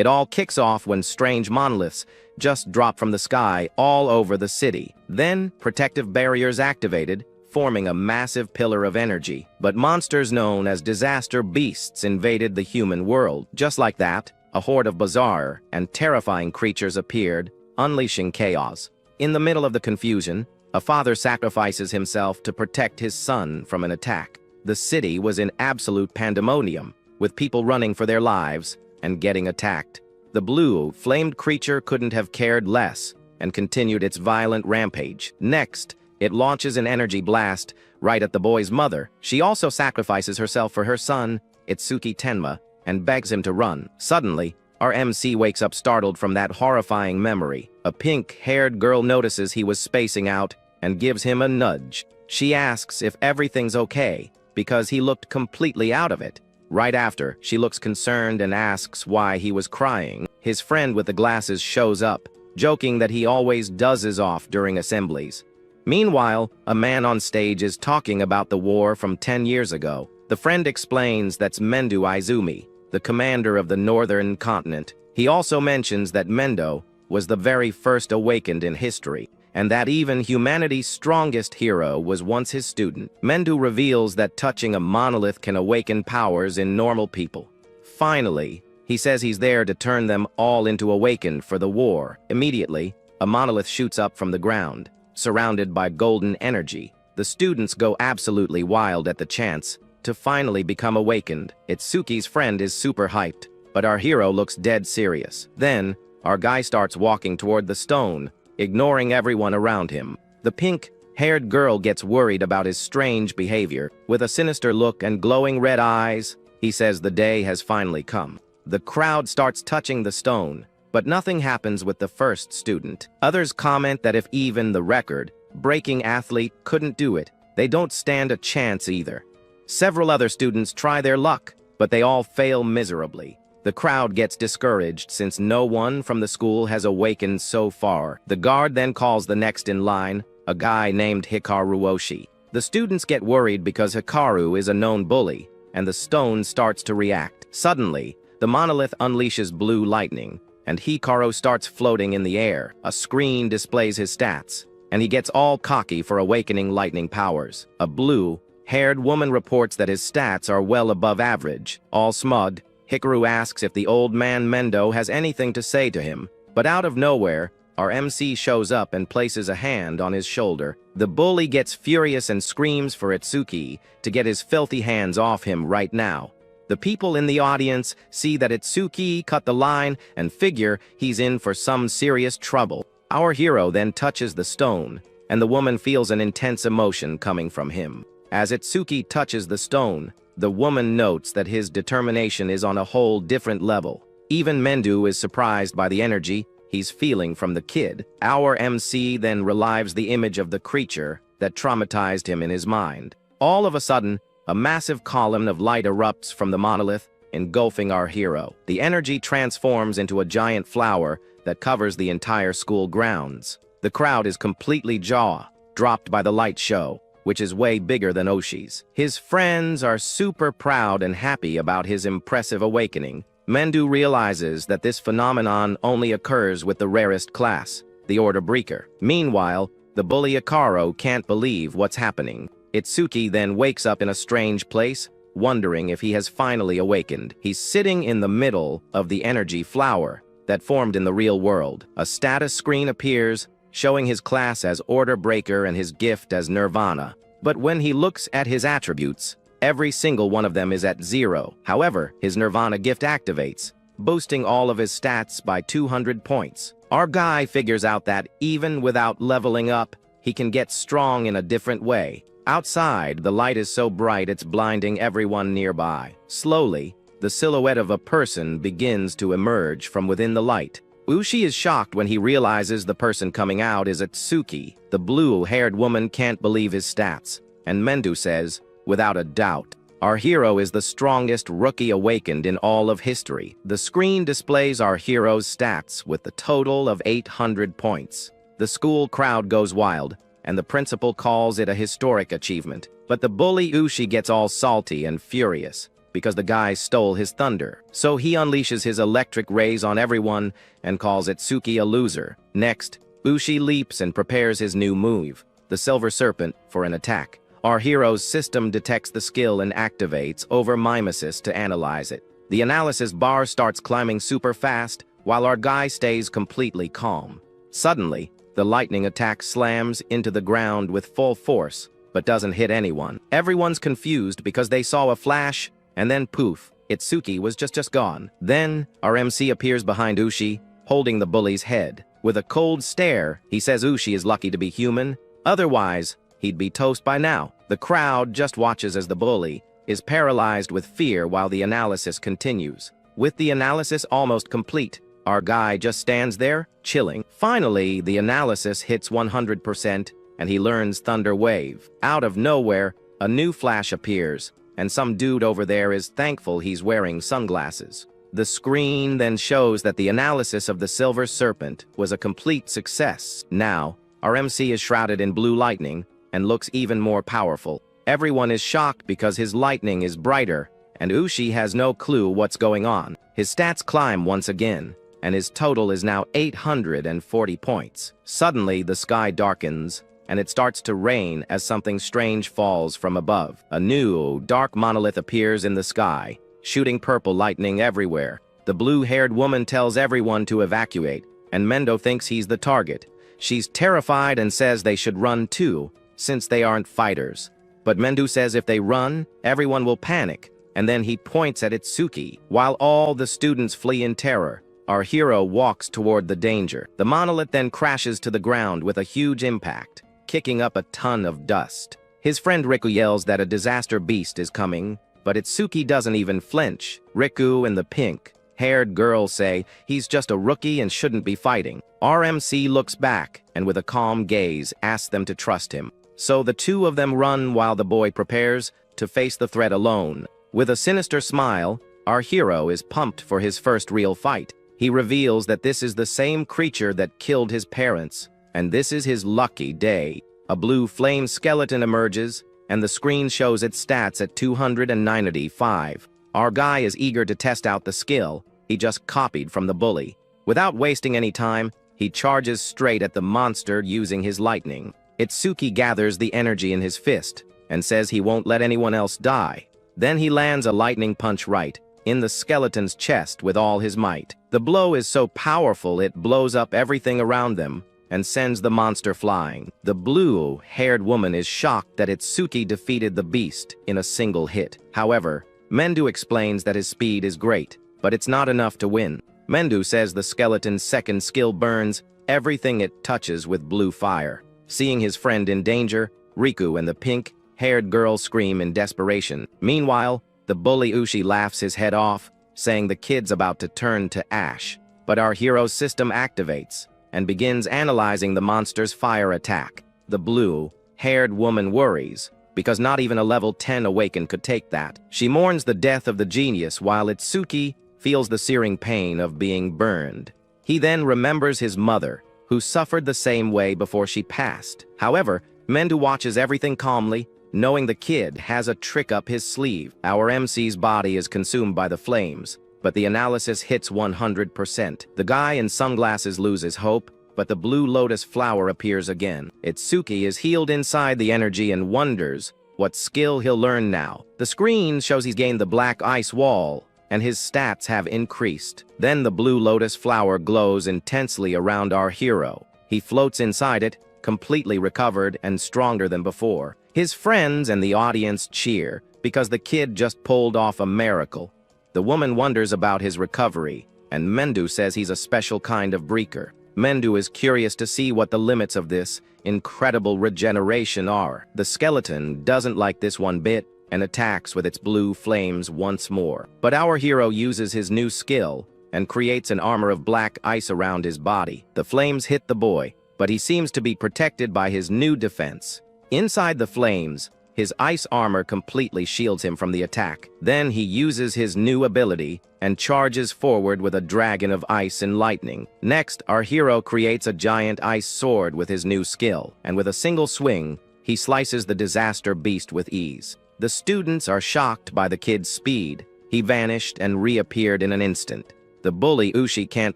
It all kicks off when strange monoliths just drop from the sky all over the city. Then, protective barriers activated, forming a massive pillar of energy. But monsters known as disaster beasts invaded the human world. Just like that, a horde of bizarre and terrifying creatures appeared, unleashing chaos. In the middle of the confusion, a father sacrifices himself to protect his son from an attack. The city was in absolute pandemonium, with people running for their lives and getting attacked. The blue, flamed creature couldn't have cared less and continued its violent rampage. Next, it launches an energy blast right at the boy's mother. She also sacrifices herself for her son, Itsuki Tenma, and begs him to run. Suddenly, our MC wakes up startled from that horrifying memory. A pink-haired girl notices he was spacing out and gives him a nudge. She asks if everything's okay, because he looked completely out of it. Right after, she looks concerned and asks why he was crying. His friend with the glasses shows up, joking that he always dozes off during assemblies. Meanwhile, a man on stage is talking about the war from 10 years ago. The friend explains that's Mendo Izumi, the commander of the northern continent. He also mentions that Mendo was the very first awakened in history, and that even humanity's strongest hero was once his student. Mendo reveals that touching a monolith can awaken powers in normal people. Finally, he says he's there to turn them all into awakened for the war. Immediately, a monolith shoots up from the ground, surrounded by golden energy. The students go absolutely wild at the chance to finally become awakened. Itsuki's friend is super hyped, but our hero looks dead serious. Then, our guy starts walking toward the stone, ignoring everyone around him. The pink-haired girl gets worried about his strange behavior. With a sinister look and glowing red eyes, he says the day has finally come. The crowd starts touching the stone, but nothing happens with the first student. Others comment that if even the record-breaking athlete couldn't do it, they don't stand a chance either. Several other students try their luck, but they all fail miserably. The crowd gets discouraged since no one from the school has awakened so far. The guard then calls the next in line, a guy named Hikaru Oshi. The students get worried because Hikaru is a known bully, and the stone starts to react. Suddenly, the monolith unleashes blue lightning, and Hikaru starts floating in the air. A screen displays his stats, and he gets all cocky for awakening lightning powers. A blue-haired woman reports that his stats are well above average. All smug, Hikaru asks if the old man Mendo has anything to say to him, but out of nowhere, our MC shows up and places a hand on his shoulder. The bully gets furious and screams for Itsuki to get his filthy hands off him right now. The people in the audience see that Itsuki cut the line and figure he's in for some serious trouble. Our hero then touches the stone, and the woman feels an intense emotion coming from him. As Itsuki touches the stone, the woman notes that his determination is on a whole different level. Even Mendo is surprised by the energy he's feeling from the kid. Our MC then relives the image of the creature that traumatized him in his mind. All of a sudden, a massive column of light erupts from the monolith, engulfing our hero. The energy transforms into a giant flower that covers the entire school grounds. The crowd is completely jaw-dropped by the light show, which is way bigger than Oshi's. His friends are super proud and happy about his impressive awakening. Mendo realizes that this phenomenon only occurs with the rarest class, the Order Breaker. Meanwhile, the bully Hikaru can't believe what's happening. Itsuki then wakes up in a strange place, wondering if he has finally awakened. He's sitting in the middle of the energy flower that formed in the real world. A status screen appears, showing his class as Order Breaker and his gift as Nirvana. But when he looks at his attributes, every single one of them is at 0. However, his Nirvana gift activates, boosting all of his stats by 200 points. Our guy figures out that even without leveling up, he can get strong in a different way. Outside, the light is so bright it's blinding everyone nearby. Slowly, the silhouette of a person begins to emerge from within the light. Ushi is shocked when he realizes the person coming out is Itsuki. The blue-haired woman can't believe his stats, and Mendo says, without a doubt, our hero is the strongest rookie awakened in all of history. The screen displays our hero's stats with the total of 800 points. The school crowd goes wild, and the principal calls it a historic achievement. But the bully Ushi gets all salty and furious. because the guy stole his thunder. So he unleashes his electric rays on everyone and calls Itsuki a loser. Next, Ushi leaps and prepares his new move, the Silver Serpent, for an attack. Our hero's system detects the skill and activates over mimesis to analyze it. The analysis bar starts climbing super fast, while our guy stays completely calm. Suddenly, the lightning attack slams into the ground with full force, but doesn't hit anyone. Everyone's confused because they saw a flash, and then poof, Itsuki was just gone. Then, our MC appears behind Ushi, holding the bully's head. With a cold stare, he says Ushi is lucky to be human, otherwise, he'd be toast by now. The crowd just watches as the bully is paralyzed with fear while the analysis continues. With the analysis almost complete, our guy just stands there, chilling. Finally, the analysis hits 100%, and he learns Thunder Wave. Out of nowhere, a new flash appears, and some dude over there is thankful he's wearing sunglasses. The screen then shows that the analysis of the Silver Serpent was a complete success. Now, our MC is shrouded in blue lightning and looks even more powerful. Everyone is shocked because his lightning is brighter, and Ushi has no clue what's going on. His stats climb once again, and his total is now 840 points. Suddenly, the sky darkens, and it starts to rain as something strange falls from above. A new, dark monolith appears in the sky, shooting purple lightning everywhere. The blue-haired woman tells everyone to evacuate, and Mendo thinks he's the target. She's terrified and says they should run too, since they aren't fighters. But Mendo says if they run, everyone will panic, and then he points at Itsuki. While all the students flee in terror, our hero walks toward the danger. The monolith then crashes to the ground with a huge impact, kicking up a ton of dust. His friend Riku yells that a disaster beast is coming, but Itsuki doesn't even flinch. Riku and the pink-haired girl say he's just a rookie and shouldn't be fighting. RMC looks back and with a calm gaze asks them to trust him. So the two of them run while the boy prepares to face the threat alone. With a sinister smile, our hero is pumped for his first real fight. He reveals that this is the same creature that killed his parents, and this is his lucky day. A blue flame skeleton emerges, and the screen shows its stats at 295. Our guy is eager to test out the skill he just copied from the bully. Without wasting any time, he charges straight at the monster using his lightning. Itsuki gathers the energy in his fist and says he won't let anyone else die. Then he lands a lightning punch right in the skeleton's chest with all his might. The blow is so powerful it blows up everything around them and sends the monster flying. The blue-haired woman is shocked that Itsuki defeated the beast in a single hit. However, Mendo explains that his speed is great, but it's not enough to win. Mendo says the skeleton's second skill burns everything it touches with blue fire. Seeing his friend in danger, Riku and the pink-haired girl scream in desperation. Meanwhile, the bully Ushi laughs his head off, saying the kid's about to turn to ash. But our hero's system activates and begins analyzing the monster's fire attack. The blue-haired woman worries, because not even a level 10 Awaken could take that. She mourns the death of the genius while Itsuki feels the searing pain of being burned. He then remembers his mother, who suffered the same way before she passed. However, Mendo watches everything calmly, knowing the kid has a trick up his sleeve. Our MC's body is consumed by the flames, but the analysis hits 100%. The guy in sunglasses loses hope, but the blue lotus flower appears again. Itsuki is healed inside the energy and wonders what skill he'll learn now. The screen shows he's gained the black ice wall, and his stats have increased. Then the blue lotus flower glows intensely around our hero. He floats inside it, completely recovered and stronger than before. His friends and the audience cheer, because the kid just pulled off a miracle. The woman wonders about his recovery, and Mendo says he's a special kind of breaker. Mendo is curious to see what the limits of this incredible regeneration are. The skeleton doesn't like this one bit, and attacks with its blue flames once more. But our hero uses his new skill and creates an armor of black ice around his body. The flames hit the boy, but he seems to be protected by his new defense. Inside the flames, his ice armor completely shields him from the attack. Then he uses his new ability and charges forward with a dragon of ice and lightning. Next, our hero creates a giant ice sword with his new skill, and with a single swing, he slices the disaster beast with ease. The students are shocked by the kid's speed. He vanished and reappeared in an instant. The bully Ushi can't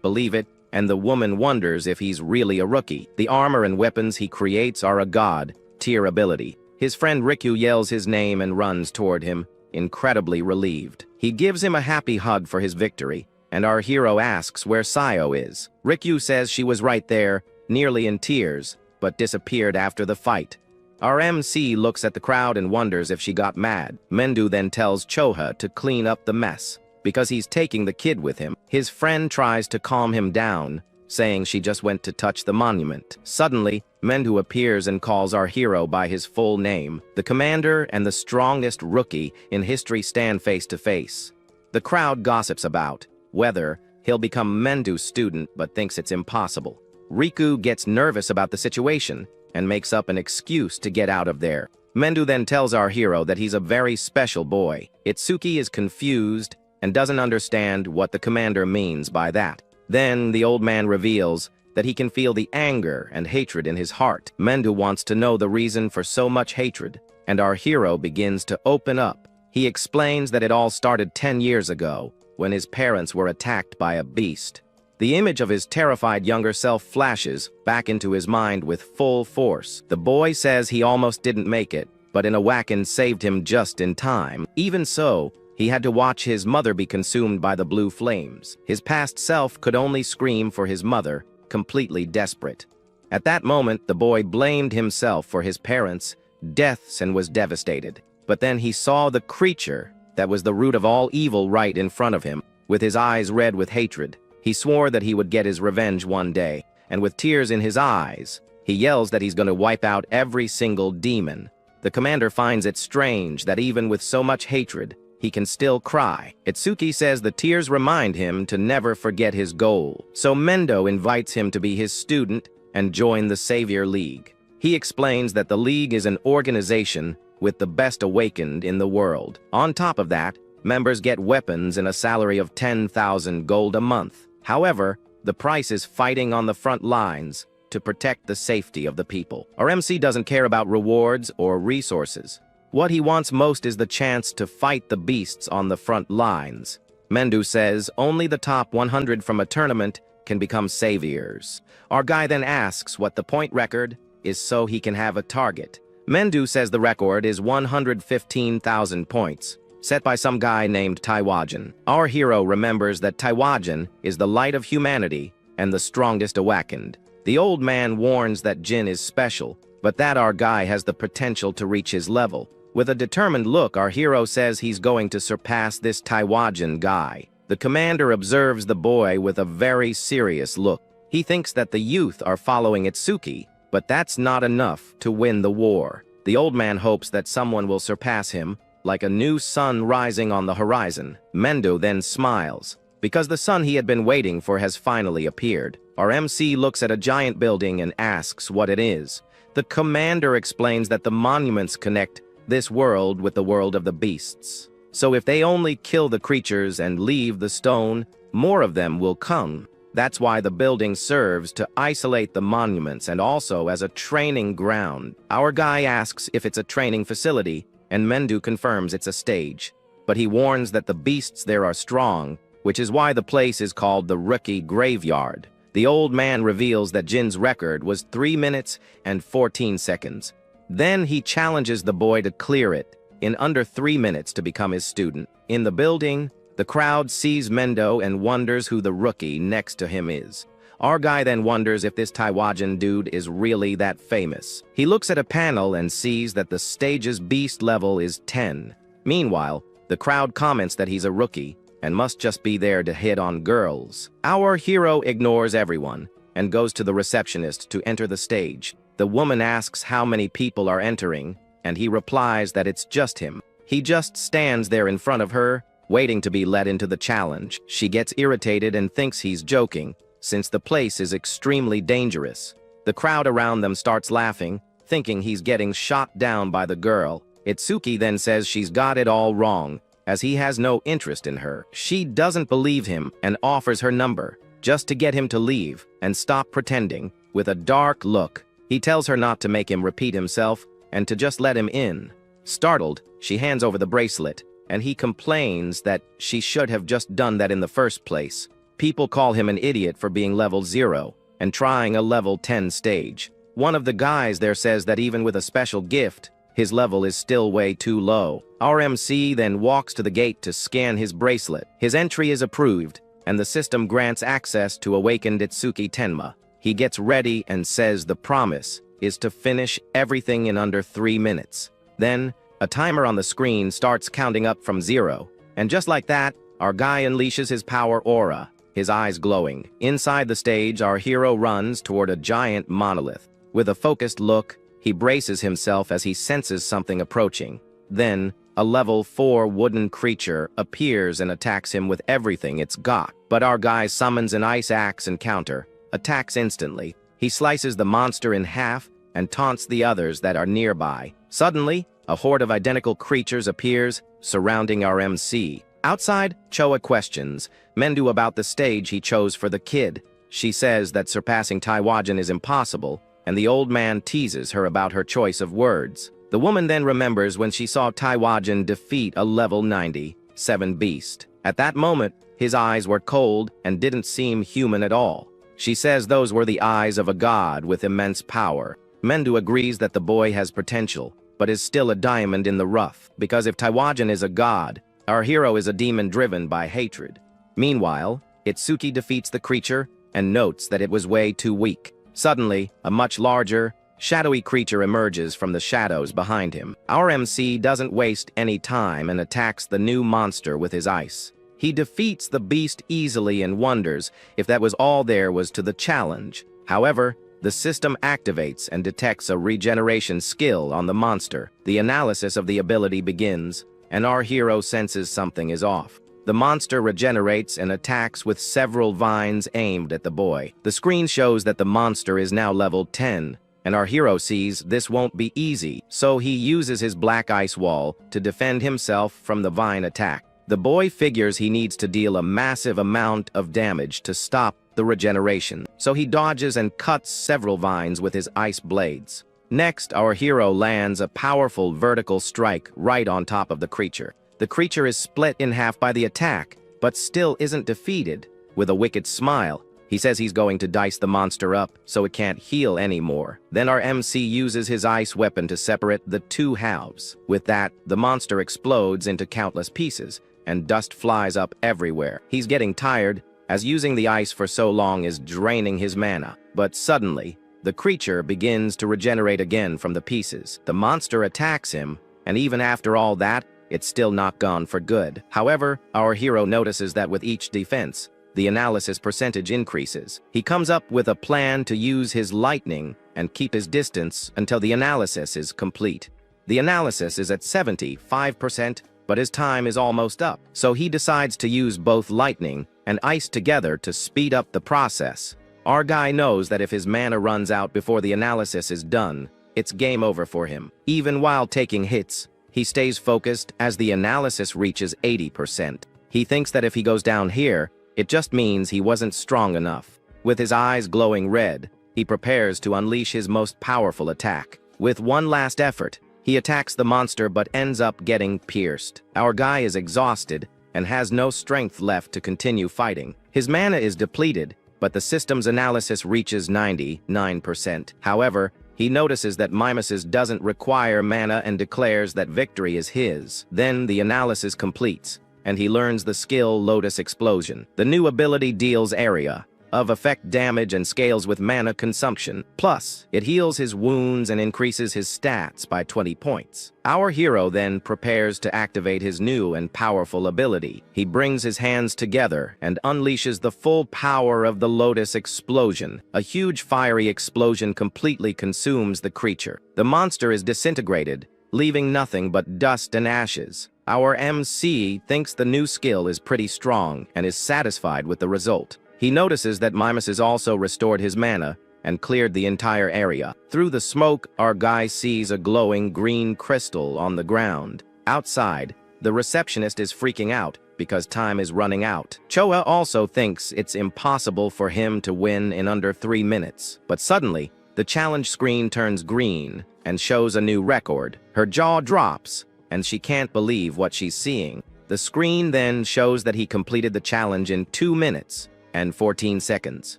believe it, and the woman wonders if he's really a rookie. The armor and weapons he creates are a god-tier ability. His friend Riku yells his name and runs toward him, incredibly relieved. He gives him a happy hug for his victory, and our hero asks where Sayo is. Riku says she was right there, nearly in tears, but disappeared after the fight. Our MC looks at the crowd and wonders if she got mad. Mendu then tells Choha to clean up the mess, because he's taking the kid with him. His friend tries to calm him down, saying she just went to touch the monument. Suddenly, Mendu appears and calls our hero by his full name. The commander and the strongest rookie in history stand face to face. The crowd gossips about whether he'll become Mendu's student but thinks it's impossible. Riku gets nervous about the situation and makes up an excuse to get out of there. Mendu then tells our hero that he's a very special boy. Itsuki is confused and doesn't understand what the commander means by that. Then the old man reveals that he can feel the anger and hatred in his heart. Mendu wants to know the reason for so much hatred, and our hero begins to open up. He explains that it all started 10 years ago, when his parents were attacked by a beast. The image of his terrified younger self flashes back into his mind with full force. The boy says he almost didn't make it, but an Awakens saved him just in time. Even so, he had to watch his mother be consumed by the blue flames. His past self could only scream for his mother, completely desperate. At that moment, the boy blamed himself for his parents' deaths and was devastated. But then he saw the creature that was the root of all evil right in front of him, with his eyes red with hatred. He swore that he would get his revenge one day, and with tears in his eyes, he yells that he's going to wipe out every single demon. The commander finds it strange that even with so much hatred, he can still cry. Itsuki says the tears remind him to never forget his goal. So Mendo invites him to be his student and join the Savior League. He explains that the League is an organization with the best awakened in the world. On top of that, members get weapons and a salary of 10,000 gold a month. However, the price is fighting on the front lines to protect the safety of the people. Our MC doesn't care about rewards or resources. What he wants most is the chance to fight the beasts on the front lines. Mendu says only the top 100 from a tournament can become saviors. Our guy then asks what the point record is so he can have a target. Mendu says the record is 115,000 points, set by some guy named Taiwajan. Our hero remembers that Taiwajan is the light of humanity and the strongest awakened. The old man warns that Jin is special, but that our guy has the potential to reach his level. With a determined look, our hero says he's going to surpass this Taiwajan guy. The commander observes the boy with a very serious look. He thinks that the youth are following Itsuki, but that's not enough to win the war. The old man hopes that someone will surpass him, like a new sun rising on the horizon. Mendo then smiles, because the sun he had been waiting for has finally appeared. Our MC looks at a giant building and asks what it is. The commander explains that the monuments connect this world with the world of the beasts. So if they only kill the creatures and leave the stone, more of them will come. That's why the building serves to isolate the monuments and also as a training ground. Our guy asks if it's a training facility, and Mendu confirms it's a stage. But he warns that the beasts there are strong, which is why the place is called the Rookie Graveyard. The old man reveals that Jin's record was 3 minutes and 14 seconds. Then he challenges the boy to clear it in under 3 minutes to become his student. In the building, the crowd sees Mendo and wonders who the rookie next to him is. Our guy then wonders if this Taiwajan dude is really that famous. He looks at a panel and sees that the stage's beast level is 10. Meanwhile, the crowd comments that he's a rookie and must just be there to hit on girls. Our hero ignores everyone and goes to the receptionist to enter the stage. The woman asks how many people are entering, and he replies that it's just him. He just stands there in front of her, waiting to be let into the challenge. She gets irritated and thinks he's joking, since the place is extremely dangerous. The crowd around them starts laughing, thinking he's getting shot down by the girl. Itsuki then says she's got it all wrong, as he has no interest in her. She doesn't believe him and offers her number, just to get him to leave and stop pretending. With a dark look, he tells her not to make him repeat himself and to just let him in. Startled, she hands over the bracelet, and he complains that she should have just done that in the first place. People call him an idiot for being level 0 and trying a level 10 stage. One of the guys there says that even with a special gift, his level is still way too low. Our MC then walks to the gate to scan his bracelet. His entry is approved, and the system grants access to awakened Itsuki Tenma. He gets ready and says the promise is to finish everything in under 3 minutes. Then, a timer on the screen starts counting up from 0, and just like that, our guy unleashes his power aura, his eyes glowing. Inside the stage, our hero runs toward a giant monolith. With a focused look, he braces himself as he senses something approaching. Then, a level 4 wooden creature appears and attacks him with everything it's got. But our guy summons an ice axe and counter, attacks instantly. He slices the monster in half and taunts the others that are nearby. Suddenly, a horde of identical creatures appears, surrounding our MC. Outside, Choa questions Mendu about the stage he chose for the kid. She says that surpassing Taiwajan is impossible, and the old man teases her about her choice of words. The woman then remembers when she saw Taiwajan defeat a level 97 beast. At that moment, his eyes were cold and didn't seem human at all. She says those were the eyes of a god with immense power. Mendu agrees that the boy has potential, but is still a diamond in the rough, because if Taiwajan is a god, our hero is a demon driven by hatred. Meanwhile, Itsuki defeats the creature and notes that it was way too weak. Suddenly, a much larger, shadowy creature emerges from the shadows behind him. Our MC doesn't waste any time and attacks the new monster with his ice. He defeats the beast easily and wonders if that was all there was to the challenge. However, the system activates and detects a regeneration skill on the monster. The analysis of the ability begins, and our hero senses something is off. The monster regenerates and attacks with several vines aimed at the boy. The screen shows that the monster is now level 10, and our hero sees this won't be easy, so he uses his black ice wall to defend himself from the vine attack. The boy figures he needs to deal a massive amount of damage to stop the regeneration, so he dodges and cuts several vines with his ice blades. Next, our hero lands a powerful vertical strike right on top of the creature. The creature is split in half by the attack, but still isn't defeated. With a wicked smile, he says he's going to dice the monster up so it can't heal anymore. Then our MC uses his ice weapon to separate the two halves. With that, the monster explodes into countless pieces, and dust flies up everywhere. He's getting tired, as using the ice for so long is draining his mana. But suddenly, the creature begins to regenerate again from the pieces. The monster attacks him, and even after all that, it's still not gone for good. However, our hero notices that with each defense, the analysis percentage increases. He comes up with a plan to use his lightning and keep his distance until the analysis is complete. The analysis is at 75%, but his time is almost up, so he decides to use both lightning and ice together to speed up the process. Our guy knows that if his mana runs out before the analysis is done, it's game over for him. Even while taking hits, he stays focused as the analysis reaches 80%. He thinks that if he goes down here, it just means he wasn't strong enough. With his eyes glowing red, he prepares to unleash his most powerful attack. With one last effort, he attacks the monster but ends up getting pierced. Our guy is exhausted and has no strength left to continue fighting. His mana is depleted, but the system's analysis reaches 99%. However, he notices that Mimesis doesn't require mana and declares that victory is his. Then the analysis completes, and he learns the skill Lotus Explosion. The new ability deals area of effect damage and scales with mana consumption. Plus, it heals his wounds and increases his stats by 20 points. Our hero then prepares to activate his new and powerful ability. He brings his hands together and unleashes the full power of the Lotus Explosion. A huge fiery explosion completely consumes the creature. The monster is disintegrated, leaving nothing but dust and ashes. Our MC thinks the new skill is pretty strong and is satisfied with the result. He notices that Mimesis also restored his mana and cleared the entire area. Through the smoke, our guy sees a glowing green crystal on the ground. Outside, the receptionist is freaking out because time is running out. Choa also thinks it's impossible for him to win in under 3 minutes. But suddenly, The challenge screen turns green and shows a new record. Her jaw drops, and she can't believe what she's seeing. The screen then shows that he completed the challenge in 2 minutes and 14 seconds.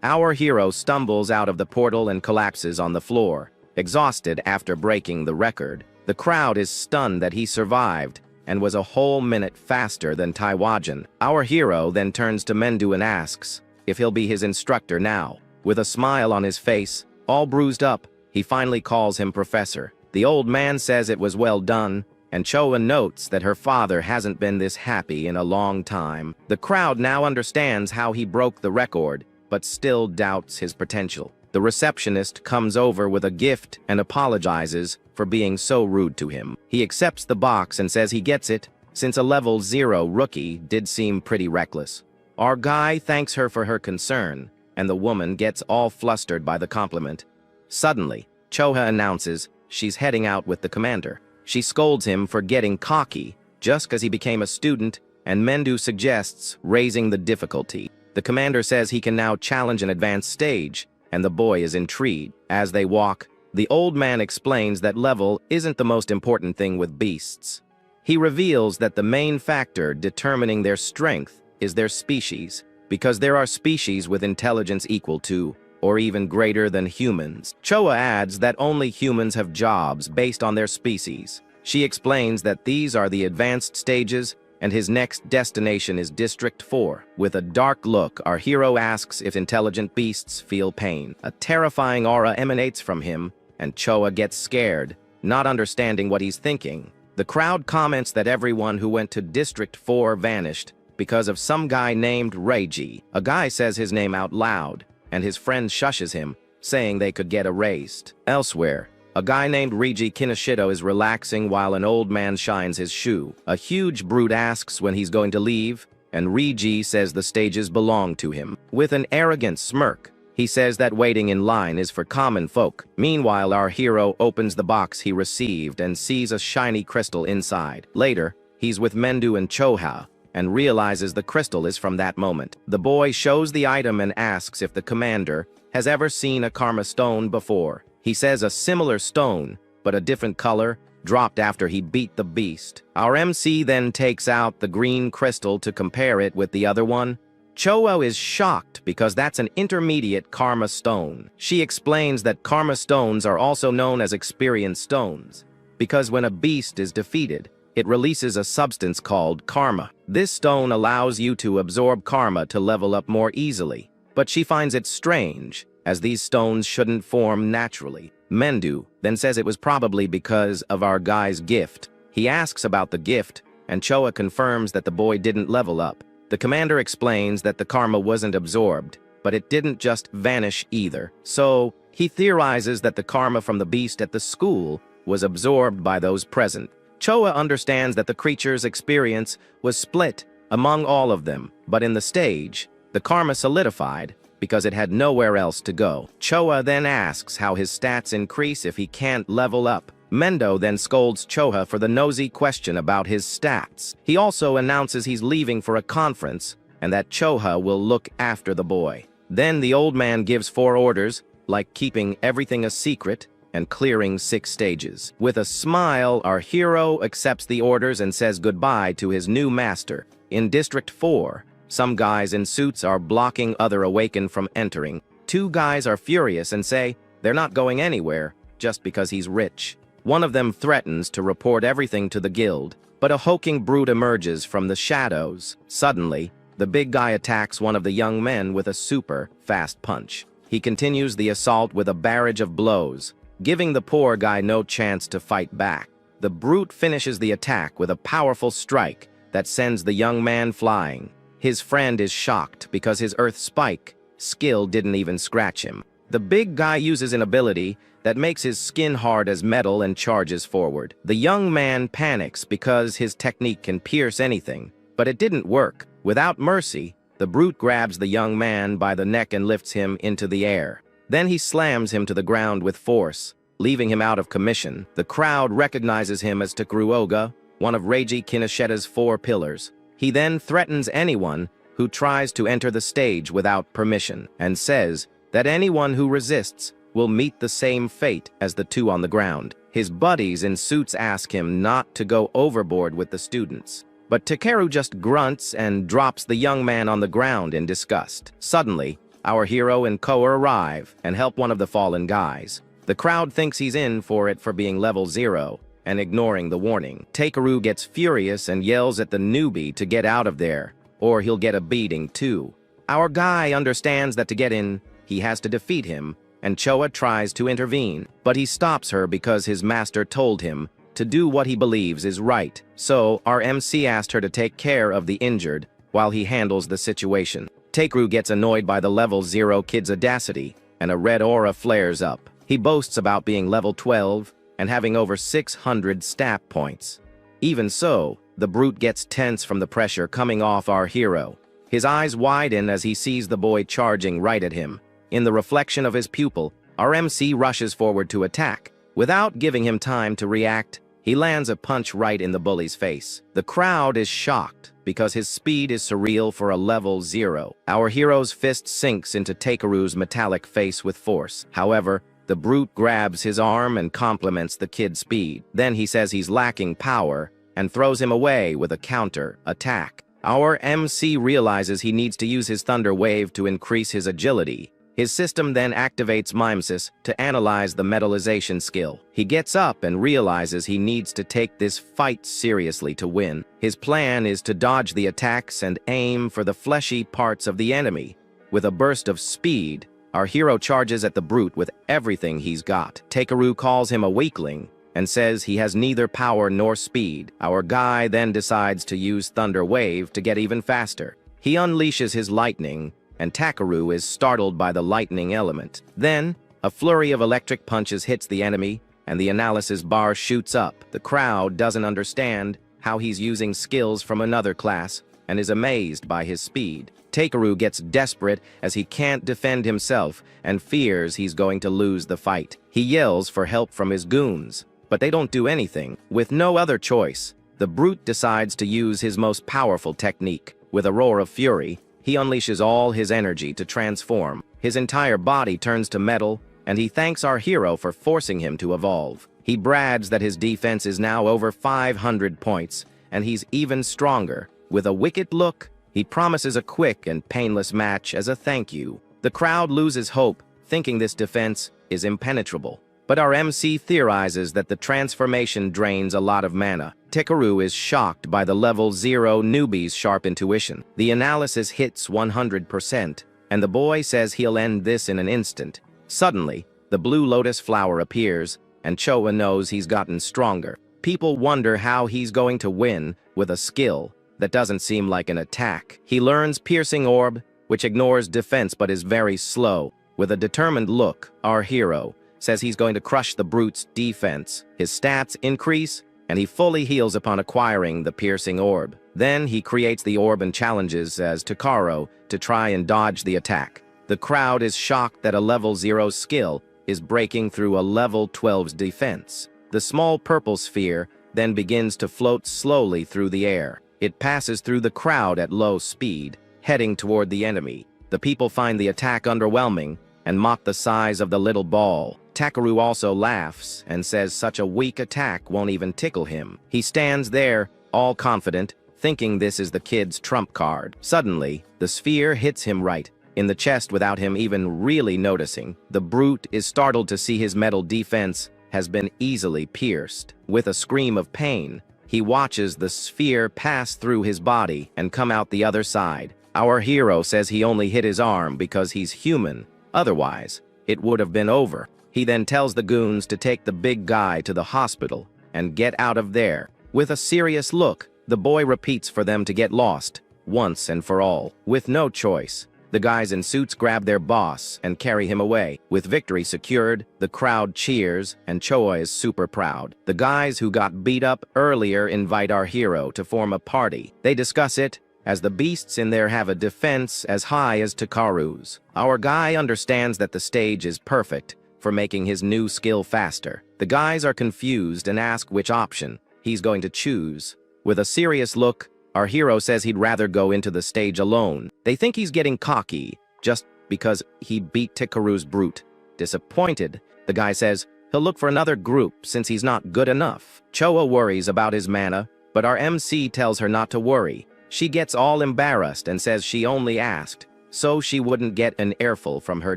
Our hero stumbles out of the portal and collapses on the floor, exhausted after breaking the record. The crowd is stunned that he survived and was a whole minute faster than Taiwajan. Our hero then turns to Mendu and asks if he'll be his instructor now. With a smile on his face, all bruised up, he finally calls him professor. The old man says it was well done, and Choa notes that her father hasn't been this happy in a long time. The crowd now understands how he broke the record, but still doubts his potential. The receptionist comes over with a gift and apologizes for being so rude to him. He accepts the box and says he gets it, since a level 0 rookie did seem pretty reckless. Our guy thanks her for her concern, and the woman gets all flustered by the compliment. Suddenly, Choha announces she's heading out with the commander. She scolds him for getting cocky just because he became a student, and Mendu suggests raising the difficulty. The commander says he can now challenge an advanced stage, and the boy is intrigued. As they walk, the old man explains that level isn't the most important thing with beasts. He reveals that the main factor determining their strength is their species, because there are species with intelligence equal to or even greater than humans. Choa adds that only humans have jobs based on their species. She explains that these are the advanced stages, and his next destination is District 4. With a dark look, our hero asks if intelligent beasts feel pain. A terrifying aura emanates from him, and Choa gets scared, not understanding what he's thinking. The crowd comments that everyone who went to District 4 vanished because of some guy named Reiji. A guy says his name out loud, and his friend shushes him, saying they could get erased. Elsewhere, a guy named Reiji Kinoshido is relaxing while an old man shines his shoe. A huge brute asks when he's going to leave, and Reiji says the stages belong to him. With an arrogant smirk, he says that waiting in line is for common folk. Meanwhile, our hero opens the box he received and sees a shiny crystal inside. Later, he's with Mendu and Choha, and realizes the crystal is from that moment. The boy shows the item and asks if the commander has ever seen a karma stone before. He says a similar stone, but a different color, dropped after he beat the beast. Our MC then takes out the green crystal to compare it with the other one. Choa is shocked because that's an intermediate karma stone. She explains that karma stones are also known as experience stones, because when a beast is defeated, it releases a substance called karma. This stone allows you to absorb karma to level up more easily, but she finds it strange, as these stones shouldn't form naturally. Mendu then says it was probably because of our guy's gift. He asks about the gift, and Choa confirms that the boy didn't level up. The commander explains that the karma wasn't absorbed, but it didn't just vanish either. So, he theorizes that the karma from the beast at the school was absorbed by those present. Choa understands that the creature's experience was split among all of them, but in the stage, the karma solidified because it had nowhere else to go. Choa then asks how his stats increase if he can't level up. Mendo then scolds Choa for the nosy question about his stats. He also announces he's leaving for a conference and that Choa will look after the boy. Then the old man gives 4 orders, like keeping everything a secret and clearing 6 stages. With a smile, our hero accepts the orders and says goodbye to his new master. In District 4, some guys in suits are blocking other Awaken from entering. 2 guys are furious and say they're not going anywhere just because he's rich. One of them threatens to report everything to the guild, but a hulking brute emerges from the shadows. Suddenly, the big guy attacks one of the young men with a super fast punch. He continues the assault with a barrage of blows, giving the poor guy no chance to fight back. The brute finishes the attack with a powerful strike that sends the young man flying. His friend is shocked because his Earth Spike skill didn't even scratch him. The big guy uses an ability that makes his skin hard as metal and charges forward. The young man panics because his technique can pierce anything, but it didn't work. Without mercy, the brute grabs the young man by the neck and lifts him into the air. Then he slams him to the ground with force, leaving him out of commission. The crowd recognizes him as Takuruoga, one of Reiji Kinoshida's 4 pillars. He then threatens anyone who tries to enter the stage without permission, and says that anyone who resists will meet the same fate as the two on the ground. His buddies in suits ask him not to go overboard with the students. But Takeru just grunts and drops the young man on the ground in disgust. Suddenly, our hero and Koa arrive and help one of the fallen guys. The crowd thinks he's in for it for being level 0 and ignoring the warning. Takeru gets furious and yells at the newbie to get out of there, or he'll get a beating too. Our guy understands that to get in, he has to defeat him, and Choa tries to intervene, but he stops her because his master told him to do what he believes is right. So our MC asked her to take care of the injured while he handles the situation. Takeru gets annoyed by the level 0 kid's audacity, and a red aura flares up. He boasts about being level 12 and having over 600 stat points. Even so, the brute gets tense from the pressure coming off our hero. His eyes widen as he sees the boy charging right at him. In the reflection of his pupil, our MC rushes forward to attack. Without giving him time to react, he lands a punch right in the bully's face. The crowd is shocked because his speed is surreal for a level 0. Our hero's fist sinks into Takeru's metallic face with force. However, the brute grabs his arm and compliments the kid's speed. Then he says he's lacking power and throws him away with a counter attack. Our MC realizes he needs to use his Thunder Wave to increase his agility. His system then activates Mimesis to analyze the metallization skill. He gets up and realizes he needs to take this fight seriously to win. His plan is to dodge the attacks and aim for the fleshy parts of the enemy. With a burst of speed, our hero charges at the brute with everything he's got. Takeru calls him a weakling and says he has neither power nor speed. Our guy then decides to use Thunder Wave to get even faster. He unleashes his lightning, and Takeru is startled by the lightning element. Then, a flurry of electric punches hits the enemy, and the analysis bar shoots up. The crowd doesn't understand how he's using skills from another class, and is amazed by his speed. Takeru gets desperate as he can't defend himself and fears he's going to lose the fight. He yells for help from his goons, but they don't do anything. With no other choice, the brute decides to use his most powerful technique. With a roar of fury, he unleashes all his energy to transform. His entire body turns to metal, and he thanks our hero for forcing him to evolve. He brags that his defense is now over 500 points, and he's even stronger. With a wicked look, he promises a quick and painless match as a thank you. The crowd loses hope, thinking this defense is impenetrable. But our MC theorizes that the transformation drains a lot of mana. Takeru is shocked by the level 0 newbie's sharp intuition. The analysis hits 100%, and the boy says he'll end this in an instant. Suddenly, the blue lotus flower appears, and Choa knows he's gotten stronger. People wonder how he's going to win with a skill that doesn't seem like an attack. He learns Piercing Orb, which ignores defense but is very slow. With a determined look, our hero says he's going to crush the brute's defense. His stats increase, and he fully heals upon acquiring the Piercing Orb. Then he creates the orb and challenges as Takaro to try and dodge the attack. The crowd is shocked that a level 0 skill is breaking through a level 12's defense. The small purple sphere then begins to float slowly through the air. It passes through the crowd at low speed, heading toward the enemy. The people find the attack underwhelming and mock the size of the little ball. Takeru also laughs and says such a weak attack won't even tickle him. He stands there, all confident, thinking this is the kid's trump card. Suddenly, the sphere hits him right in the chest without him even really noticing. The brute is startled to see his metal defense has been easily pierced. With a scream of pain, he watches the sphere pass through his body and come out the other side. Our hero says he only hit his arm because he's human. Otherwise, it would have been over. He then tells the goons to take the big guy to the hospital and get out of there. With a serious look, the boy repeats for them to get lost, once and for all. With no choice, the guys in suits grab their boss and carry him away. With victory secured, the crowd cheers, and Choa is super proud. The guys who got beat up earlier invite our hero to form a party. They discuss it, as the beasts in there have a defense as high as Takaru's. Our guy understands that the stage is perfect for making his new skill faster. The guys are confused and ask which option he's going to choose. With a serious look, our hero says he'd rather go into the stage alone. They think he's getting cocky just because he beat Takaru's brute. Disappointed, the guy says he'll look for another group since he's not good enough. Choa worries about his mana, but our MC tells her not to worry. She gets all embarrassed and says she only asked so she wouldn't get an earful from her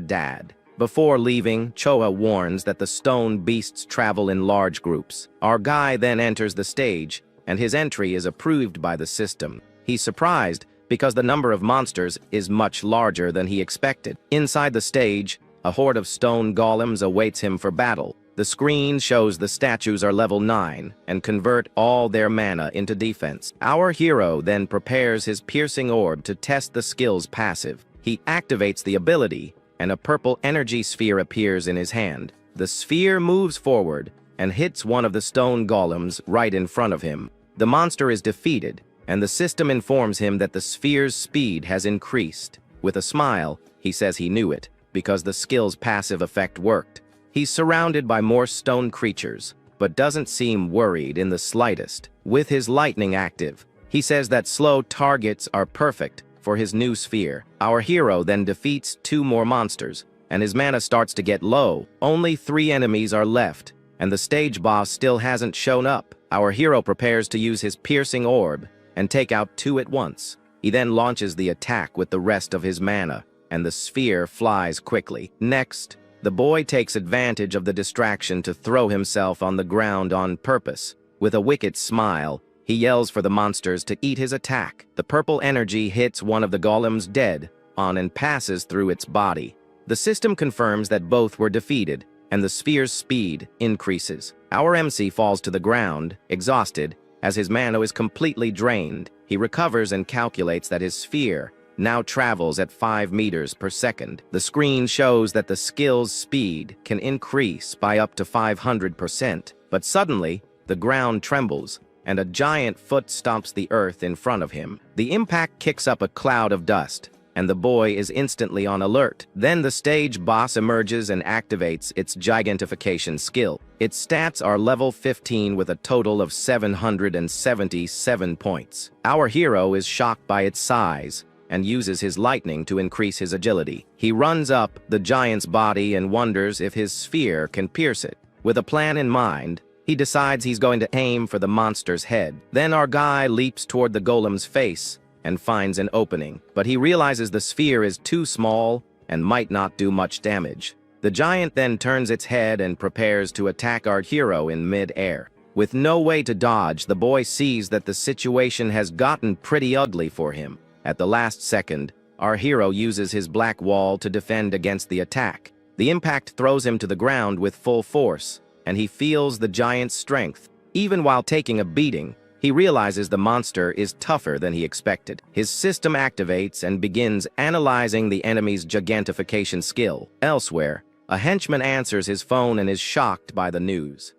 dad. Before leaving, Choa warns that the stone beasts travel in large groups. Our guy then enters the stage, and his entry is approved by the system. He's surprised because the number of monsters is much larger than he expected. Inside the stage, a horde of stone golems awaits him for battle. The screen shows the statues are level 9 and convert all their mana into defense. Our hero then prepares his piercing orb to test the skill's passive. He activates the ability, and a purple energy sphere appears in his hand. The sphere moves forward and hits one of the stone golems right in front of him. The monster is defeated, and the system informs him that the sphere's speed has increased. With a smile, he says he knew it, because the skill's passive effect worked. He's surrounded by more stone creatures, but doesn't seem worried in the slightest. With his lightning active, he says that slow targets are perfect for his new sphere. Our hero then defeats 2 more monsters, and his mana starts to get low. Only 3 enemies are left, and the stage boss still hasn't shown up. Our hero prepares to use his piercing orb and take out 2 at once. He then launches the attack with the rest of his mana, and the sphere flies quickly. Next, the boy takes advantage of the distraction to throw himself on the ground on purpose. With a wicked smile, he yells for the monsters to eat his attack. The purple energy hits one of the golems dead on and passes through its body. The system confirms that both were defeated, and the sphere's speed increases. Our MC falls to the ground, exhausted, as his mana is completely drained. He recovers and calculates that his sphere now travels at 5 meters per second. The screen shows that the skill's speed can increase by up to 500%, but suddenly, the ground trembles, and a giant foot stomps the earth in front of him. The impact kicks up a cloud of dust, and the boy is instantly on alert. Then the stage boss emerges and activates its gigantification skill. Its stats are level 15 with a total of 777 points. Our hero is shocked by its size, and uses his lightning to increase his agility. He runs up the giant's body and wonders if his sphere can pierce it. With a plan in mind, he decides he's going to aim for the monster's head. Then our guy leaps toward the golem's face and finds an opening, but he realizes the sphere is too small and might not do much damage. The giant then turns its head and prepares to attack our hero in mid-air. With no way to dodge, the boy sees that the situation has gotten pretty ugly for him. At the last second, our hero uses his black wall to defend against the attack. The impact throws him to the ground with full force, and he feels the giant's strength. Even while taking a beating, he realizes the monster is tougher than he expected. His system activates and begins analyzing the enemy's gigantification skill. Elsewhere, a henchman answers his phone and is shocked by the news.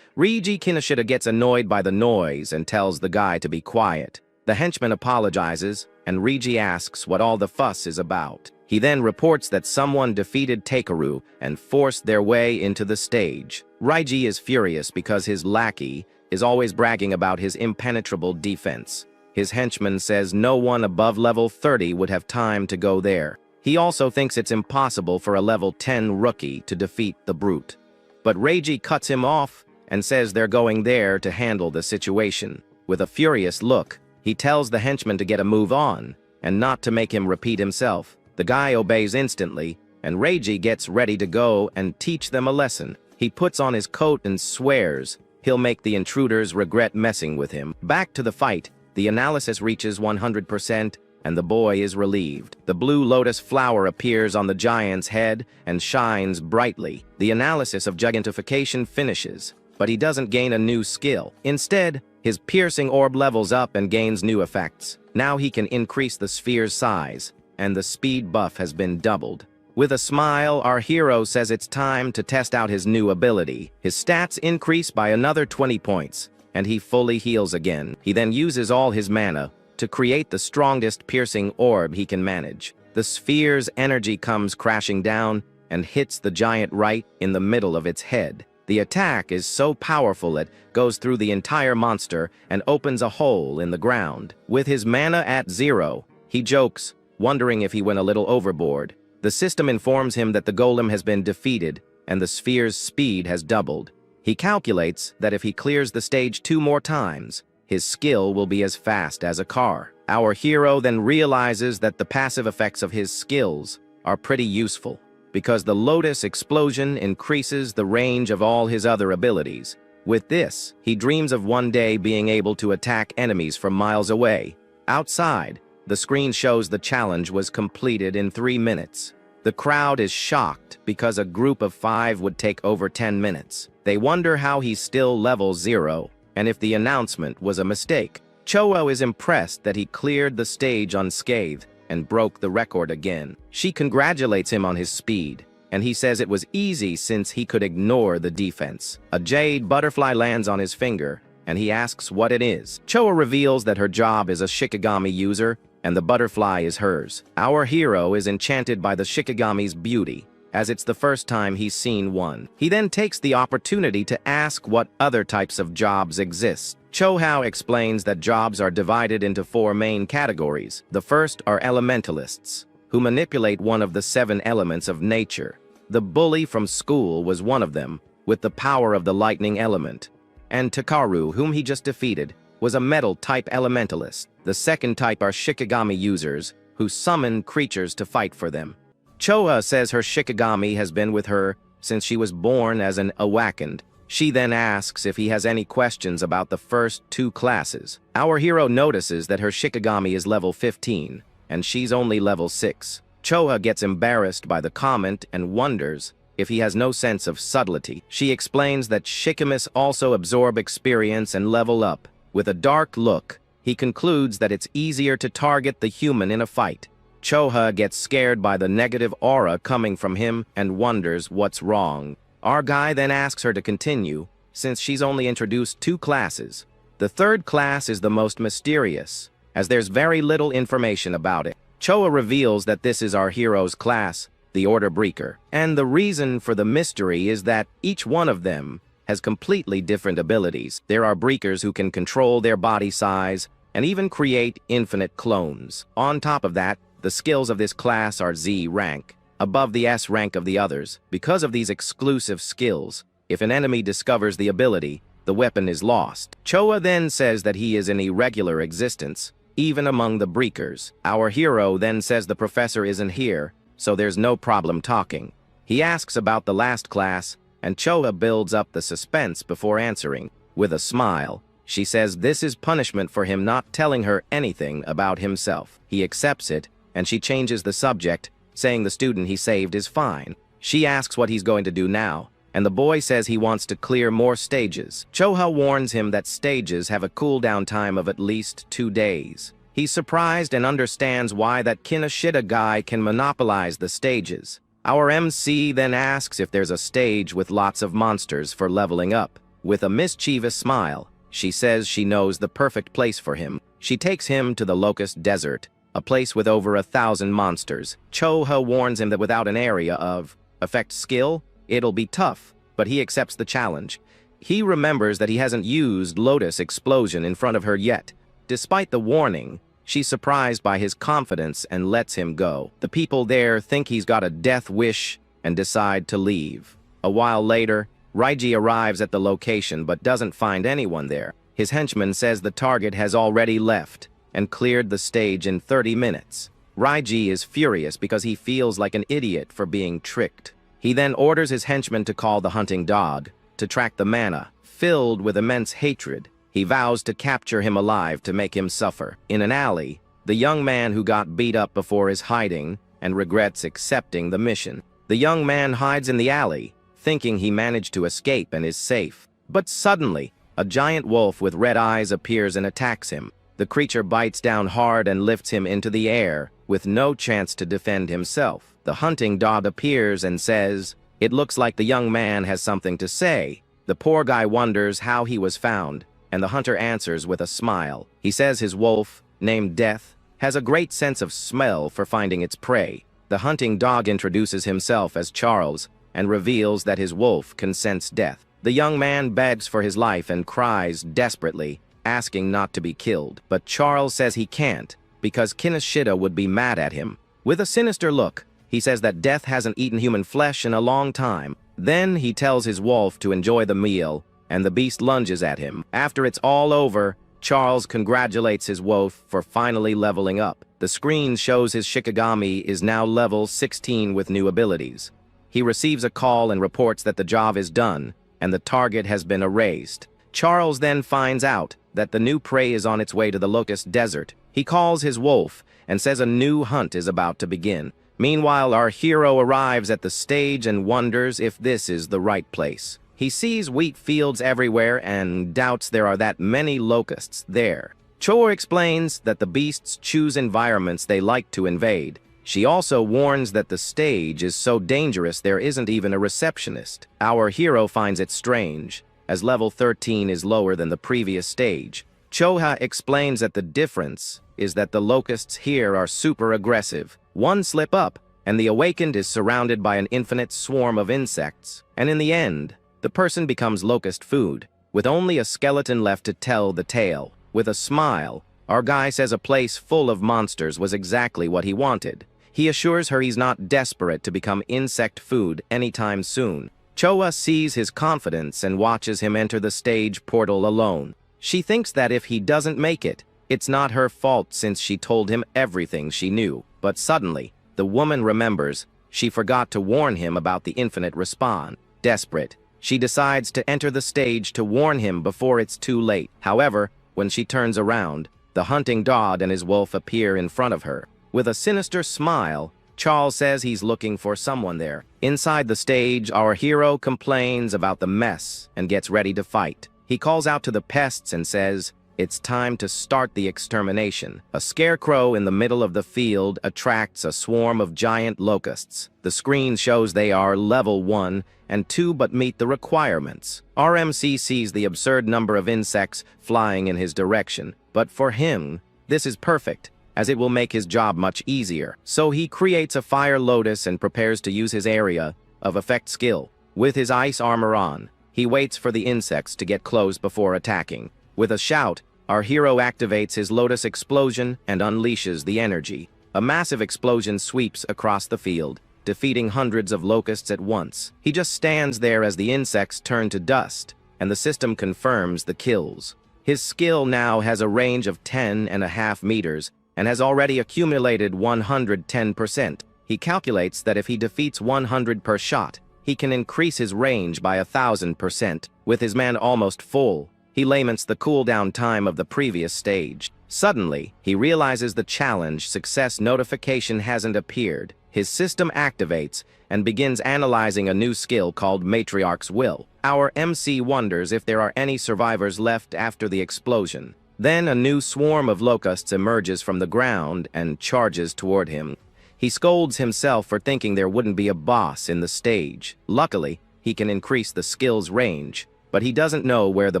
Reiji Kinoshita gets annoyed by the noise and tells the guy to be quiet. The henchman apologizes, and Reiji asks what all the fuss is about. He then reports that someone defeated Takeru and forced their way into the stage. Reiji is furious because his lackey is always bragging about his impenetrable defense. His henchman says no one above level 30 would have time to go there. He also thinks it's impossible for a level 10 rookie to defeat the brute. But Reiji cuts him off and says they're going there to handle the situation. With a furious look, he tells the henchman to get a move on, and not to make him repeat himself. The guy obeys instantly, and Reiji gets ready to go and teach them a lesson. He puts on his coat and swears he'll make the intruders regret messing with him. Back to the fight, the analysis reaches 100%, and the boy is relieved. The blue lotus flower appears on the giant's head and shines brightly. The analysis of gigantification finishes, but he doesn't gain a new skill. Instead, his piercing orb levels up and gains new effects. Now he can increase the sphere's size, and the speed buff has been doubled. With a smile, our hero says it's time to test out his new ability. His stats increase by another 20 points, and he fully heals again. He then uses all his mana to create the strongest piercing orb he can manage. The sphere's energy comes crashing down and hits the giant right in the middle of its head. The attack is so powerful it goes through the entire monster and opens a hole in the ground. With his mana at 0, he jokes, wondering if he went a little overboard. The system informs him that the golem has been defeated, and the sphere's speed has doubled. He calculates that if he clears the stage 2 more times, his skill will be as fast as a car. Our hero then realizes that the passive effects of his skills are pretty useful, because the Lotus explosion increases the range of all his other abilities. With this, he dreams of one day being able to attack enemies from miles away. Outside, the screen shows the challenge was completed in 3 minutes. The crowd is shocked because a group of 5 would take over 10 minutes. They wonder how he's still level 0, and if the announcement was a mistake. Choa is impressed that he cleared the stage unscathed and broke the record again. She congratulates him on his speed, and he says it was easy since he could ignore the defense. A jade butterfly lands on his finger, and he asks what it is. Choa reveals that her job is a Shikigami user, and the butterfly is hers. Our hero is enchanted by the Shikigami's beauty, as it's the first time he's seen one. He then takes the opportunity to ask what other types of jobs exist. Chohao explains that jobs are divided into 4 main categories. The first are elementalists, who manipulate one of the 7 elements of nature. The bully from school was one of them, with the power of the lightning element. And Takaru, whom he just defeated, was a metal-type elementalist. The second type are Shikigami users, who summon creatures to fight for them. Choa says her Shikigami has been with her since she was born as an Awakened. She then asks if he has any questions about the first 2 classes. Our hero notices that her Shikigami is level 15, and she's only level 6. Choa gets embarrassed by the comment and wonders if he has no sense of subtlety. She explains that Shikimis also absorb experience and level up. With a dark look, he concludes that it's easier to target the human in a fight. Choha gets scared by the negative aura coming from him and wonders what's wrong. Our guy then asks her to continue, since she's only introduced 2 classes. The third class is the most mysterious, as there's very little information about it. Choa reveals that this is our hero's class, the Order Breaker, and the reason for the mystery is that each one of them has completely different abilities. There are Breakers who can control their body size and even create infinite clones. On top of that, the skills of this class are Z rank, above the S rank of the others. Because of these exclusive skills, if an enemy discovers the ability, the weapon is lost. Choa then says that he is in irregular existence, even among the Breakers. Our hero then says the professor isn't here, so there's no problem talking. He asks about the last class, and Choa builds up the suspense before answering. With a smile, she says this is punishment for him not telling her anything about himself. He accepts it, and she changes the subject, saying the student he saved is fine. She asks what he's going to do now, and the boy says he wants to clear more stages. Choha warns him that stages have a cooldown time of at least 2 days. He's surprised and understands why that Kinoshita guy can monopolize the stages. Our MC then asks if there's a stage with lots of monsters for leveling up. With a mischievous smile, she says she knows the perfect place for him. She takes him to the Locust Desert, a place with over 1,000 monsters. Choha warns him that without an area of effect skill, it'll be tough, but he accepts the challenge. He remembers that he hasn't used Lotus Explosion in front of her yet. Despite the warning, she's surprised by his confidence and lets him go. The people there think he's got a death wish and decide to leave. A while later, Raiji arrives at the location but doesn't find anyone there. His henchman says the target has already left and cleared the stage in 30 minutes. Raiji is furious because he feels like an idiot for being tricked. He then orders his henchman to call the hunting dog to track the mana. Filled with immense hatred, he vows to capture him alive to make him suffer. In an alley, the young man who got beat up before is hiding and regrets accepting the mission. The young man hides in the alley, thinking he managed to escape and is safe. But suddenly, a giant wolf with red eyes appears and attacks him. The creature bites down hard and lifts him into the air, with no chance to defend himself. The hunting dog appears and says, "It looks like the young man has something to say." The poor guy wonders how he was found, and the hunter answers with a smile. He says his wolf, named Death, has a great sense of smell for finding its prey. The hunting dog introduces himself as Charles and reveals that his wolf can sense death. The young man begs for his life and cries desperately, asking not to be killed. But Charles says he can't, because Kinoshita would be mad at him. With a sinister look, he says that Death hasn't eaten human flesh in a long time, Then he tells his wolf to enjoy the meal, and the beast lunges at him. After it's all over, Charles congratulates his wolf for finally leveling up. The screen shows his Shikigami is now level 16 with new abilities. He receives a call and reports that the job is done, and the target has been erased. Charles then finds out that the new prey is on its way to the Locust Desert. He calls his wolf and says a new hunt is about to begin. Meanwhile, our hero arrives at the stage and wonders if this is the right place. He sees wheat fields everywhere and doubts there are that many locusts there. Cho explains that the beasts choose environments they like to invade. She also warns that the stage is so dangerous there isn't even a receptionist. Our hero finds it strange, as level 13 is lower than the previous stage. Choha explains that the difference is that the locusts here are super aggressive. One slip up, and the awakened is surrounded by an infinite swarm of insects. And in the end, the person becomes locust food, with only a skeleton left to tell the tale. With a smile, our guy says a place full of monsters was exactly what he wanted. He assures her he's not desperate to become insect food anytime soon. Choa sees his confidence and watches him enter the stage portal alone. She thinks that if he doesn't make it, it's not her fault since she told him everything she knew. But suddenly, the woman remembers she forgot to warn him about the infinite respawn. Desperate, she decides to enter the stage to warn him before it's too late. However, when she turns around, the hunting dog and his wolf appear in front of her. With a sinister smile, Charles says he's looking for someone there. Inside the stage, our hero complains about the mess and gets ready to fight. He calls out to the pests and says, "It's time to start the extermination." A scarecrow in the middle of the field attracts a swarm of giant locusts. The screen shows they are level 1 and 2 but meet the requirements. RMC sees the absurd number of insects flying in his direction, but for him, this is perfect, as it will make his job much easier. So he creates a fire lotus and prepares to use his area of effect skill. With his ice armor on, he waits for the insects to get close before attacking. With a shout, our hero activates his lotus explosion and unleashes the energy. A massive explosion sweeps across the field, defeating hundreds of locusts at once. He just stands there as the insects turn to dust, and the system confirms the kills. His skill now has a range of 10.5 meters and has already accumulated 110%. He calculates that if he defeats 100 per shot, he can increase his range by 1,000%. With his man almost full, he laments the cooldown time of the previous stage. Suddenly, he realizes the challenge success notification hasn't appeared. His system activates and begins analyzing a new skill called Matriarch's Will. Our MC wonders if there are any survivors left after the explosion. Then a new swarm of locusts emerges from the ground and charges toward him. He scolds himself for thinking there wouldn't be a boss in the stage. Luckily, he can increase the skill's range, but he doesn't know where the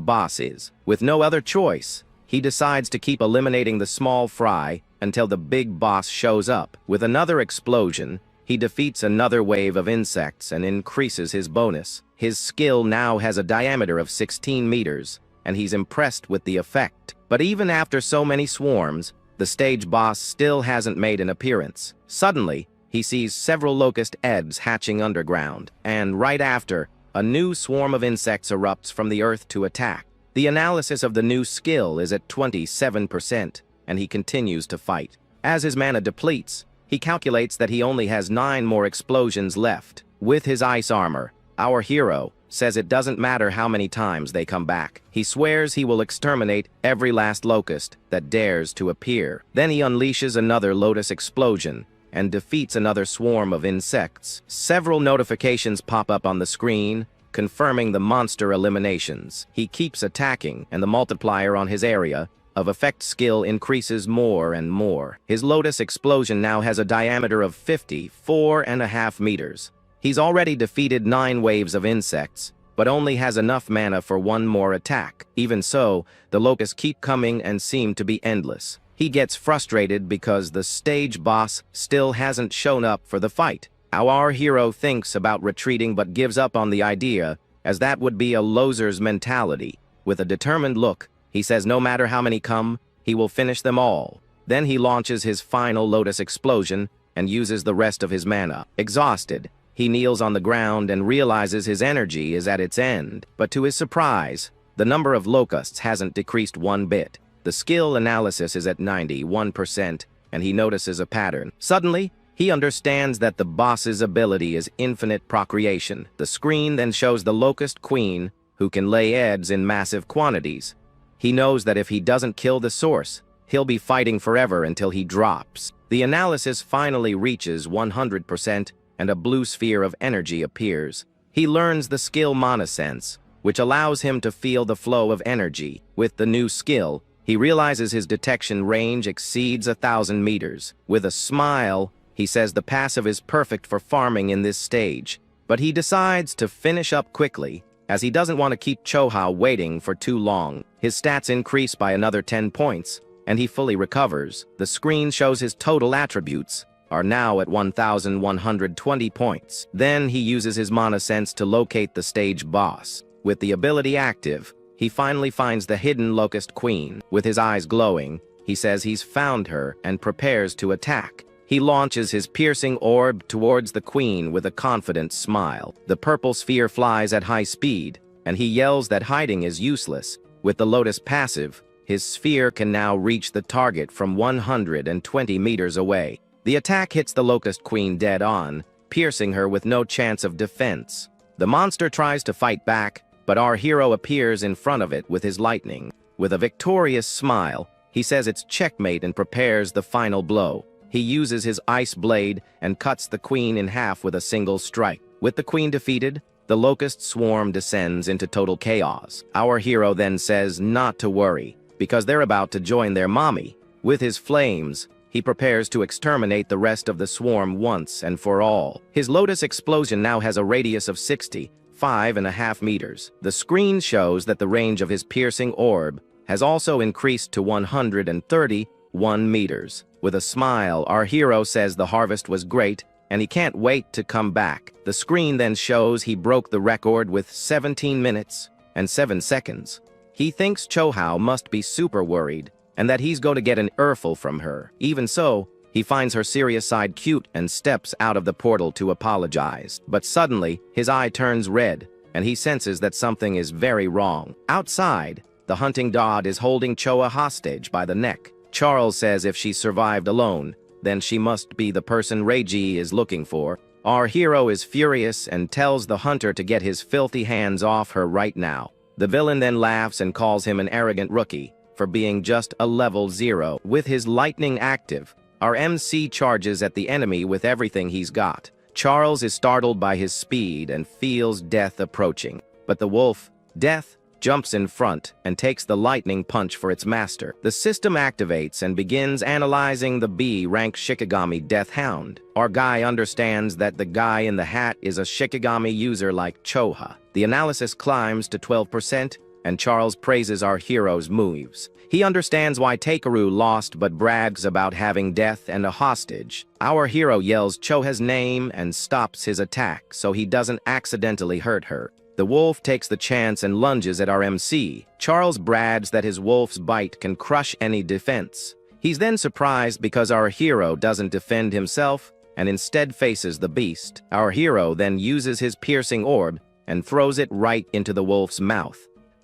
boss is. With no other choice, he decides to keep eliminating the small fry until the big boss shows up. With another explosion, he defeats another wave of insects and increases his bonus. His skill now has a diameter of 16 meters, and he's impressed with the effect. But even after so many swarms, the stage boss still hasn't made an appearance. Suddenly, he sees several locust eggs hatching underground, and right after, a new swarm of insects erupts from the earth to attack. The analysis of the new skill is at 27%, and he continues to fight. As his mana depletes, he calculates that he only has 9 more explosions left. With his ice armor, our hero says it doesn't matter how many times they come back. He swears he will exterminate every last locust that dares to appear. Then he unleashes another lotus explosion and defeats another swarm of insects. Several notifications pop up on the screen, confirming the monster eliminations. He keeps attacking, and the multiplier on his area of effect skill increases more and more. His lotus explosion now has a diameter of 54.5 meters. He's already defeated 9 waves of insects, but only has enough mana for 1 more attack. Even so, the locusts keep coming and seem to be endless. He gets frustrated because the stage boss still hasn't shown up for the fight. Our hero thinks about retreating but gives up on the idea, as that would be a loser's mentality. With a determined look, he says no matter how many come, he will finish them all. Then he launches his final lotus explosion and uses the rest of his mana. Exhausted, He kneels on the ground and realizes his energy is at its end. But to his surprise, the number of locusts hasn't decreased one bit. The skill analysis is at 91%, and he notices a pattern. Suddenly, he understands that the boss's ability is infinite procreation. The screen then shows the locust queen, who can lay eggs in massive quantities. He knows that if he doesn't kill the source, he'll be fighting forever until he drops. The analysis finally reaches 100%, and a blue sphere of energy appears. He learns the skill Monosense, which allows him to feel the flow of energy. With the new skill, he realizes his detection range exceeds 1,000 meters. With a smile, he says the passive is perfect for farming in this stage, but he decides to finish up quickly, as he doesn't want to keep Choha waiting for too long. His stats increase by another 10 points, and he fully recovers. The screen shows his total attributes are now at 1,120 points. Then he uses his Monosense to locate the stage boss. With the ability active, he finally finds the hidden Locust Queen. With his eyes glowing, he says he's found her and prepares to attack. He launches his piercing orb towards the queen with a confident smile. The purple sphere flies at high speed, and he yells that hiding is useless. With the Lotus passive, his sphere can now reach the target from 120 meters away. The attack hits the Locust Queen dead on, piercing her with no chance of defense. The monster tries to fight back, but our hero appears in front of it with his lightning. With a victorious smile, he says it's checkmate and prepares the final blow. He uses his ice blade and cuts the queen in half with a single strike. With the queen defeated, the locust swarm descends into total chaos. Our hero then says not to worry, because they're about to join their mommy. With his flames, he prepares to exterminate the rest of the swarm once and for all. His lotus explosion now has a radius of 65.5 meters. The screen shows that the range of his piercing orb has also increased to 131 meters. With a smile, our hero says the harvest was great, and he can't wait to come back. The screen then shows he broke the record with 17 minutes and 7 seconds. He thinks Chohao must be super worried, and that he's going to get an earful from her. Even so, he finds her serious side cute and steps out of the portal to apologize. But suddenly, his eye turns red, and he senses that something is very wrong. Outside, the hunting dog is holding Choa hostage by the neck. Charles says if she survived alone, then she must be the person Reiji is looking for. Our hero is furious and tells the hunter to get his filthy hands off her right now. The villain then laughs and calls him an arrogant rookie for being just a level 0. With his lightning active, our MC charges at the enemy with everything he's got. Charles is startled by his speed and feels death approaching. But the wolf, Death, jumps in front and takes the lightning punch for its master. The system activates and begins analyzing the B-rank Shikigami Death Hound. Our guy understands that the guy in the hat is a Shikigami user like Choha. The analysis climbs to 12%, and Charles praises our hero's moves. He understands why Takeru lost but brags about having death and a hostage. Our hero yells Choha's name and stops his attack so he doesn't accidentally hurt her. The wolf takes the chance and lunges at our MC. Charles brags that his wolf's bite can crush any defense. He's then surprised because our hero doesn't defend himself and instead faces the beast. Our hero then uses his piercing orb and throws it right into the wolf's mouth.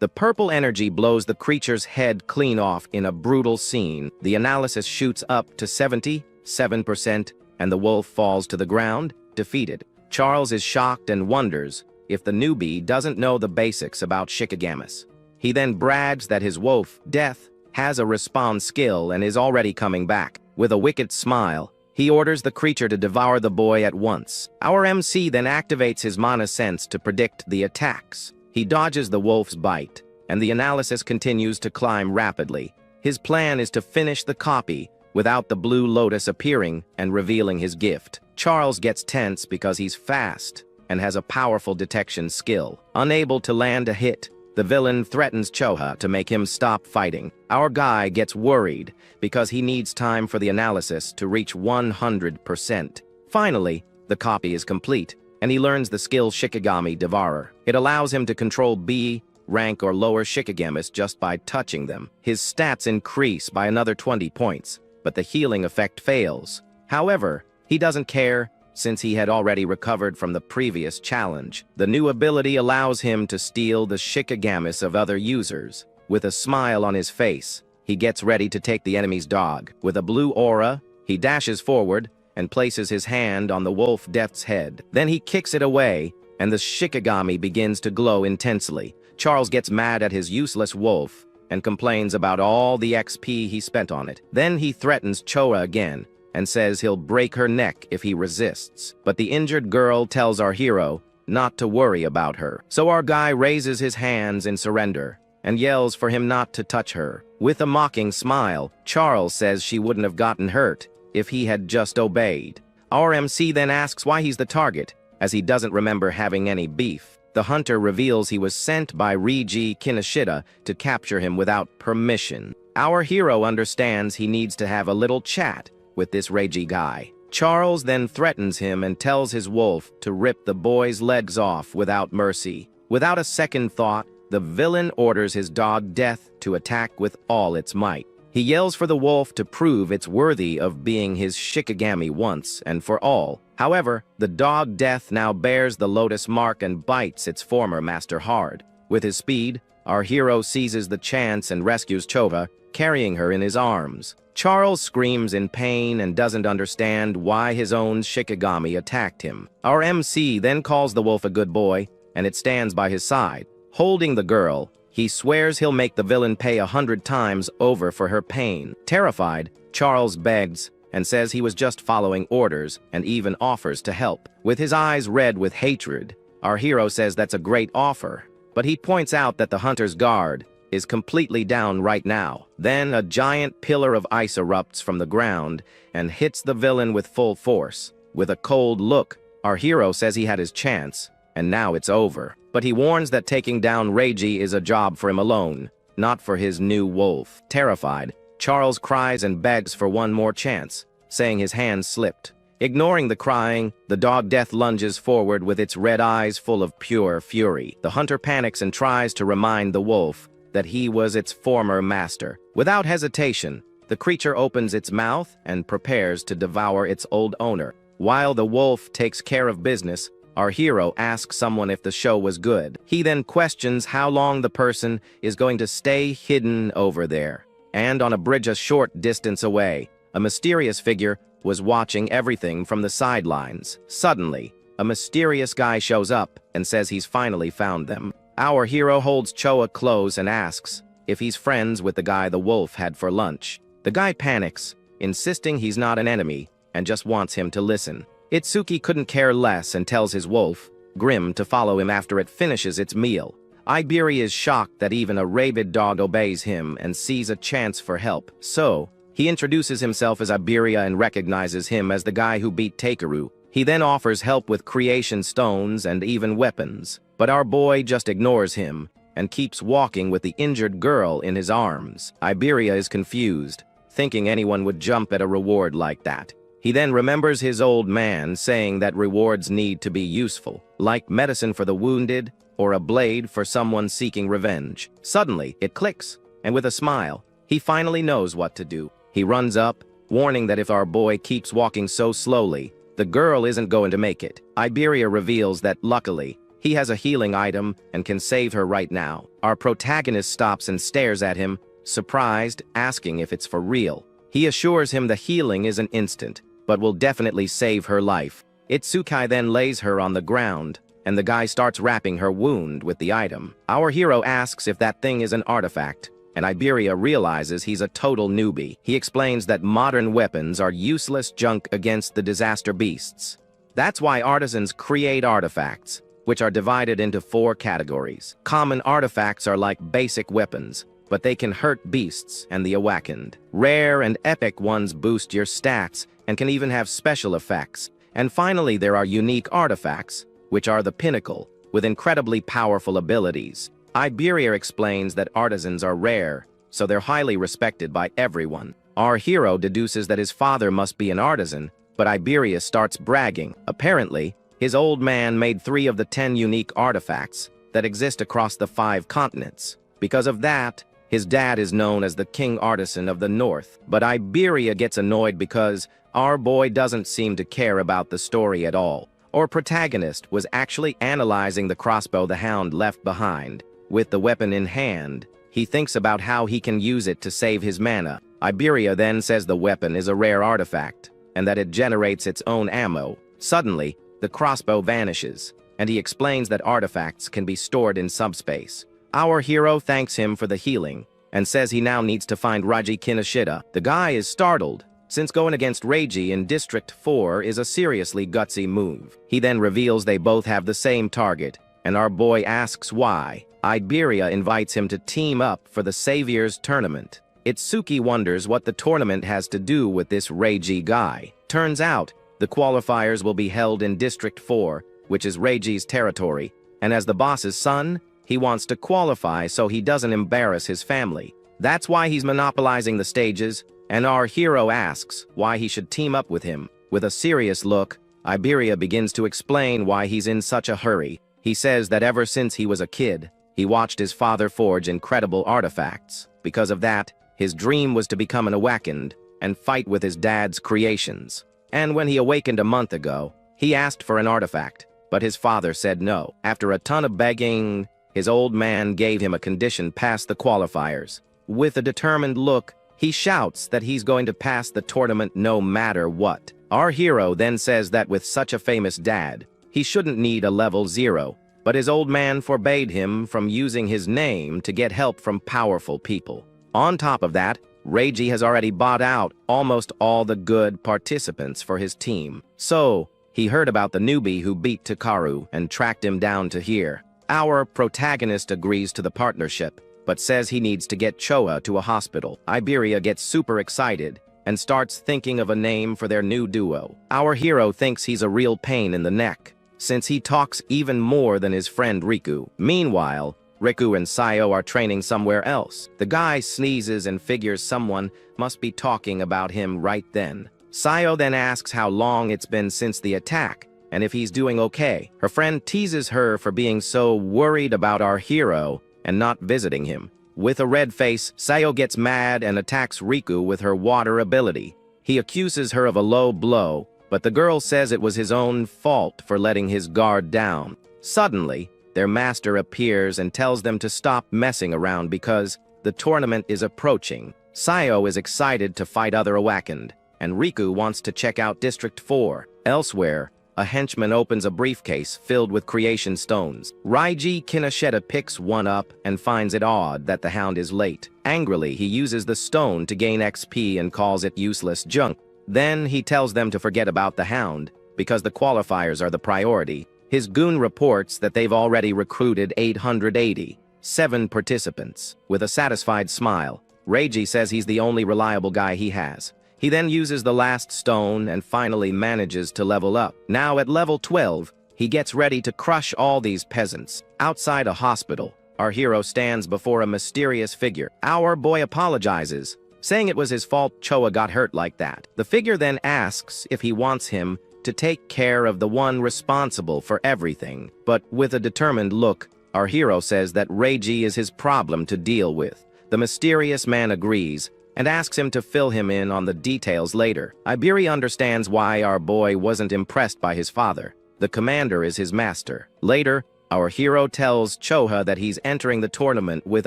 The purple energy blows the creature's head clean off in a brutal scene. The analysis shoots up to 77%, and the wolf falls to the ground, defeated. Charles is shocked and wonders if the newbie doesn't know the basics about Shikigamis. He then brags that his wolf, Death, has a respawn skill and is already coming back. With a wicked smile, he orders the creature to devour the boy at once. Our MC then activates his Monosense to predict the attacks. He dodges the wolf's bite, and the analysis continues to climb rapidly. His plan is to finish the copy without the blue lotus appearing and revealing his gift. Charles gets tense because he's fast and has a powerful detection skill. Unable to land a hit, the villain threatens Choha to make him stop fighting. Our guy gets worried because he needs time for the analysis to reach 100%. Finally, the copy is complete, and he learns the skill Shikigami Devourer. It allows him to control B, rank or lower Shikigamis just by touching them. His stats increase by another 20 points, but the healing effect fails. However, he doesn't care since he had already recovered from the previous challenge. The new ability allows him to steal the shikigami of other users. With a smile on his face, he gets ready to take the enemy's dog. With a blue aura, he dashes forward and places his hand on the wolf death's head. Then he kicks it away, and the shikigami begins to glow intensely. Charles gets mad at his useless wolf and complains about all the XP he spent on it. Then he threatens Choa again and says he'll break her neck if he resists. But the injured girl tells our hero not to worry about her. So our guy raises his hands in surrender and yells for him not to touch her. With a mocking smile, Charles says she wouldn't have gotten hurt if he had just obeyed. Our MC then asks why he's the target, as he doesn't remember having any beef. The hunter reveals he was sent by Reiji Kinoshita to capture him without permission. Our hero understands he needs to have a little chat with this Reiji guy. Charles then threatens him and tells his wolf to rip the boy's legs off without mercy. Without a second thought, the villain orders his dog Death to attack with all its might. He yells for the wolf to prove it's worthy of being his shikigami once and for all. However, the dog Death now bears the lotus mark and bites its former master hard. With his speed, our hero seizes the chance and rescues Chova, carrying her in his arms. Charles screams in pain and doesn't understand why his own shikigami attacked him. Our MC then calls the wolf a good boy, and it stands by his side. Holding the girl, he swears he'll make the villain pay 100 times over for her pain. Terrified, Charles begs and says he was just following orders and even offers to help. With his eyes red with hatred, our hero says that's a great offer, but he points out that the hunter's guard is completely down right now. Then a giant pillar of ice erupts from the ground and hits the villain with full force. With a cold look, our hero says he had his chance, and now it's over. But he warns that taking down Reiji is a job for him alone, not for his new wolf. Terrified, Charles cries and begs for one more chance, saying his hand slipped. Ignoring the crying, the dog Death lunges forward with its red eyes full of pure fury. The hunter panics and tries to remind the wolf that he was its former master. Without hesitation, the creature opens its mouth and prepares to devour its old owner. While the wolf takes care of business, our hero asks someone if the show was good. He then questions how long the person is going to stay hidden over there. And on a bridge a short distance away, a mysterious figure was watching everything from the sidelines. Suddenly, a mysterious guy shows up and says he's finally found them. Our hero holds Choa close and asks if he's friends with the guy the wolf had for lunch. The guy panics, insisting he's not an enemy and just wants him to listen. Itsuki couldn't care less and tells his wolf, Grim, to follow him after it finishes its meal. Iberia is shocked that even a rabid dog obeys him and sees a chance for help. So, he introduces himself as Iberia and recognizes him as the guy who beat Takeru. He then offers help with creation stones and even weapons. But our boy just ignores him and keeps walking with the injured girl in his arms. Iberia is confused, thinking anyone would jump at a reward like that. He then remembers his old man saying that rewards need to be useful, like medicine for the wounded or a blade for someone seeking revenge. Suddenly, it clicks, and with a smile, he finally knows what to do. He runs up, warning that if our boy keeps walking so slowly, the girl isn't going to make it. Iberia reveals that, luckily, he has a healing item and can save her right now. Our protagonist stops and stares at him, surprised, asking if it's for real. He assures him the healing is an instant, but will definitely save her life. Itsuki then lays her on the ground, and the guy starts wrapping her wound with the item. Our hero asks if that thing is an artifact, and Iberia realizes he's a total newbie. He explains that modern weapons are useless junk against the disaster beasts. That's why artisans create artifacts, which are divided into 4 categories. Common artifacts are like basic weapons, but they can hurt beasts and the awakened. Rare and epic ones boost your stats and can even have special effects. And finally, there are unique artifacts, which are the pinnacle, with incredibly powerful abilities. Iberia explains that artisans are rare, so they're highly respected by everyone. Our hero deduces that his father must be an artisan, but Iberia starts bragging. Apparently, his old man made 3 of the 10 unique artifacts that exist across the 5 continents. Because of that, his dad is known as the King Artisan of the North. But Iberia gets annoyed because Our boy doesn't seem to care about the story at all. Our protagonist was actually analyzing the crossbow the hound left behind. With the weapon in hand, he thinks about how he can use it to save his mana. Iberia then says the weapon is a rare artifact, and that it generates its own ammo. Suddenly, the crossbow vanishes, and he explains that artifacts can be stored in subspace. Our hero thanks him for the healing, and says he now needs to find Raji Kinoshita. The guy is startled, since going against Reiji in District 4 is a seriously gutsy move. He then reveals they both have the same target, and our boy asks why. Iberia invites him to team up for the Saviors Tournament. Itsuki wonders what the tournament has to do with this Reiji guy. Turns out, the qualifiers will be held in District 4, which is Reiji's territory, and as the boss's son, he wants to qualify so he doesn't embarrass his family. That's why he's monopolizing the stages, and our hero asks why he should team up with him. With a serious look, Iberia begins to explain why he's in such a hurry. He says that ever since he was a kid, he watched his father forge incredible artifacts. Because of that, his dream was to become an Awakened and fight with his dad's creations. And when he awakened a month ago, he asked for an artifact, but his father said no. After a ton of begging, his old man gave him a condition past the qualifiers. With a determined look, he shouts that he's going to pass the tournament no matter what. Our hero then says that with such a famous dad, he shouldn't need a level 0, but his old man forbade him from using his name to get help from powerful people. On top of that, Reiji has already bought out almost all the good participants for his team. So, he heard about the newbie who beat Takaru and tracked him down to here. Our protagonist agrees to the partnership, but says he needs to get Choa to a hospital. Iberia gets super excited and starts thinking of a name for their new duo. Our hero thinks he's a real pain in the neck, since he talks even more than his friend Riku. Meanwhile, Riku and Sayo are training somewhere else. The guy sneezes and figures someone must be talking about him right then. Sayo then asks how long it's been since the attack, and if he's doing okay. Her friend teases her for being so worried about our hero and not visiting him. With a red face, Sayo gets mad and attacks Riku with her water ability. He accuses her of a low blow, but the girl says it was his own fault for letting his guard down. Suddenly, their master appears and tells them to stop messing around because the tournament is approaching. Sayo is excited to fight other Awakened, and Riku wants to check out District 4. Elsewhere, a henchman opens a briefcase filled with creation stones. Reiji Kinoshita picks one up and finds it odd that the hound is late. Angrily, he uses the stone to gain XP and calls it useless junk. Then he tells them to forget about the hound, because the qualifiers are the priority. His goon reports that they've already recruited 887 participants. With a satisfied smile, Reiji says he's the only reliable guy he has. He then uses the last stone and finally manages to level up. Now at level 12, he gets ready to crush all these peasants. Outside a hospital, our hero stands before a mysterious figure. Our boy apologizes, saying it was his fault Choa got hurt like that. The figure then asks if he wants him to take care of the one responsible for everything. But with a determined look, our hero says that Reiji is his problem to deal with. The mysterious man agrees, and asks him to fill him in on the details later. Iberia understands why our boy wasn't impressed by his father. The commander is his master. Later, our hero tells Choha that he's entering the tournament with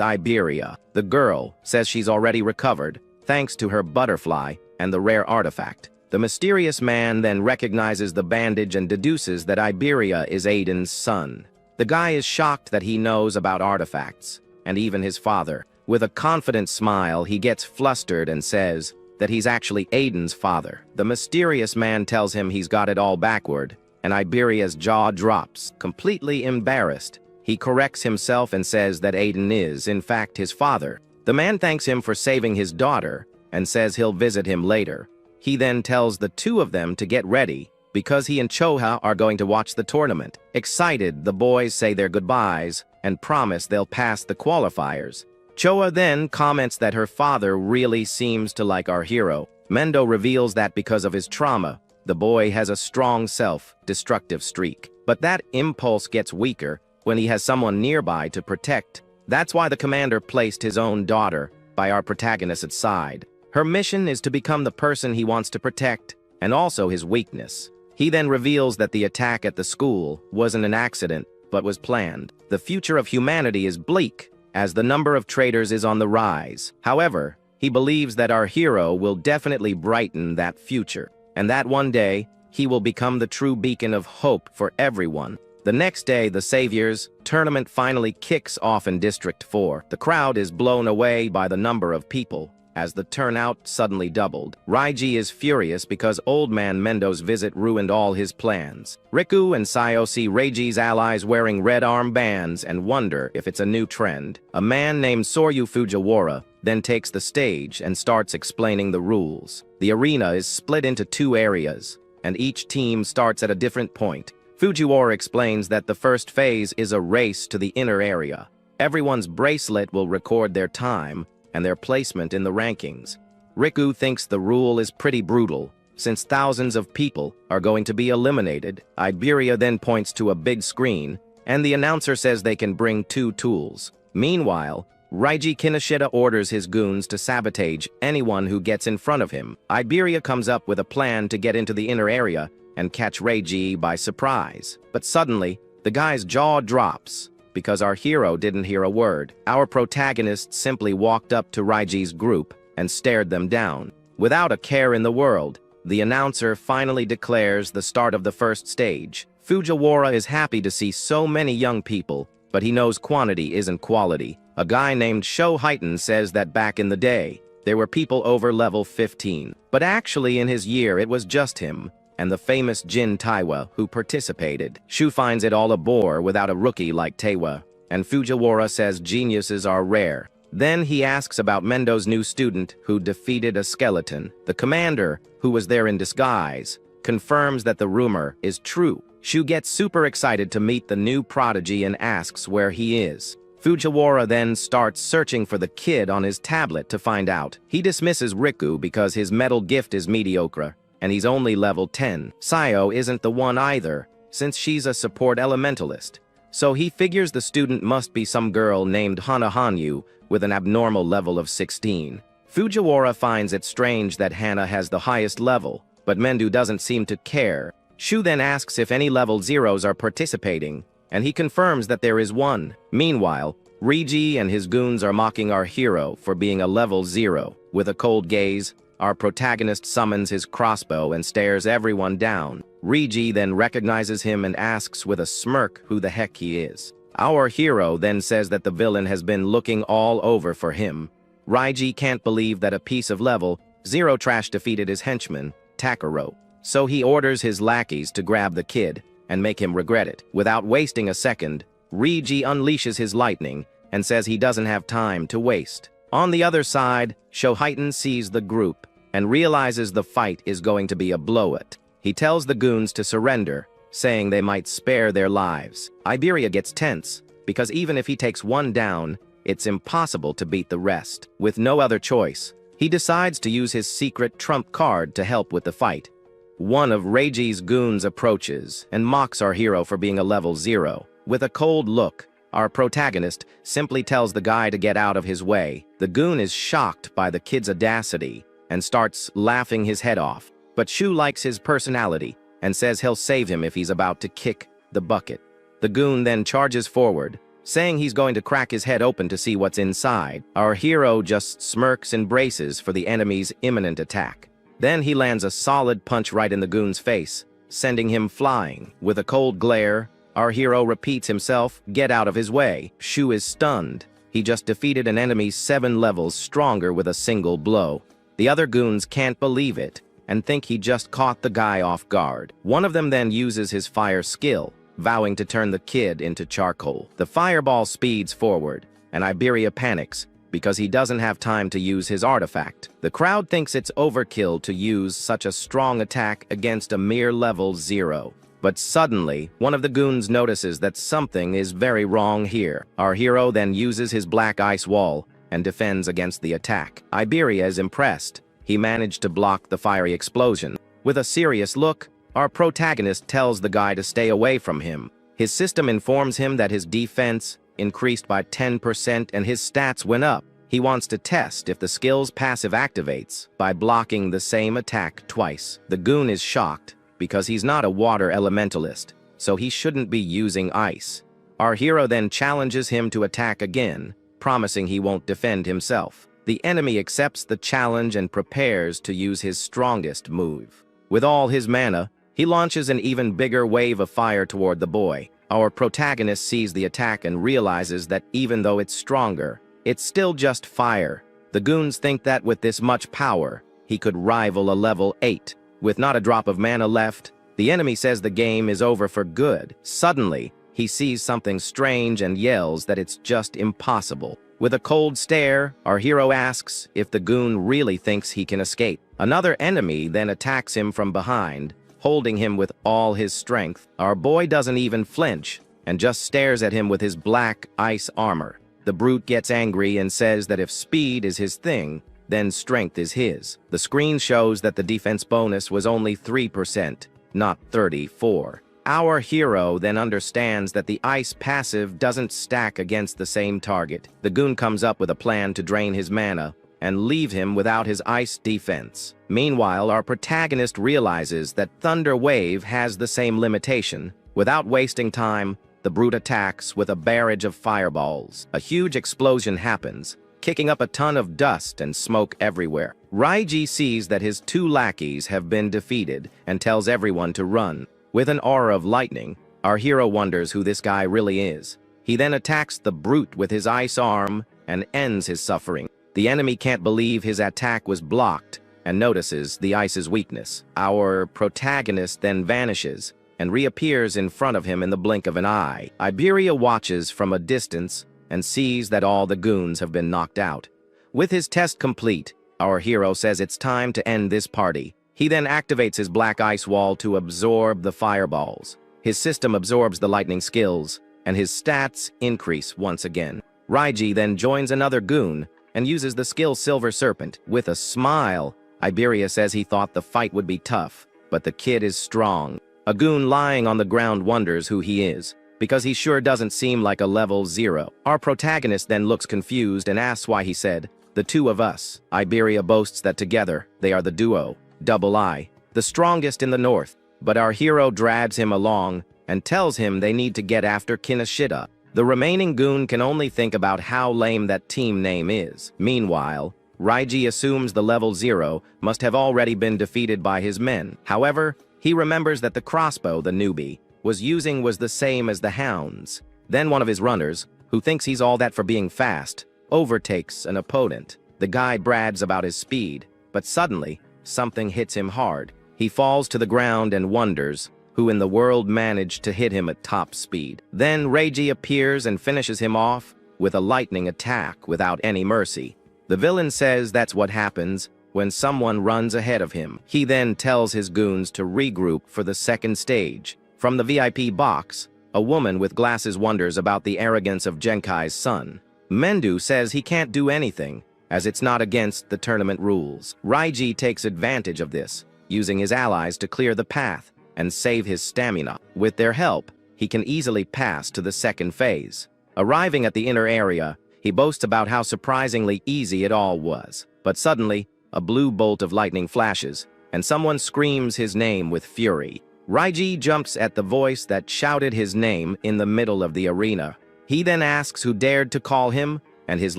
Iberia. The girl says she's already recovered, thanks to her butterfly and the rare artifact. The mysterious man then recognizes the bandage and deduces that Iberia is Aiden's son. The guy is shocked that he knows about artifacts, and even his father. With a confident smile, he gets flustered and says that he's actually Aiden's father. The mysterious man tells him he's got it all backward, and Iberia's jaw drops. Completely embarrassed, he corrects himself and says that Aiden is, in fact, his father. The man thanks him for saving his daughter and says he'll visit him later. He then tells the two of them to get ready because he and Choha are going to watch the tournament. Excited, the boys say their goodbyes and promise they'll pass the qualifiers. Choa then comments that her father really seems to like our hero. Mendo reveals that because of his trauma, the boy has a strong self-destructive streak. But that impulse gets weaker when he has someone nearby to protect. That's why the commander placed his own daughter by our protagonist's side. Her mission is to become the person he wants to protect, and also his weakness. He then reveals that the attack at the school wasn't an accident, but was planned. The future of humanity is bleak, as the number of traitors is on the rise. However, he believes that our hero will definitely brighten that future, and that one day, he will become the true beacon of hope for everyone. The next day, the Saviors tournament finally kicks off in District 4. The crowd is blown away by the number of people, as the turnout suddenly doubled. Raiji is furious because Old Man Mendo's visit ruined all his plans. Riku and Sayo see Reiji's allies wearing red armbands and wonder if it's a new trend. A man named Soryu Fujiwara then takes the stage and starts explaining the rules. The arena is split into 2 areas, and each team starts at a different point. Fujiwara explains that the first phase is a race to the inner area. Everyone's bracelet will record their time and their placement in the rankings. Riku thinks the rule is pretty brutal, since thousands of people are going to be eliminated. Iberia then points to a big screen, and the announcer says they can bring 2 tools. Meanwhile, Raiji Kinoshita orders his goons to sabotage anyone who gets in front of him. Iberia comes up with a plan to get into the inner area and catch Reiji by surprise. But suddenly, the guy's jaw drops, because our hero didn't hear a word. Our protagonist simply walked up to Reiji's group and stared them down. Without a care in the world, the announcer finally declares the start of the first stage. Fujiwara is happy to see so many young people, but he knows quantity isn't quality. A guy named Sho Heighten says that back in the day, there were people over level 15. But actually in his year it was just him and the famous Jin Taiwa who participated. Shu finds it all a bore without a rookie like Taiwa, and Fujiwara says geniuses are rare. Then he asks about Mendo's new student who defeated a skeleton. The commander, who was there in disguise, confirms that the rumor is true. Shu gets super excited to meet the new prodigy and asks where he is. Fujiwara then starts searching for the kid on his tablet to find out. He dismisses Riku because his metal gift is mediocre, and he's only level 10. Sayo isn't the one either, since she's a support elementalist. So he figures the student must be some girl named Hana Hanyu with an abnormal level of 16. Fujiwara finds it strange that Hana has the highest level, but Mendu doesn't seem to care. Shu then asks if any level 0s are participating, and he confirms that there is one. Meanwhile, Reiji and his goons are mocking our hero for being a level 0. With a cold gaze, our protagonist summons his crossbow and stares everyone down. Reiji then recognizes him and asks with a smirk who the heck he is. Our hero then says that the villain has been looking all over for him. Reiji can't believe that a piece of level 0 trash defeated his henchman, Takaro. So he orders his lackeys to grab the kid and make him regret it. Without wasting a second, Reiji unleashes his lightning and says he doesn't have time to waste. On the other side, Sho Heighten sees the group and realizes the fight is going to be a blowout. He tells the goons to surrender, saying they might spare their lives. Iberia gets tense, because even if he takes one down, it's impossible to beat the rest. With no other choice, he decides to use his secret trump card to help with the fight. One of Reiji's goons approaches and mocks our hero for being a level 0. With a cold look, our protagonist simply tells the guy to get out of his way. The goon is shocked by the kid's audacity and starts laughing his head off. But Shu likes his personality and says he'll save him if he's about to kick the bucket. The goon then charges forward, saying he's going to crack his head open to see what's inside. Our hero just smirks and braces for the enemy's imminent attack. Then he lands a solid punch right in the goon's face, sending him flying. With a cold glare, our hero repeats himself, "Get out of his way." Shu is stunned. He just defeated an enemy 7 levels stronger with a single blow. The other goons can't believe it and think he just caught the guy off guard. One of them then uses his fire skill, vowing to turn the kid into charcoal. The fireball speeds forward, and Iberia panics because he doesn't have time to use his artifact. The crowd thinks it's overkill to use such a strong attack against a mere level 0. But suddenly, one of the goons notices that something is very wrong here. Our hero then uses his black ice wall and defends against the attack. Iberia is impressed. He managed to block the fiery explosion. With a serious look, our protagonist tells the guy to stay away from him. His system informs him that his defense increased by 10% and his stats went up. He wants to test if the skill's passive activates by blocking the same attack twice. The goon is shocked because he's not a water elementalist, so he shouldn't be using ice. Our hero then challenges him to attack again, promising he won't defend himself. The enemy accepts the challenge and prepares to use his strongest move. With all his mana, he launches an even bigger wave of fire toward the boy. Our protagonist sees the attack and realizes that even though it's stronger, it's still just fire. The goons think that with this much power, he could rival a level 8. With not a drop of mana left, the enemy says the game is over for good. Suddenly, he sees something strange and yells that it's just impossible. With a cold stare, our hero asks if the goon really thinks he can escape. Another enemy then attacks him from behind, holding him with all his strength. Our boy doesn't even flinch and just stares at him with his black ice armor. The brute gets angry and says that if speed is his thing, then strength is his. The screen shows that the defense bonus was only 3%, not 34%. Our hero then understands that the ice passive doesn't stack against the same target. The goon comes up with a plan to drain his mana and leave him without his ice defense. Meanwhile, our protagonist realizes that Thunder Wave has the same limitation. Without wasting time, the brute attacks with a barrage of fireballs. A huge explosion happens, kicking up a ton of dust and smoke everywhere. Raiji sees that his 2 lackeys have been defeated and tells everyone to run. With an aura of lightning, our hero wonders who this guy really is. He then attacks the brute with his ice arm and ends his suffering. The enemy can't believe his attack was blocked and notices the ice's weakness. Our protagonist then vanishes and reappears in front of him in the blink of an eye. Iberia watches from a distance and sees that all the goons have been knocked out. With his test complete, our hero says it's time to end this party. He then activates his black ice wall to absorb the fireballs. His system absorbs the lightning skills, and his stats increase once again. Raiji then joins another goon and uses the skill Silver Serpent. With a smile, Iberia says he thought the fight would be tough, but the kid is strong. A goon lying on the ground wonders who he is, because he sure doesn't seem like a level 0. Our protagonist then looks confused and asks why he said, "The two of us." Iberia boasts that together, they are the duo, Double I, the strongest in the north, but our hero drags him along and tells him they need to get after Kinoshita. The remaining goon can only think about how lame that team name is. Meanwhile, Raiji assumes the level 0 must have already been defeated by his men. However, he remembers that the crossbow the newbie was using was the same as the hound's. Then one of his runners, who thinks he's all that for being fast, overtakes an opponent. The guy brags about his speed, but suddenly, something hits him hard. He falls to the ground and wonders who in the world managed to hit him at top speed. Then Reiji appears and finishes him off with a lightning attack without any mercy. The villain says that's what happens when someone runs ahead of him. He then tells his goons to regroup for the second stage. From the VIP box, a woman with glasses wonders about the arrogance of Genkai's son. Mendu says he can't do anything, as it's not against the tournament rules. Raiji takes advantage of this, using his allies to clear the path and save his stamina. With their help, he can easily pass to the second phase. Arriving at the inner area, he boasts about how surprisingly easy it all was. But suddenly, a blue bolt of lightning flashes, and someone screams his name with fury. Raiji jumps at the voice that shouted his name in the middle of the arena. He then asks who dared to call him, and his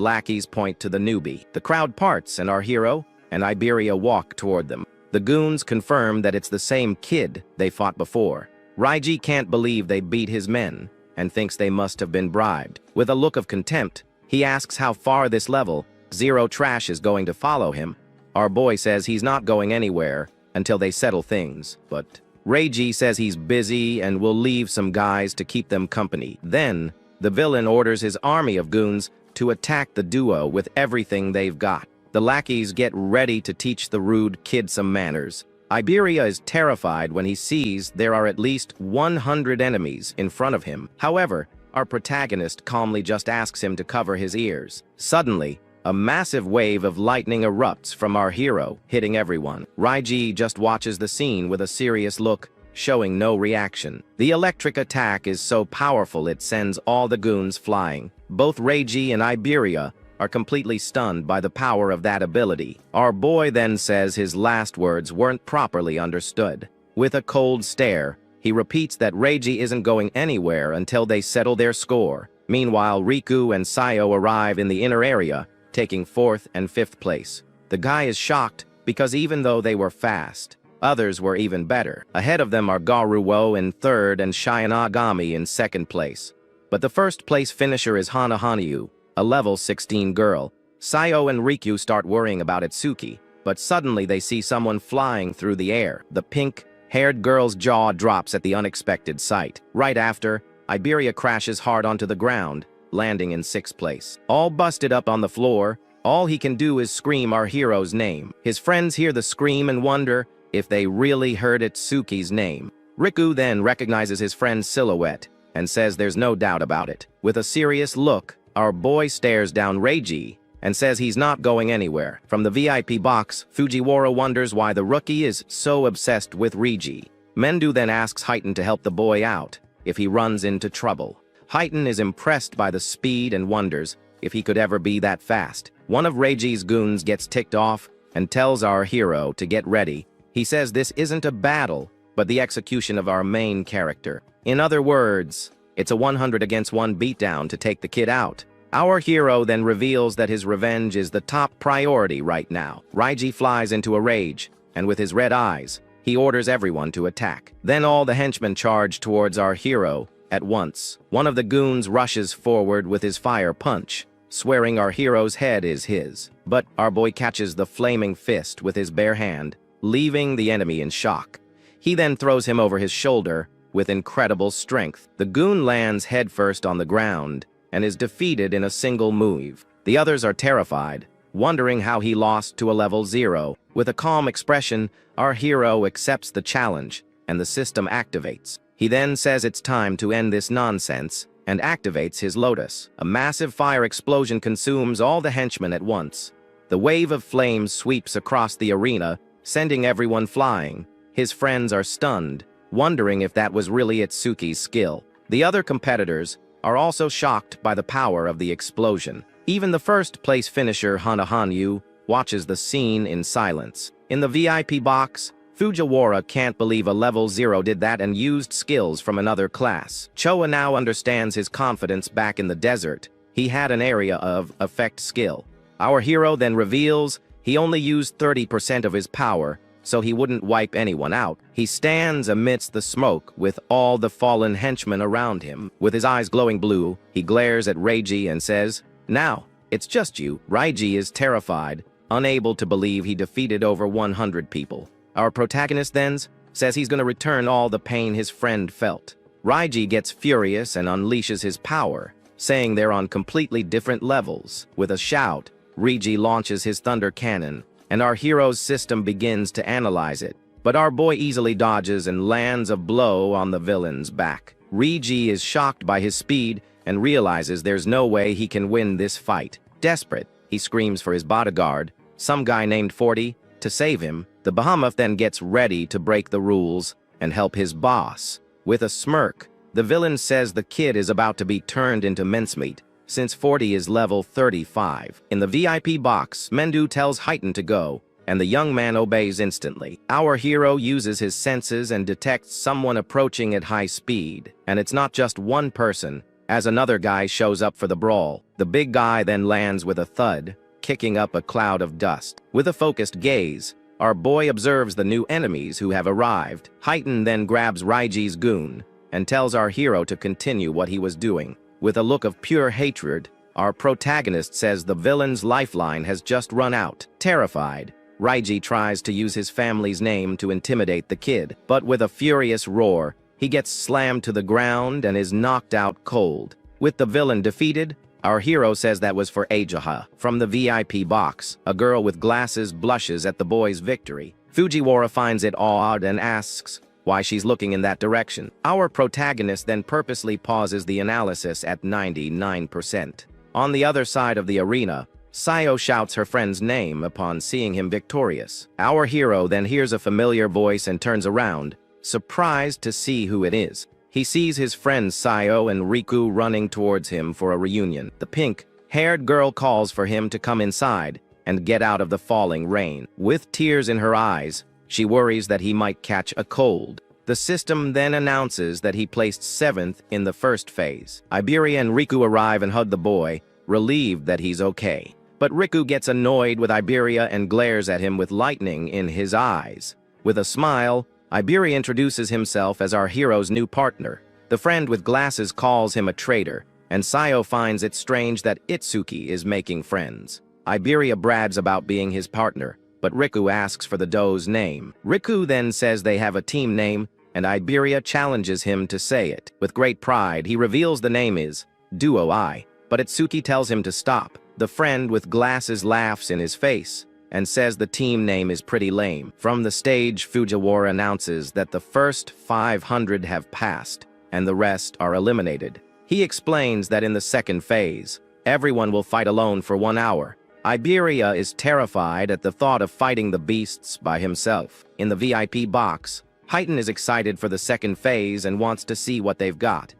lackeys point to the newbie. The crowd parts, and our hero and Iberia walk toward them. The goons confirm that it's the same kid they fought before. Raiji can't believe they beat his men, and thinks they must have been bribed. With a look of contempt, he asks how far this level 0 trash is going to follow him. Our boy says he's not going anywhere until they settle things, but Reiji says he's busy and will leave some guys to keep them company. Then, the villain orders his army of goons to attack the duo with everything they've got. The lackeys get ready to teach the rude kid some manners. Iberia is terrified when he sees there are at least 100 enemies in front of him. However, our protagonist calmly just asks him to cover his ears. Suddenly, a massive wave of lightning erupts from our hero, hitting everyone. Raiji just watches the scene with a serious look, showing no reaction. The electric attack is so powerful it sends all the goons flying. Both Reiji and Iberia are completely stunned by the power of that ability. Our boy then says his last words weren't properly understood. With a cold stare, he repeats that Reiji isn't going anywhere until they settle their score. Meanwhile, Riku and Sayo arrive in the inner area, taking 4th and 5th place. The guy is shocked because even though they were fast, others were even better. Ahead of them are Garuo in 3rd and Shianagami in 2nd place. But the 1st place finisher is Hana Hanyu, a level 16 girl. Sayo and Riku start worrying about Itsuki, but suddenly they see someone flying through the air. The pink-haired girl's jaw drops at the unexpected sight. Right after, Iberia crashes hard onto the ground, landing in 6th place. All busted up on the floor, all he can do is scream our hero's name. His friends hear the scream and wonder if they really heard Itsuki's name. Riku then recognizes his friend's silhouette and says there's no doubt about it. With a serious look, our boy stares down Reiji and says he's not going anywhere. From the VIP box, Fujiwara wonders why the rookie is so obsessed with Reiji. Mendu then asks Heitan to help the boy out if he runs into trouble. Heitan is impressed by the speed and wonders if he could ever be that fast. One of Reiji's goons gets ticked off and tells our hero to get ready. He says this isn't a battle, but the execution of our main character. In other words, it's a 100 against 1 beatdown to take the kid out. Our hero then reveals that his revenge is the top priority right now. Reiji flies into a rage, and with his red eyes, he orders everyone to attack. Then all the henchmen charge towards our hero at once. One of the goons rushes forward with his fire punch, swearing our hero's head is his. But our boy catches the flaming fist with his bare hand, leaving the enemy in shock. He then throws him over his shoulder with incredible strength. The goon lands headfirst on the ground and is defeated in a single move. The others are terrified, wondering how he lost to a level 0. With a calm expression, our hero accepts the challenge, and the system activates. He then says it's time to end this nonsense, and activates his lotus. A massive fire explosion consumes all the henchmen at once. The wave of flames sweeps across the arena, sending everyone flying. His friends are stunned, wondering if that was really Itsuki's skill. The other competitors are also shocked by the power of the explosion. Even the 1st place finisher Hana Hanyu watches the scene in silence. In the VIP box, Fujiwara can't believe a level 0 did that and used skills from another class. Choa now understands his confidence back in the desert. He had an area of effect skill. Our hero then reveals he only used 30% of his power, so he wouldn't wipe anyone out. He stands amidst the smoke with all the fallen henchmen around him. With his eyes glowing blue, he glares at Reiji and says, "Now, it's just you." Reiji is terrified, unable to believe he defeated over 100 people. Our protagonist then says he's going to return all the pain his friend felt. Reiji gets furious and unleashes his power, saying they're on completely different levels. With a shout, Reiji launches his thunder cannon, and our hero's system begins to analyze it. But our boy easily dodges and lands a blow on the villain's back. Reiji is shocked by his speed and realizes there's no way he can win this fight. Desperate, he screams for his bodyguard, some guy named 40, to save him. The behemoth then gets ready to break the rules and help his boss. With a smirk, the villain says the kid is about to be turned into mincemeat, since 40 is level 35. In the VIP box, Mendu tells Heitan to go, and the young man obeys instantly. Our hero uses his senses and detects someone approaching at high speed. And it's not just one person, as another guy shows up for the brawl. The big guy then lands with a thud, kicking up a cloud of dust. With a focused gaze, our boy observes the new enemies who have arrived. Heitan then grabs Reiji's goon and tells our hero to continue what he was doing. With a look of pure hatred, our protagonist says the villain's lifeline has just run out. Terrified, Reiji tries to use his family's name to intimidate the kid, but with a furious roar, he gets slammed to the ground and is knocked out cold. With the villain defeated, our hero says that was for Ajaha. From the VIP box, a girl with glasses blushes at the boy's victory. Fujiwara finds it odd and asks why she's looking in that direction. Our protagonist then purposely pauses the analysis at 99%. On the other side of the arena, Sayo shouts her friend's name upon seeing him victorious. Our hero then hears a familiar voice and turns around, surprised to see who it is. He sees his friends Sayo and Riku running towards him for a reunion. The pink, haired girl calls for him to come inside and get out of the falling rain. With tears in her eyes, she worries that he might catch a cold. The system then announces that he placed 7th in the first phase. Iberia and Riku arrive and hug the boy, relieved that he's okay. But Riku gets annoyed with Iberia and glares at him with lightning in his eyes. With a smile, Iberia introduces himself as our hero's new partner. The friend with glasses calls him a traitor, and Sayo finds it strange that Itsuki is making friends. Iberia brags about being his partner, but Riku asks for the doe's name. Riku then says they have a team name, and Iberia challenges him to say it. With great pride, he reveals the name is Duo I, but Itsuki tells him to stop. The friend with glasses laughs in his face and says the team name is pretty lame. From the stage, Fujiwara announces that the first 500 have passed, and the rest are eliminated. He explains that in the second phase, everyone will fight alone for 1 hour. Iberia is terrified at the thought of fighting the beasts by himself. In the VIP box, Heighten is excited for the second phase and wants to see what they've got.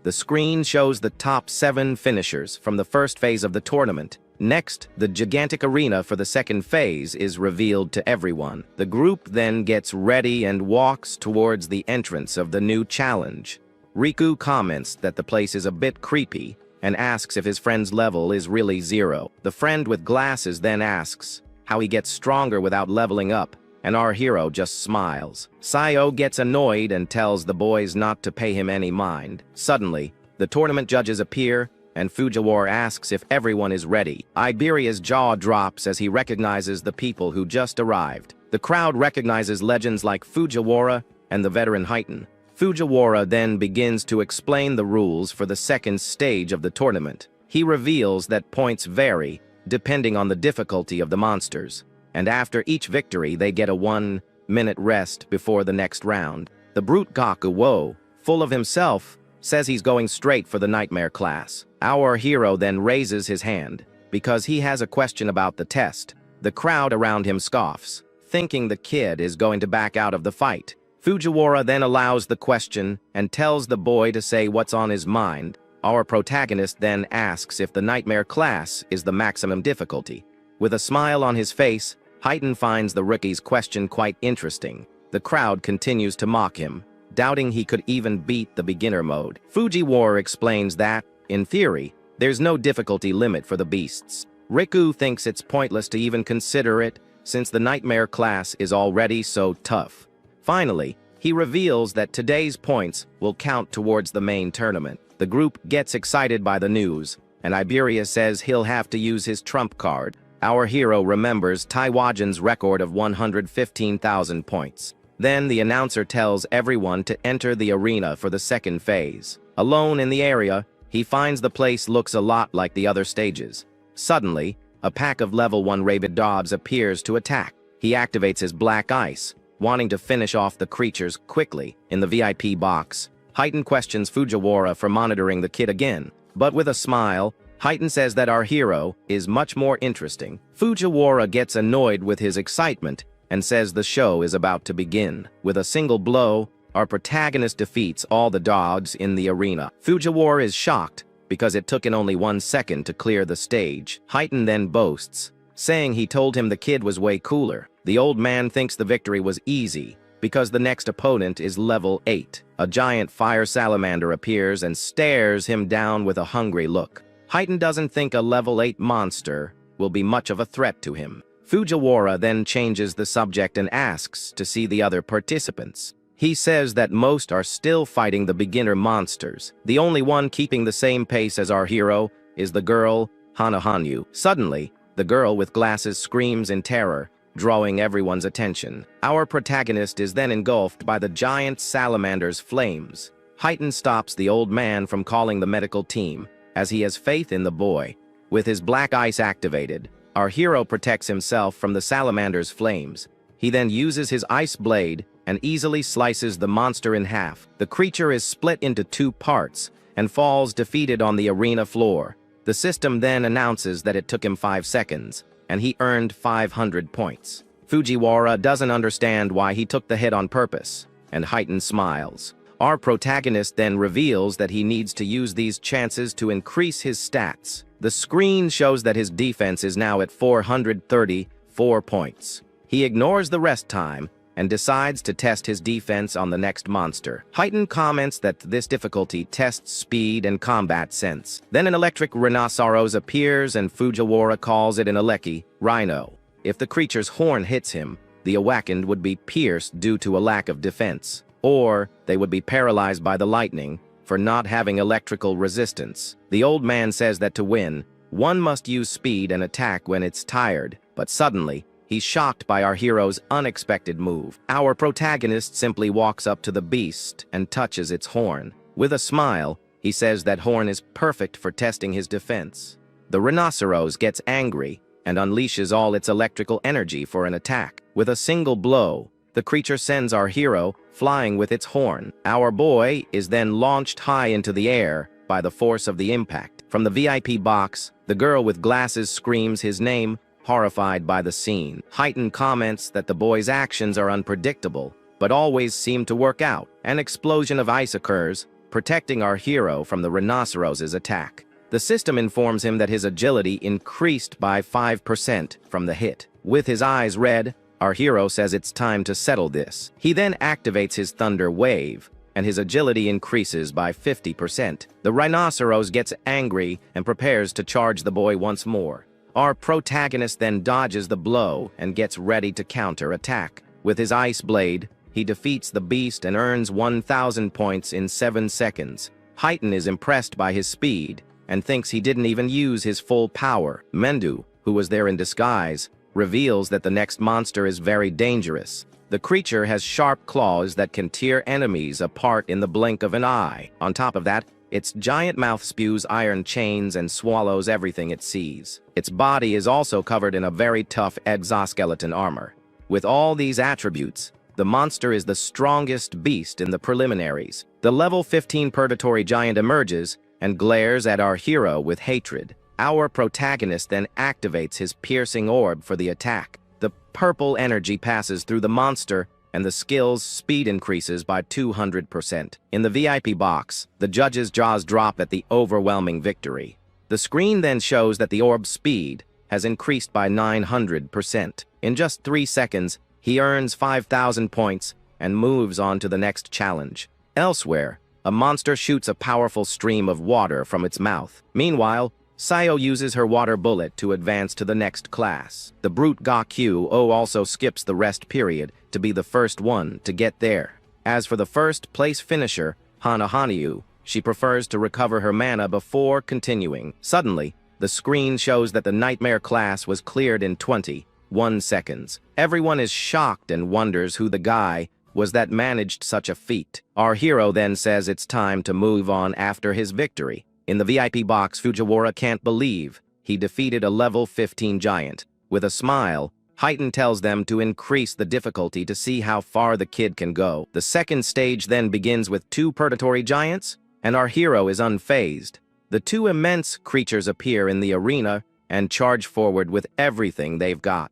The screen shows the top 7 finishers from the first phase of the tournament. Next, the gigantic arena for the second phase is revealed to everyone. The group then gets ready and walks towards the entrance of the new challenge. Riku comments that the place is a bit creepy and asks if his friend's level is really 0. The friend with glasses then asks how he gets stronger without leveling up, and our hero just smiles. Sayo gets annoyed and tells the boys not to pay him any mind. Suddenly, the tournament judges appear, and Fujiwara asks if everyone is ready. Iberia's jaw drops as he recognizes the people who just arrived. The crowd recognizes legends like Fujiwara and the veteran Heighten. Fujiwara then begins to explain the rules for the second stage of the tournament. He reveals that points vary depending on the difficulty of the monsters, and after each victory they get a 1-minute rest before the next round. The brute Gakuwo, full of himself, says he's going straight for the nightmare class. Our hero then raises his hand because he has a question about the test. The crowd around him scoffs, thinking the kid is going to back out of the fight. Fujiwara then allows the question and tells the boy to say what's on his mind. Our protagonist then asks if the nightmare class is the maximum difficulty. With a smile on his face, Heighten finds the rookie's question quite interesting. The crowd continues to mock him, doubting he could even beat the beginner mode. Fujiwara explains that, in theory, there's no difficulty limit for the beasts. Riku thinks it's pointless to even consider it, since the nightmare class is already so tough. Finally, he reveals that today's points will count towards the main tournament. The group gets excited by the news, and Iberia says he'll have to use his trump card. Our hero remembers Taiwajan's record of 115,000 points. Then the announcer tells everyone to enter the arena for the second phase. Alone in the area, he finds the place looks a lot like the other stages. Suddenly, a pack of level 1 rabid dogs appears to attack. He activates his black ice, wanting to finish off the creatures quickly. In the VIP box, Heighten questions Fujiwara for monitoring the kid again, but with a smile, Heighten says that our hero is much more interesting. Fujiwara gets annoyed with his excitement and says the show is about to begin. With a single blow, our protagonist defeats all the dogs in the arena. Fujiwara is shocked because it took him only 1 second to clear the stage. Heighten then boasts, saying he told him the kid was way cooler. The old man thinks the victory was easy because the next opponent is level 8. A giant fire salamander appears and stares him down with a hungry look. Heighten doesn't think a level 8 monster will be much of a threat to him. Fujiwara then changes the subject and asks to see the other participants. He says that most are still fighting the beginner monsters. The only one keeping the same pace as our hero is the girl, Hanahanyu. Suddenly, the girl with glasses screams in terror, drawing everyone's attention. Our protagonist is then engulfed by the giant salamander's flames. Heighten stops the old man from calling the medical team, as he has faith in the boy. With his black ice activated, our hero protects himself from the salamander's flames. He then uses his ice blade and easily slices the monster in half. The creature is split into 2 parts and falls defeated on the arena floor. The system then announces that it took him 5 seconds, and he earned 500 points. Fujiwara doesn't understand why he took the hit on purpose, and Heighten smiles. Our protagonist then reveals that he needs to use these chances to increase his stats. The screen shows that his defense is now at 434 points. He ignores the rest time and decides to test his defense on the next monster. Heighten comments that this difficulty tests speed and combat sense. Then an electric rhinoceros appears and Fujiwara calls it an Aleki, rhino. If the creature's horn hits him, the Awakened would be pierced due to a lack of defense, or they would be paralyzed by the lightning for not having electrical resistance. The old man says that to win, one must use speed and attack when it's tired, but suddenly, he's shocked by our hero's unexpected move. Our protagonist simply walks up to the beast and touches its horn. With a smile, he says that horn is perfect for testing his defense. The rhinoceros gets angry and unleashes all its electrical energy for an attack. With a single blow, the creature sends our hero flying with its horn. Our boy is then launched high into the air by the force of the impact. From the VIP box, the girl with glasses screams his name, horrified by the scene. Heighten comments that the boy's actions are unpredictable, but always seem to work out. An explosion of ice occurs, protecting our hero from the rhinoceros's attack. The system informs him that his agility increased by 5% from the hit. With his eyes red, our hero says it's time to settle this. He then activates his Thunder Wave, and his agility increases by 50%. The rhinoceros gets angry and prepares to charge the boy once more. Our protagonist then dodges the blow and gets ready to counter-attack. With his ice blade, he defeats the beast and earns 1,000 points in 7 seconds. Heighten is impressed by his speed and thinks he didn't even use his full power. Mendu, who was there in disguise, reveals that the next monster is very dangerous. The creature has sharp claws that can tear enemies apart in the blink of an eye. On top of that, its giant mouth spews iron chains and swallows everything it sees. Its body is also covered in a very tough exoskeleton armor. With all these attributes, the monster is the strongest beast in the preliminaries. The level 15 Purgatory Giant emerges and glares at our hero with hatred. Our protagonist then activates his piercing orb for the attack. The purple energy passes through the monster, and the skill's speed increases by 200%. In the VIP box, the judge's jaws drop at the overwhelming victory. The screen then shows that the orb's speed has increased by 900%. In just 3 seconds, he earns 5,000 points and moves on to the next challenge. Elsewhere, a monster shoots a powerful stream of water from its mouth. Meanwhile, Sayo uses her water bullet to advance to the next class. The brute Gakyu also skips the rest period to be the first one to get there. As for the first place finisher, Hana Hanyu, she prefers to recover her mana before continuing. Suddenly, the screen shows that the Nightmare class was cleared in 21 seconds. Everyone is shocked and wonders who the guy was that managed such a feat. Our hero then says it's time to move on after his victory. In the VIP box, Fujiwara can't believe he defeated a level 15 giant. With a smile, Heighten tells them to increase the difficulty to see how far the kid can go. The second stage then begins with 2 Purgatory Giants, and our hero is unfazed. The 2 immense creatures appear in the arena and charge forward with everything they've got.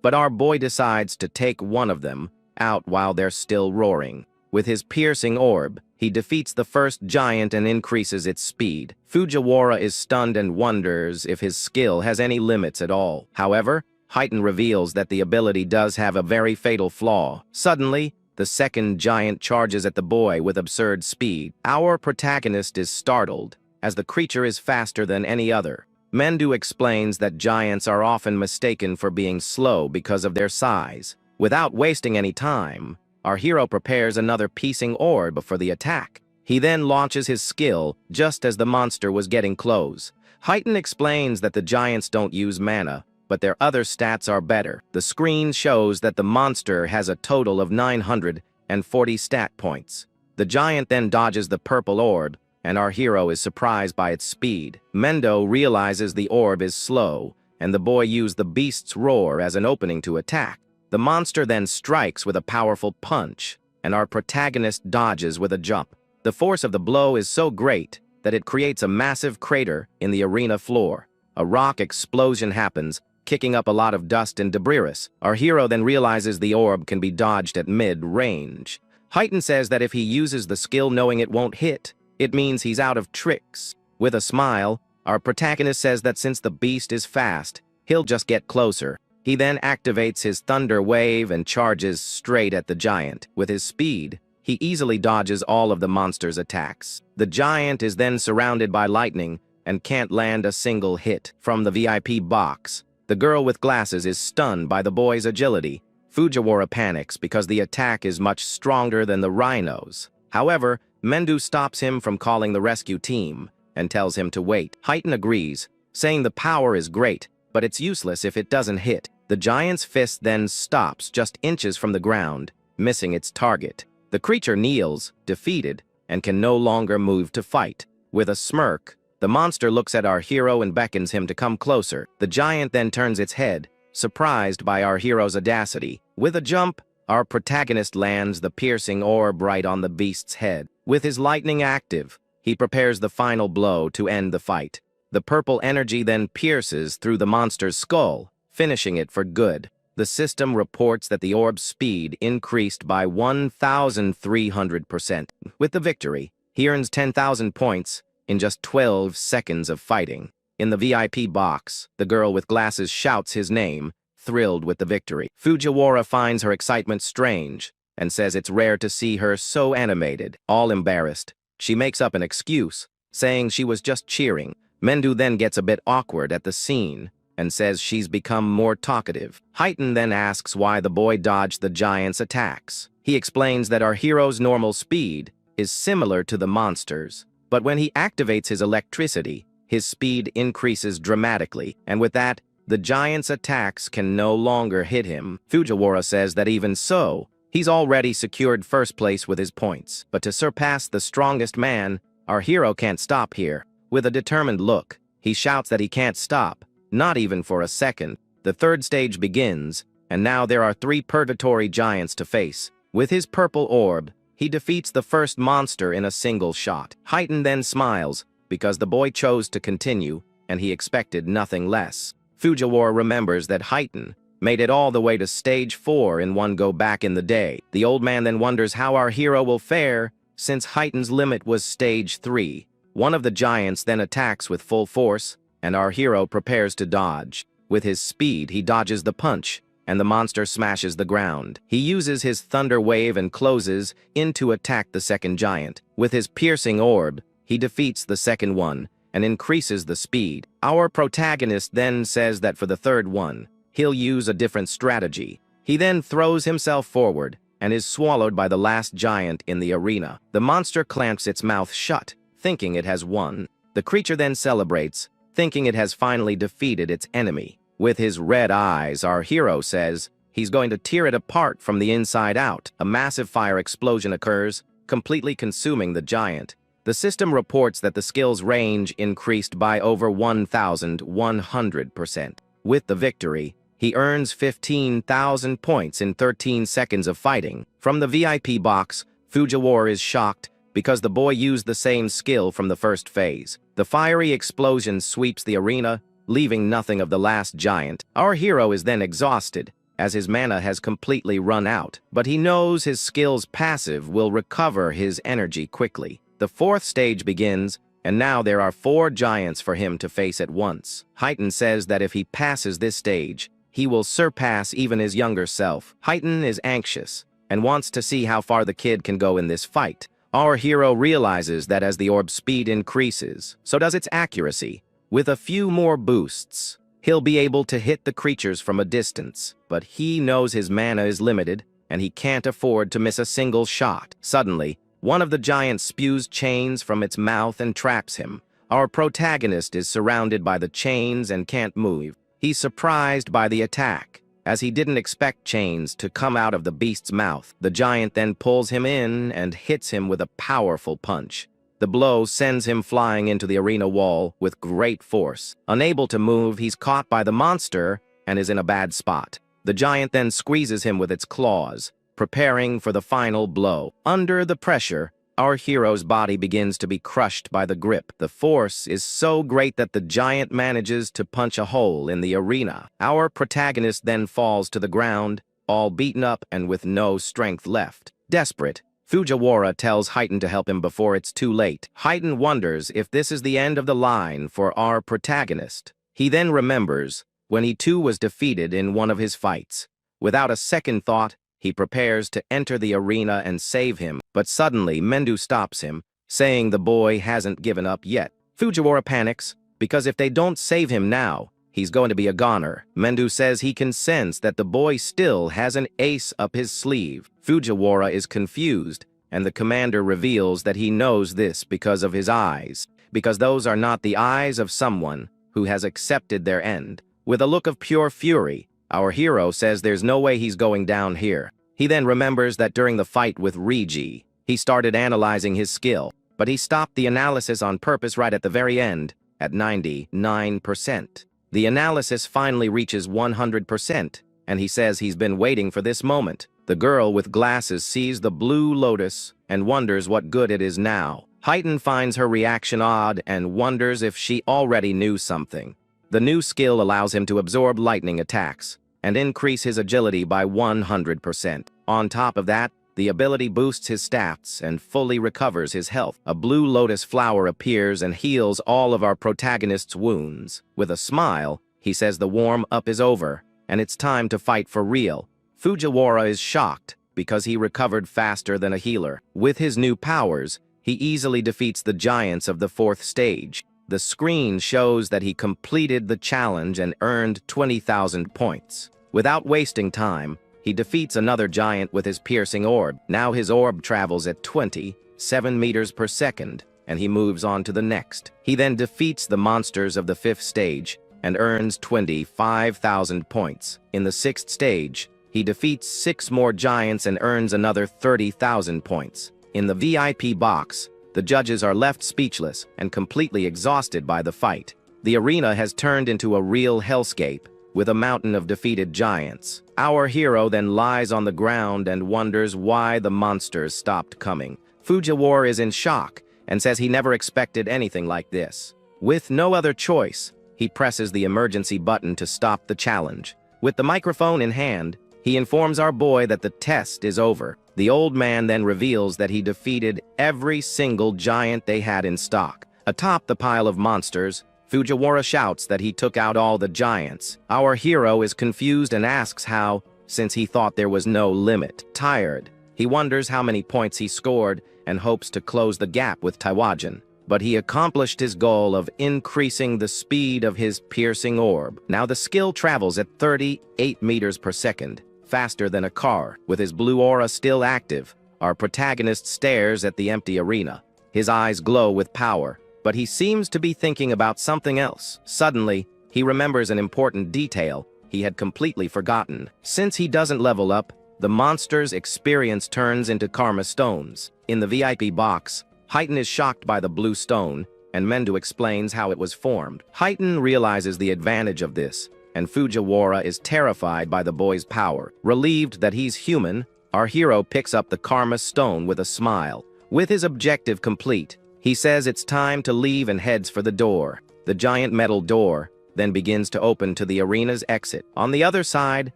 But our boy decides to take one of them out while they're still roaring. With his piercing orb, he defeats the first giant and increases its speed. Fujiwara is stunned and wonders if his skill has any limits at all. However, Heighten reveals that the ability does have a very fatal flaw. Suddenly, the second giant charges at the boy with absurd speed. Our protagonist is startled, as the creature is faster than any other. Mendu explains that giants are often mistaken for being slow because of their size. Without wasting any time, our hero prepares another piercing orb for the attack. He then launches his skill just as the monster was getting close. Heighten explains that the giants don't use mana, but their other stats are better. The screen shows that the monster has a total of 940 stat points. The giant then dodges the purple orb, and our hero is surprised by its speed. Mendo realizes the orb is slow, and the boy used the beast's roar as an opening to attack. The monster then strikes with a powerful punch, and our protagonist dodges with a jump. The force of the blow is so great that it creates a massive crater in the arena floor. A rock explosion happens, kicking up a lot of dust and debris. Our hero then realizes the orb can be dodged at mid-range. Heighten says that if he uses the skill knowing it won't hit, it means he's out of tricks. With a smile, Our protagonist says that since the beast is fast, he'll just get closer. He then activates his thunder wave and charges straight at the giant. With his speed, he easily dodges all of the monster's attacks. The giant is then surrounded by lightning and can't land a single hit. From the VIP box, the girl with glasses is stunned by the boy's agility. Fujiwara panics because the attack is much stronger than the rhino's. However, Mendu stops him from calling the rescue team and tells him to wait. Heighten agrees, saying the power is great, but it's useless if it doesn't hit. The giant's fist then stops just inches from the ground, missing its target. The creature kneels, defeated, and can no longer move to fight. With a smirk, the monster looks at our hero and beckons him to come closer. The giant then turns its head, surprised by our hero's audacity. With a jump, our protagonist lands the piercing orb right on the beast's head. With his lightning active, he prepares the final blow to end the fight. The purple energy then pierces through the monster's skull, finishing it for good. The system reports that the orb's speed increased by 1,300%. With the victory, he earns 10,000 points in just 12 seconds of fighting. In the VIP box, the girl with glasses shouts his name, thrilled with the victory. Fujiwara finds her excitement strange and says it's rare to see her so animated. All embarrassed, she makes up an excuse, saying she was just cheering. Mendu then gets a bit awkward at the scene and says she's become more talkative. Heighten then asks why the boy dodged the giant's attacks. He explains that our hero's normal speed is similar to the monster's, but when he activates his electricity, his speed increases dramatically, and with that, the giant's attacks can no longer hit him. Fujiwara says that even so, he's already secured first place with his points. But to surpass the strongest man, our hero can't stop here. With a determined look, he shouts that he can't stop, not even for a second. The third stage begins, and now there are 3 purgatory giants to face. With his purple orb, he defeats the first monster in a single shot. Heighten then smiles, because the boy chose to continue, and he expected nothing less. Fujiwara remembers that Heighten made it all the way to stage 4 in one go back in the day. The old man then wonders how our hero will fare, since Heighten's limit was stage 3. One of the giants then attacks with full force, and our hero prepares to dodge. With his speed, he dodges the punch, and the monster smashes the ground. He uses his thunder wave and closes in to attack the second giant. With his piercing orb, he defeats the second one and increases the speed. Our protagonist then says that for the third one, he'll use a different strategy. He then throws himself forward and is swallowed by the last giant in the arena. The monster clamps its mouth shut, thinking it has won. The creature then celebrates, thinking it has finally defeated its enemy. With his red eyes, our hero says he's going to tear it apart from the inside out. A massive fire explosion occurs, completely consuming the giant. The system reports that the skill's range increased by over 1,100%. With the victory, he earns 15,000 points in 13 seconds of fighting. From the VIP box, Fujiwara is shocked because the boy used the same skill from the first phase. The fiery explosion sweeps the arena, leaving nothing of the last giant. Our hero is then exhausted, as his mana has completely run out, but he knows his skill's passive will recover his energy quickly. The fourth stage begins, and now there are 4 giants for him to face at once. Heighten says that if he passes this stage, he will surpass even his younger self. Heighten is anxious and wants to see how far the kid can go in this fight. Our hero realizes that as the orb's speed increases, so does its accuracy. With a few more boosts, he'll be able to hit the creatures from a distance, but he knows his mana is limited, and he can't afford to miss a single shot. Suddenly, one of the giants spews chains from its mouth and traps him. Our protagonist is surrounded by the chains and can't move. He's surprised by the attack, as he didn't expect chains to come out of the beast's mouth. The giant then pulls him in and hits him with a powerful punch. The blow sends him flying into the arena wall with great force. Unable to move, he's caught by the monster and is in a bad spot. The giant then squeezes him with its claws, preparing for the final blow. Under the pressure, our hero's body begins to be crushed by the grip. The force is so great that the giant manages to punch a hole in the arena. Our protagonist then falls to the ground, all beaten up and with no strength left. Desperate, Fujiwara tells Heighten to help him before it's too late. Heighten wonders if this is the end of the line for our protagonist. He then remembers when he too was defeated in one of his fights. Without a second thought, he prepares to enter the arena and save him, but suddenly Mendu stops him, saying the boy hasn't given up yet. Fujiwara panics, because if they don't save him now, he's going to be a goner. Mendu says he can sense that the boy still has an ace up his sleeve. Fujiwara is confused, and the commander reveals that he knows this because of his eyes, because those are not the eyes of someone who has accepted their end. With a look of pure fury, our hero says there's no way he's going down here. He then remembers that during the fight with Rigi, he started analyzing his skill, but he stopped the analysis on purpose right at the very end, at 99%. The analysis finally reaches 100%, and he says he's been waiting for this moment. The girl with glasses sees the blue lotus and wonders what good it is now. Heighten finds her reaction odd and wonders if she already knew something. The new skill allows him to absorb lightning attacks and increase his agility by 100%. On top of that, the ability boosts his stats and fully recovers his health. A blue lotus flower appears and heals all of our protagonist's wounds. With a smile, he says the warm-up is over, and it's time to fight for real. Fujiwara is shocked because he recovered faster than a healer. With his new powers, he easily defeats the giants of the 4th stage. The screen shows that he completed the challenge and earned 20,000 points. Without wasting time, he defeats another giant with his piercing orb. Now his orb travels at 27 meters per second, and he moves on to the next. He then defeats the monsters of the 5th stage and earns 25,000 points. In the 6th stage, he defeats 6 more giants and earns another 30,000 points. In the VIP box, the judges are left speechless and completely exhausted by the fight. The arena has turned into a real hellscape, with a mountain of defeated giants. Our hero then lies on the ground and wonders why the monsters stopped coming. Fujiwara is in shock and says he never expected anything like this. With no other choice, he presses the emergency button to stop the challenge. With the microphone in hand, he informs our boy that the test is over. The old man then reveals that he defeated every single giant they had in stock. Atop the pile of monsters, Fujiwara shouts that he took out all the giants. Our hero is confused and asks how, since he thought there was no limit. Tired, he wonders how many points he scored and hopes to close the gap with Taiwajan. But he accomplished his goal of increasing the speed of his piercing orb. Now the skill travels at 38 meters per second, faster than a car. With his blue aura still active, our protagonist stares at the empty arena. His eyes glow with power, but he seems to be thinking about something else. Suddenly, he remembers an important detail he had completely forgotten. Since he doesn't level up, the monster's experience turns into karma stones. In the VIP box, Heighten is shocked by the blue stone, and Mendu explains how it was formed. Heighten realizes the advantage of this, and Fujiwara is terrified by the boy's power. Relieved that he's human, our hero picks up the karma stone with a smile. With his objective complete, he says it's time to leave and heads for the door. The giant metal door then begins to open to the arena's exit. On the other side,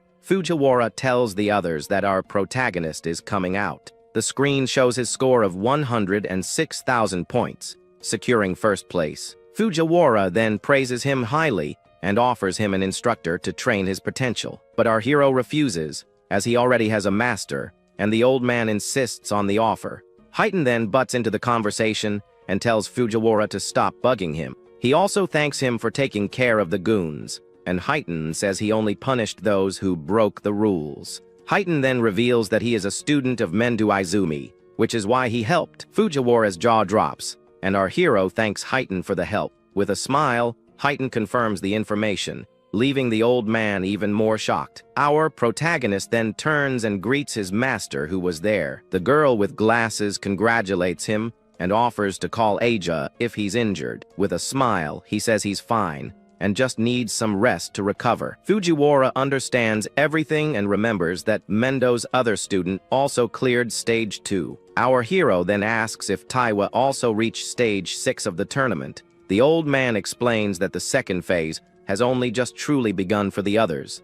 Fujiwara tells the others that our protagonist is coming out. The screen shows his score of 106,000 points, securing first place. Fujiwara then praises him highly and offers him an instructor to train his potential. But our hero refuses, as he already has a master, and the old man insists on the offer. Heighten then butts into the conversation and tells Fujiwara to stop bugging him. He also thanks him for taking care of the goons, and Heighten says he only punished those who broke the rules. Heighten then reveals that he is a student of Mendu Izumi, which is why he helped. Fujiwara's jaw drops, and our hero thanks Heighten for the help. With a smile, Heighten confirms the information, leaving the old man even more shocked. Our protagonist then turns and greets his master who was there. The girl with glasses congratulates him and offers to call Aja if he's injured. With a smile, he says he's fine and just needs some rest to recover. Fujiwara understands everything and remembers that Mendo's other student also cleared stage 2. Our hero then asks if Taiwa also reached stage 6 of the tournament. The old man explains that the second phase has only just truly begun for the others.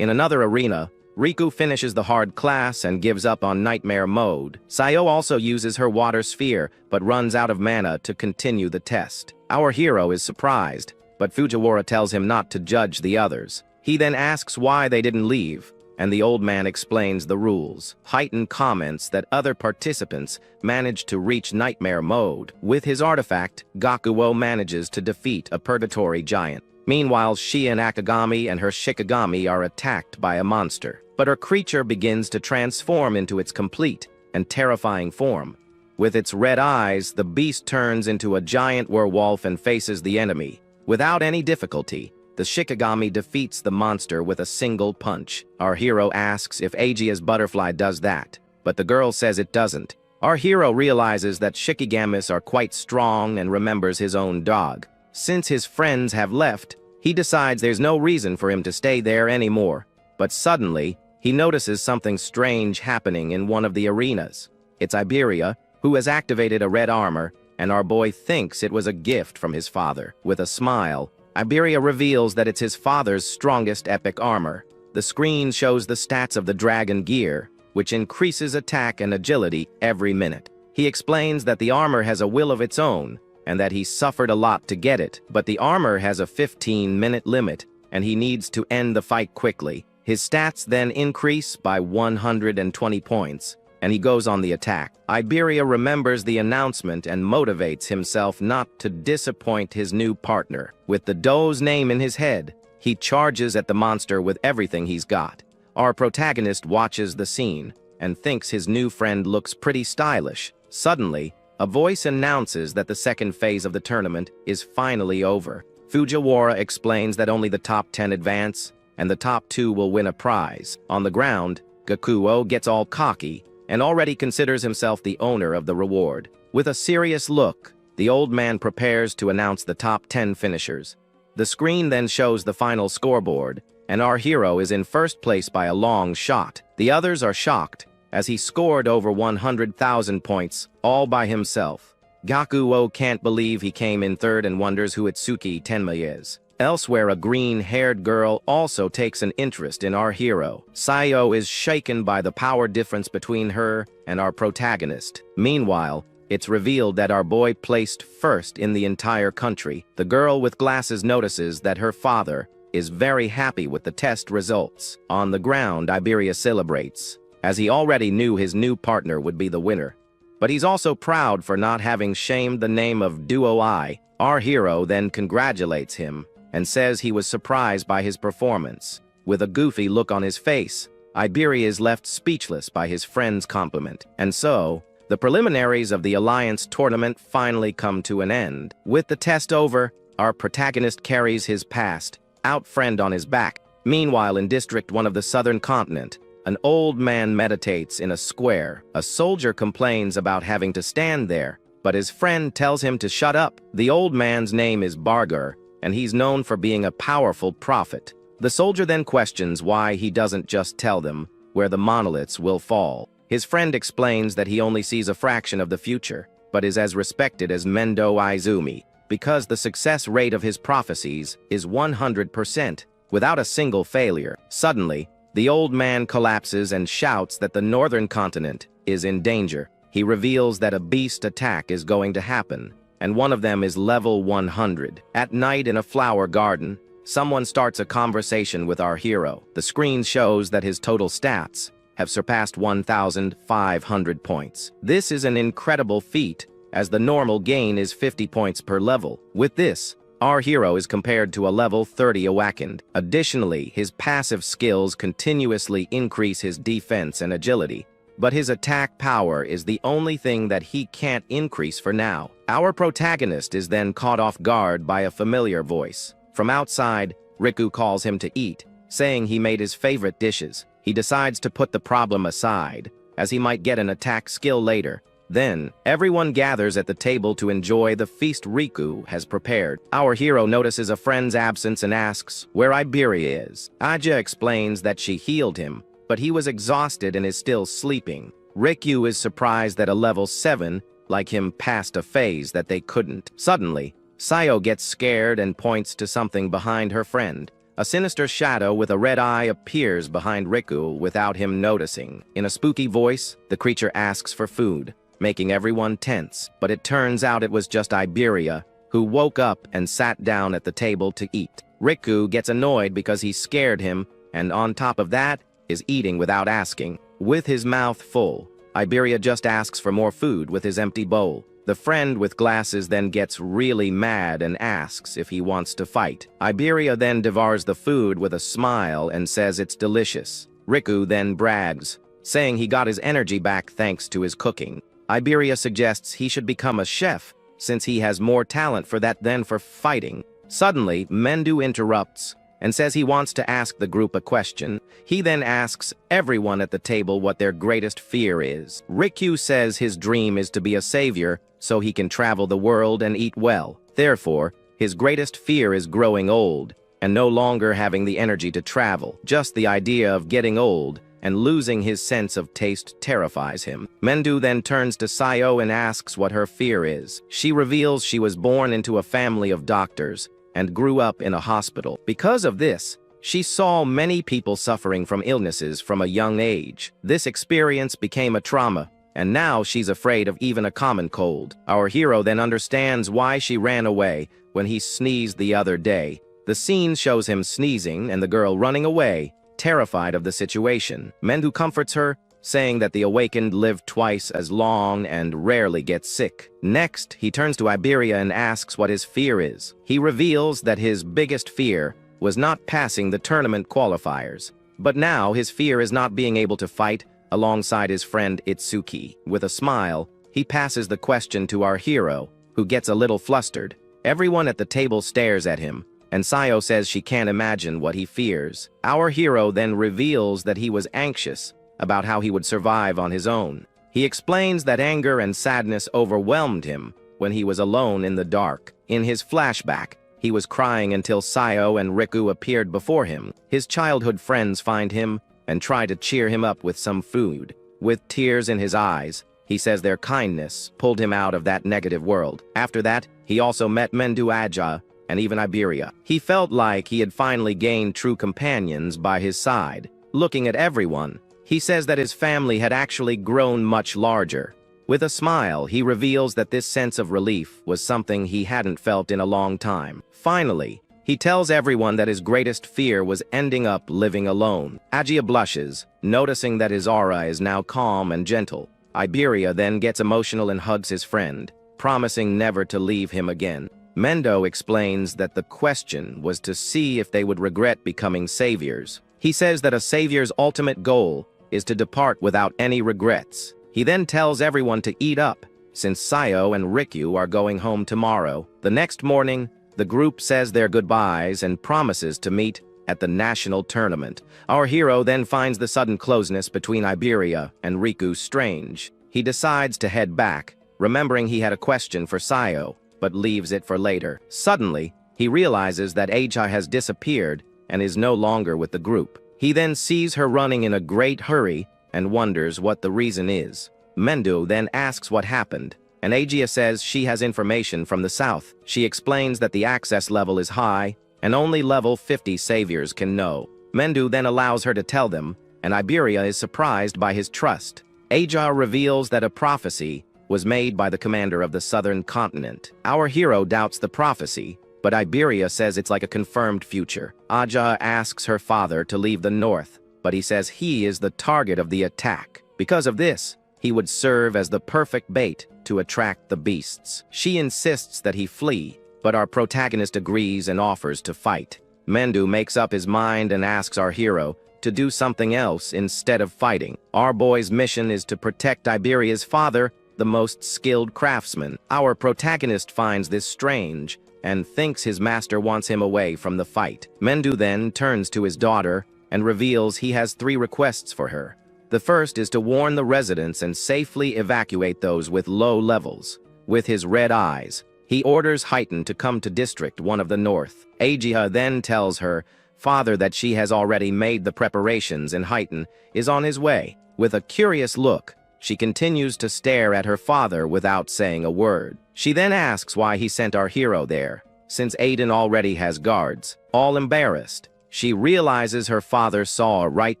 In another arena, Riku finishes the hard class and gives up on nightmare mode. Sayo also uses her water sphere, but runs out of mana to continue the test. Our hero is surprised, but Fujiwara tells him not to judge the others. He then asks why they didn't leave, and the old man explains the rules. Heighten comments that other participants managed to reach nightmare mode. With his artifact, Gakuo manages to defeat a purgatory giant. Meanwhile, she and Akagami and her Shikigami are attacked by a monster, but her creature begins to transform into its complete and terrifying form. With its red eyes, the beast turns into a giant werewolf and faces the enemy. Without any difficulty, the Shikigami defeats the monster with a single punch. Our hero asks if Aegea's butterfly does that, but the girl says it doesn't. Our hero realizes that Shikigamis are quite strong and remembers his own dog. Since his friends have left, he decides there's no reason for him to stay there anymore. But suddenly, he notices something strange happening in one of the arenas. It's Iberia, who has activated a red armor, and our boy thinks it was a gift from his father. With a smile, Iberia reveals that it's his father's strongest epic armor. The screen shows the stats of the dragon gear, which increases attack and agility every minute. He explains that the armor has a will of its own, and that he suffered a lot to get it, but the armor has a 15-minute limit, and he needs to end the fight quickly. His stats then increase by 120 points, and he goes on the attack. Iberia remembers the announcement and motivates himself not to disappoint his new partner. With the doe's name in his head, he charges at the monster with everything he's got. Our protagonist watches the scene and thinks his new friend looks pretty stylish. Suddenly, a voice announces that the second phase of the tournament is finally over. Fujiwara explains that only the top 10 advance, and the top 2 will win a prize. On the ground, Gakuo gets all cocky and already considers himself the owner of the reward. With a serious look, the old man prepares to announce the top 10 finishers. The screen then shows the final scoreboard, and our hero is in first place by a long shot. The others are shocked, as he scored over 100,000 points, all by himself. Gakuo can't believe he came in third and wonders who Itsuki Tenma is. Elsewhere, a green-haired girl also takes an interest in our hero. Sayo is shaken by the power difference between her and our protagonist. Meanwhile, it's revealed that our boy placed first in the entire country. The girl with glasses notices that her father is very happy with the test results. On the ground, Iberia celebrates, as he already knew his new partner would be the winner. But he's also proud for not having shamed the name of Duo I. Our hero then congratulates him and says he was surprised by his performance. With a goofy look on his face, Iberia is left speechless by his friend's compliment. And so, the preliminaries of the Alliance tournament finally come to an end. With the test over, our protagonist carries his past out friend on his back. Meanwhile, in District 1 of the Southern Continent, an old man meditates in a square. A soldier complains about having to stand there, but his friend tells him to shut up. The old man's name is Barger, and he's known for being a powerful prophet. The soldier then questions why he doesn't just tell them where the monoliths will fall. His friend explains that he only sees a fraction of the future, but is as respected as Mendo Izumi, because the success rate of his prophecies is 100%, without a single failure. Suddenly, the old man collapses and shouts that the northern continent is in danger. He reveals that a beast attack is going to happen, and one of them is level 100. At night in a flower garden, someone starts a conversation with our hero. The screen shows that his total stats have surpassed 1,500 points. This is an incredible feat, as the normal gain is 50 points per level. With this, our hero is compared to a level 30 Awakened. Additionally, his passive skills continuously increase his defense and agility, but his attack power is the only thing that he can't increase for now. Our protagonist is then caught off guard by a familiar voice. From outside, Riku calls him to eat, saying he made his favorite dishes. He decides to put the problem aside, as he might get an attack skill later. Then, everyone gathers at the table to enjoy the feast Riku has prepared. Our hero notices a friend's absence and asks where Iberia is. Aja explains that she healed him, but he was exhausted and is still sleeping. Riku is surprised that a level 7, like him, passed a phase that they couldn't. Suddenly, Sayo gets scared and points to something behind her friend. A sinister shadow with a red eye appears behind Riku without him noticing. In a spooky voice, the creature asks for food, making everyone tense, but it turns out it was just Iberia, who woke up and sat down at the table to eat. Riku gets annoyed because he scared him, and on top of that, is eating without asking. With his mouth full, Iberia just asks for more food with his empty bowl. The friend with glasses then gets really mad and asks if he wants to fight. Iberia then devours the food with a smile and says it's delicious. Riku then brags, saying he got his energy back thanks to his cooking. Iberia suggests he should become a chef, since he has more talent for that than for fighting. Suddenly, Mendu interrupts and says he wants to ask the group a question. He then asks everyone at the table what their greatest fear is. Riku says his dream is to be a savior so he can travel the world and eat well. Therefore, his greatest fear is growing old and no longer having the energy to travel. Just the idea of getting old and losing his sense of taste terrifies him. Mendu then turns to Sayo and asks what her fear is. She reveals she was born into a family of doctors and grew up in a hospital. Because of this, she saw many people suffering from illnesses from a young age. This experience became a trauma, and now she's afraid of even a common cold. Our hero then understands why she ran away when he sneezed the other day. The scene shows him sneezing and the girl running away, terrified of the situation. Mendu comforts her, saying that the awakened live twice as long and rarely get sick. Next, he turns to Iberia and asks what his fear is. He reveals that his biggest fear was not passing the tournament qualifiers, but now his fear is not being able to fight alongside his friend Itsuki. With a smile, he passes the question to our hero, who gets a little flustered. Everyone at the table stares at him, and Sayo says she can't imagine what he fears. Our hero then reveals that he was anxious about how he would survive on his own. He explains that anger and sadness overwhelmed him when he was alone in the dark. In his flashback, he was crying until Sayo and Riku appeared before him. His childhood friends find him and try to cheer him up with some food. With tears in his eyes, he says their kindness pulled him out of that negative world. After that, he also met Mendu Aja and even Iberia. He felt like he had finally gained true companions by his side. Looking at everyone, he says that his family had actually grown much larger. With a smile, he reveals that this sense of relief was something he hadn't felt in a long time. Finally, he tells everyone that his greatest fear was ending up living alone. Agia blushes, noticing that his aura is now calm and gentle. Iberia then gets emotional and hugs his friend, promising never to leave him again. Mendo explains that the question was to see if they would regret becoming saviors. He says that a savior's ultimate goal is to depart without any regrets. He then tells everyone to eat up, since Sayo and Riku are going home tomorrow. The next morning, the group says their goodbyes and promises to meet at the national tournament. Our hero then finds the sudden closeness between Iberia and Riku strange. He decides to head back, remembering he had a question for Sayo, but leaves it for later. Suddenly, he realizes that Aja has disappeared and is no longer with the group. He then sees her running in a great hurry and wonders what the reason is. Mendu then asks what happened, and Agia says she has information from the south. She explains that the access level is high, and only level 50 saviors can know. Mendu then allows her to tell them, and Iberia is surprised by his trust. Aja reveals that a prophecy was made by the commander of the southern continent. Our hero doubts the prophecy, but Iberia says it's like a confirmed future. Aja asks her father to leave the north, but he says he is the target of the attack. Because of this, he would serve as the perfect bait to attract the beasts. She insists that he flee, but our protagonist agrees and offers to fight. Mendu makes up his mind and asks our hero to do something else instead of fighting. Our boy's mission is to protect Iberia's father, the most skilled craftsman. Our protagonist finds this strange and thinks his master wants him away from the fight. Mendu then turns to his daughter and reveals he has 3 requests for her. The first is to warn the residents and safely evacuate those with low levels. With his red eyes, he orders Heighten to come to District 1 of the North. Agia then tells her father that she has already made the preparations and Heighten is on his way. With a curious look, she continues to stare at her father without saying a word. She then asks why he sent our hero there, since Aiden already has guards. All embarrassed, She realizes her father saw right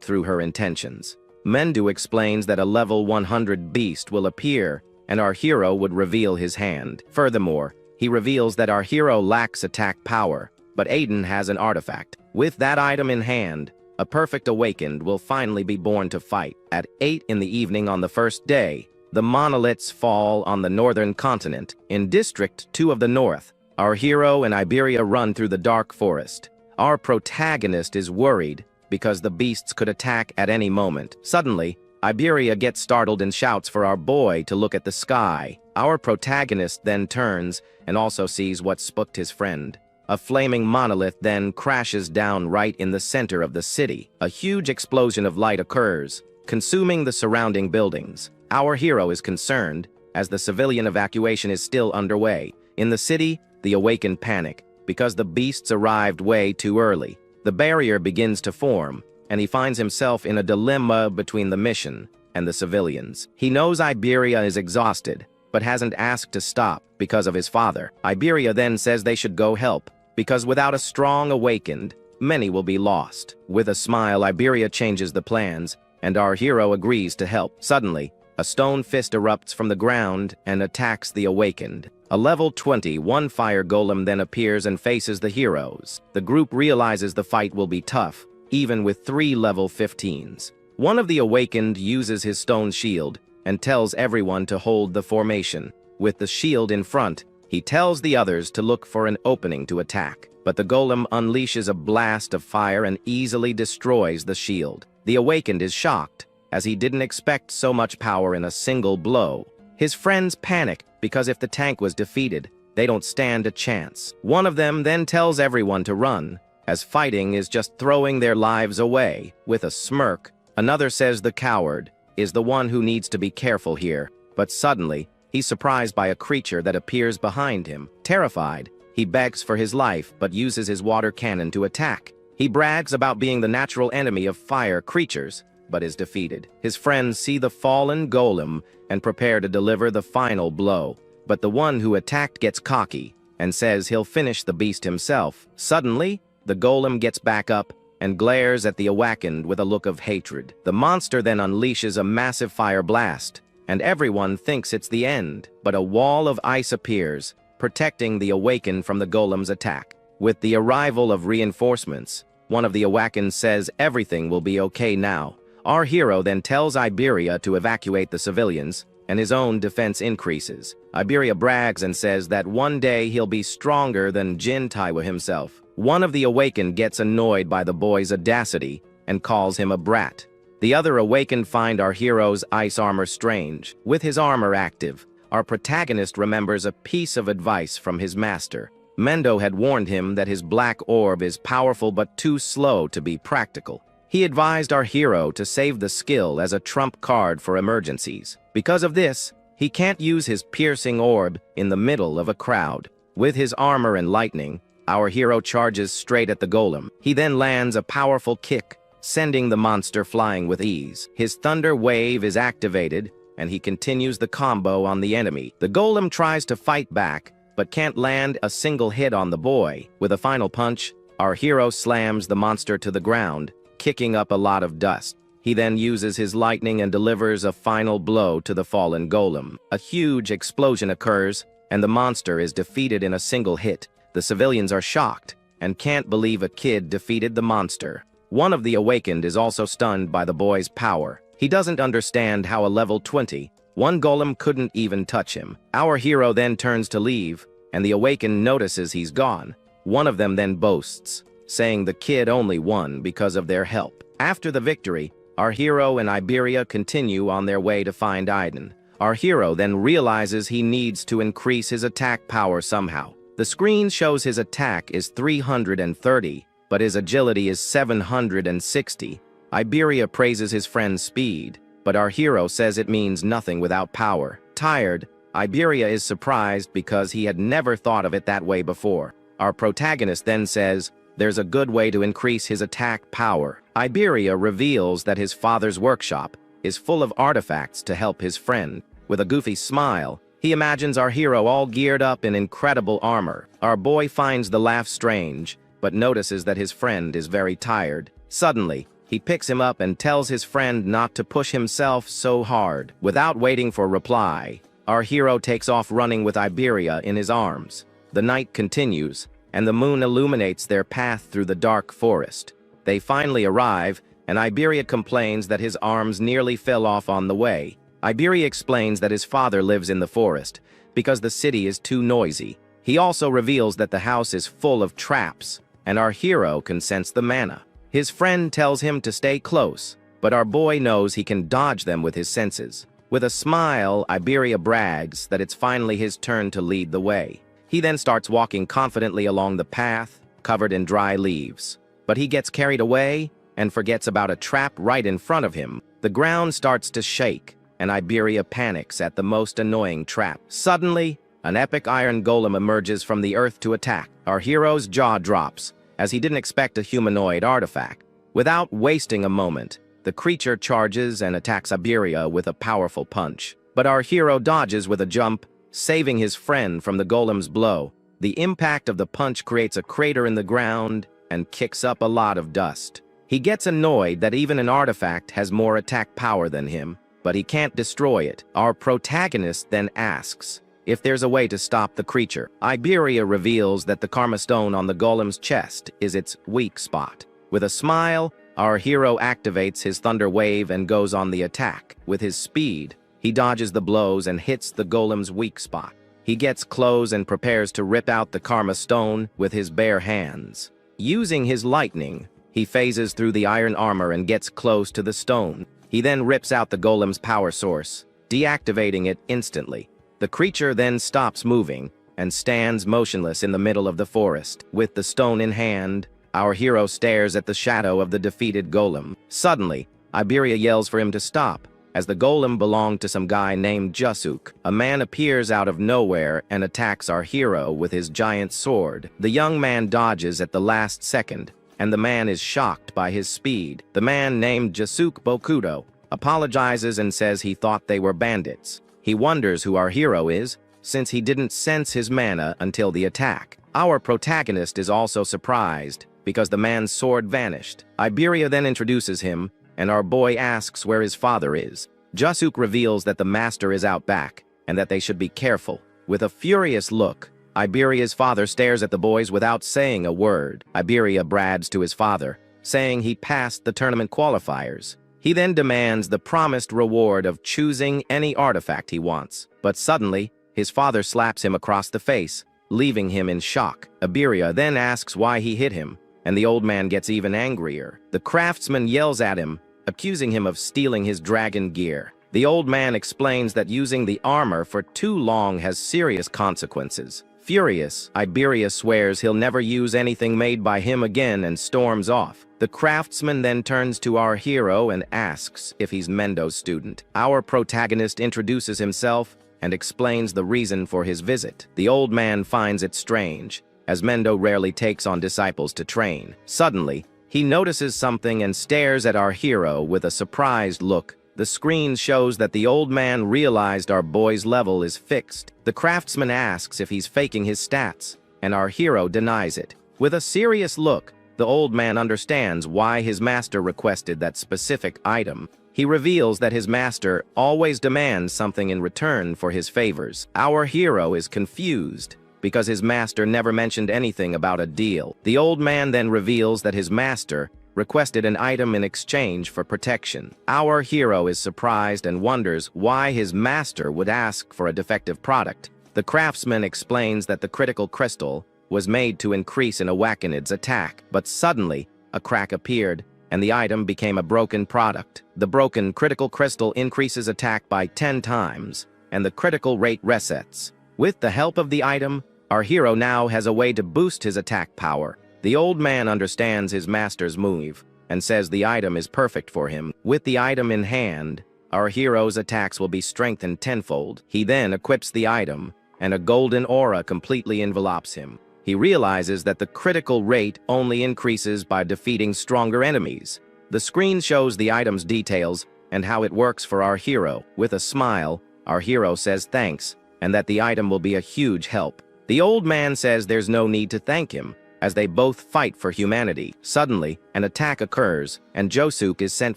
through her intentions. Mendu explains that a level 100 beast will appear, and our hero would reveal his hand. Furthermore, he reveals that our hero lacks attack power, but Aiden has an artifact. With that item in hand, a perfect awakened will finally be born to fight. At 8 in the evening on the first day, the monoliths fall on the northern continent. In District 2 of the North, our hero and Iberia run through the dark forest. Our protagonist is worried because the beasts could attack at any moment. Suddenly, Iberia gets startled and shouts for our boy to look at the sky. Our protagonist then turns and also sees what spooked his friend. A flaming monolith then crashes down right in the center of the city. A huge explosion of light occurs, consuming the surrounding buildings. Our hero is concerned, as the civilian evacuation is still underway. In the city, the awakened panic, because the beasts arrived way too early. The barrier begins to form, and he finds himself in a dilemma between the mission and the civilians. He knows Iberia is exhausted, but hasn't asked to stop because of his father. Iberia then says they should go help, because without a strong awakened, many will be lost. With a smile, Iberia changes the plans, and our hero agrees to help. Suddenly, a stone fist erupts from the ground and attacks the awakened. A level 21 fire golem then appears and faces the heroes. The group realizes the fight will be tough, even with 3 level 15s. One of the awakened uses his stone shield and tells everyone to hold the formation. With the shield in front, he tells the others to look for an opening to attack. But the golem unleashes a blast of fire and easily destroys the shield. The awakened is shocked, as he didn't expect so much power in a single blow. His friends panic because if the tank was defeated, they don't stand a chance. One of them then tells everyone to run, as fighting is just throwing their lives away. With a smirk, another says the coward is the one who needs to be careful here. But suddenly, he's surprised by a creature that appears behind him. Terrified, he begs for his life but uses his water cannon to attack. He brags about being the natural enemy of fire creatures, but is defeated. His friends see the fallen golem and prepare to deliver the final blow. But the one who attacked gets cocky and says he'll finish the beast himself. Suddenly, the golem gets back up and glares at the awakened with a look of hatred. The monster then unleashes a massive fire blast, and everyone thinks it's the end. But a wall of ice appears, protecting the awakened from the golem's attack. With the arrival of reinforcements, one of the Awakens says everything will be okay now. Our hero then tells Iberia to evacuate the civilians, and his own defense increases. Iberia brags and says that one day he'll be stronger than Jin Taiwa himself. One of the awakened gets annoyed by the boy's audacity and calls him a brat. The other awakened find our hero's ice armor strange. With his armor active, our protagonist remembers a piece of advice from his master. Mendo had warned him that his black orb is powerful but too slow to be practical. He advised our hero to save the skill as a trump card for emergencies. Because of this, he can't use his piercing orb in the middle of a crowd. With his armor and lightning, our hero charges straight at the golem. He then lands a powerful kick, sending the monster flying with ease. His thunder wave is activated, and he continues the combo on the enemy. The golem tries to fight back, but can't land a single hit on the boy. With a final punch, our hero slams the monster to the ground, kicking up a lot of dust. He then uses his lightning and delivers a final blow to the fallen golem. A huge explosion occurs, and the monster is defeated in a single hit. The civilians are shocked and can't believe a kid defeated the monster. One of the awakened is also stunned by the boy's power. He doesn't understand how a level 21 golem couldn't even touch him. Our hero then turns to leave, and the awakened notices he's gone. One of them then boasts, saying the kid only won because of their help. After the victory, our hero and Iberia continue on their way to find Aiden. Our hero then realizes he needs to increase his attack power somehow. The screen shows his attack is 330, but his agility is 760. Iberia praises his friend's speed, but our hero says it means nothing without power. Tired, Iberia is surprised because he had never thought of it that way before. Our protagonist then says there's a good way to increase his attack power. Iberia reveals that his father's workshop is full of artifacts to help his friend. With a goofy smile, he imagines our hero all geared up in incredible armor. Our boy finds the laugh strange, but but notices that his friend is very tired. Suddenly, he picks him up and tells his friend not to push himself so hard. Without waiting for reply, our hero takes off running with Iberia in his arms. The night continues, and the moon illuminates their path through the dark forest. They finally arrive, and Iberia complains that his arms nearly fell off on the way. Iberia explains that his father lives in the forest, because the city is too noisy. He also reveals that the house is full of traps, and our hero can sense the mana. His friend tells him to stay close, but our boy knows he can dodge them with his senses. With a smile, Iberia brags that it's finally his turn to lead the way. He then starts walking confidently along the path, covered in dry leaves. But he gets carried away and forgets about a trap right in front of him. The ground starts to shake, and Iberia panics at the most annoying trap. Suddenly, an epic iron golem emerges from the earth to attack. Our hero's jaw drops, as he didn't expect a humanoid artifact. Without wasting a moment, the creature charges and attacks Iberia with a powerful punch. But our hero dodges with a jump, saving his friend from the golem's blow. The impact of the punch creates a crater in the ground and kicks up a lot of dust. He gets annoyed that even an artifact has more attack power than him, but he can't destroy it. Our protagonist then asks if there's a way to stop the creature. Iberia reveals that the karma stone on the golem's chest is its weak spot. With a smile, our hero activates his thunder wave and goes on the attack. With his speed, he dodges the blows and hits the golem's weak spot. He gets close and prepares to rip out the karma stone with his bare hands. Using his lightning, he phases through the iron armor and gets close to the stone. He then rips out the golem's power source, deactivating it instantly. The creature then stops moving and stands motionless in the middle of the forest. With the stone in hand, our hero stares at the shadow of the defeated golem. Suddenly, Iberia yells for him to stop, as the golem belonged to some guy named Jusuk. A man appears out of nowhere and attacks our hero with his giant sword. The young man dodges at the last second, and the man is shocked by his speed. The man named Jusuk Bokudo apologizes and says he thought they were bandits. He wonders who our hero is, since he didn't sense his mana until the attack. Our protagonist is also surprised, because the man's sword vanished. Iberia then introduces him, and our boy asks where his father is. Jusuk reveals that the master is out back, and that they should be careful. With a furious look, Iberia's father stares at the boys without saying a word. Iberia brags to his father, saying he passed the tournament qualifiers. He then demands the promised reward of choosing any artifact he wants. But suddenly, his father slaps him across the face, leaving him in shock. Iberia then asks why he hit him, and the old man gets even angrier. The craftsman yells at him, accusing him of stealing his dragon gear. The old man explains that using the armor for too long has serious consequences. Furious, Iberia swears he'll never use anything made by him again and storms off. The craftsman then turns to our hero and asks if he's Mendo's student. Our protagonist introduces himself and explains the reason for his visit. The old man finds it strange, as Mendo rarely takes on disciples to train. Suddenly, he notices something and stares at our hero with a surprised look. The screen shows that the old man realized our boy's level is fixed. The craftsman asks if he's faking his stats, and our hero denies it. With a serious look, the old man understands why his master requested that specific item. He reveals that his master always demands something in return for his favors. Our hero is confused, because his master never mentioned anything about a deal. The old man then reveals that his master requested an item in exchange for protection. Our hero is surprised and wonders why his master would ask for a defective product. The craftsman explains that the critical crystal was made to increase an Awakenid's attack, but suddenly, a crack appeared, and the item became a broken product. The broken critical crystal increases attack by 10 times, and the critical rate resets. With the help of the item, our hero now has a way to boost his attack power. The old man understands his master's move, and says the item is perfect for him. With the item in hand, our hero's attacks will be strengthened tenfold. He then equips the item, and a golden aura completely envelops him. He realizes that the critical rate only increases by defeating stronger enemies. The screen shows the item's details and how it works for our hero. With a smile, our hero says thanks, and that the item will be a huge help. The old man says there's no need to thank him, as they both fight for humanity. Suddenly, an attack occurs, and Josuke is sent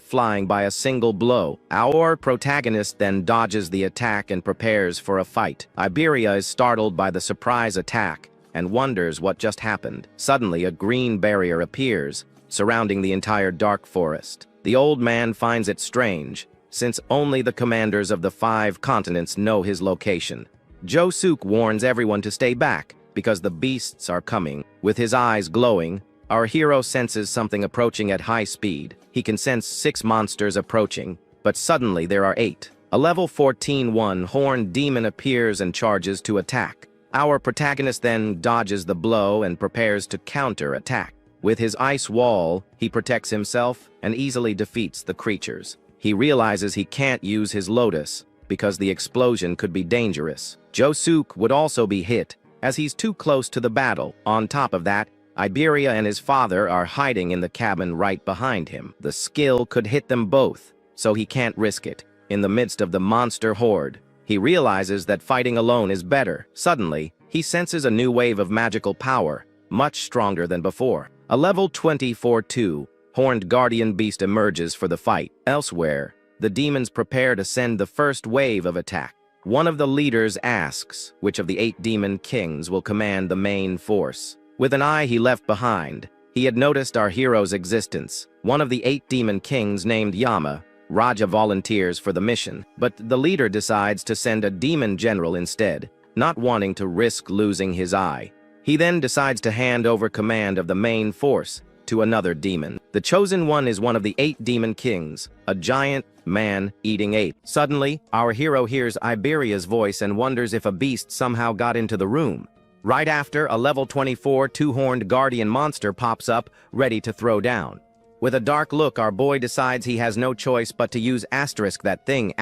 flying by a single blow. Our protagonist then dodges the attack and prepares for a fight. Iberia is startled by the surprise attack and wonders what just happened. Suddenly, a green barrier appears, surrounding the entire dark forest. The old man finds it strange, since only the commanders of the 5 continents know his location. Josuke warns everyone to stay back, because the beasts are coming. With his eyes glowing, our hero senses something approaching at high speed. He can sense 6 monsters approaching, but suddenly there are 8. A level 14 one-horned demon appears and charges to attack. Our protagonist then dodges the blow and prepares to counter-attack. With his ice wall, he protects himself and easily defeats the creatures. He realizes he can't use his lotus, because the explosion could be dangerous. Josuke would also be hit, as he's too close to the battle. On top of that, Iberia and his father are hiding in the cabin right behind him. The skill could hit them both, so he can't risk it. In the midst of the monster horde, he realizes that fighting alone is better. Suddenly, he senses a new wave of magical power, much stronger than before. A level 24 two-horned guardian beast emerges for the fight. Elsewhere, the demons prepare to send the first wave of attack. One of the leaders asks which of the 8 demon kings will command the main force. With an eye he left behind, he had noticed our hero's existence. One of the 8 demon kings, named Yama, Raja, volunteers for the mission, but the leader decides to send a demon general instead, not wanting to risk losing his eye. He then decides to hand over command of the main force to another demon. The chosen one is one of the 8 demon kings, a giant man-eating ape. Suddenly, our hero hears Iberia's voice and wonders if a beast somehow got into the room. Right after, a level 24 two-horned guardian monster pops up, ready to throw down. With a dark look, our boy decides he has no choice but to use that thing.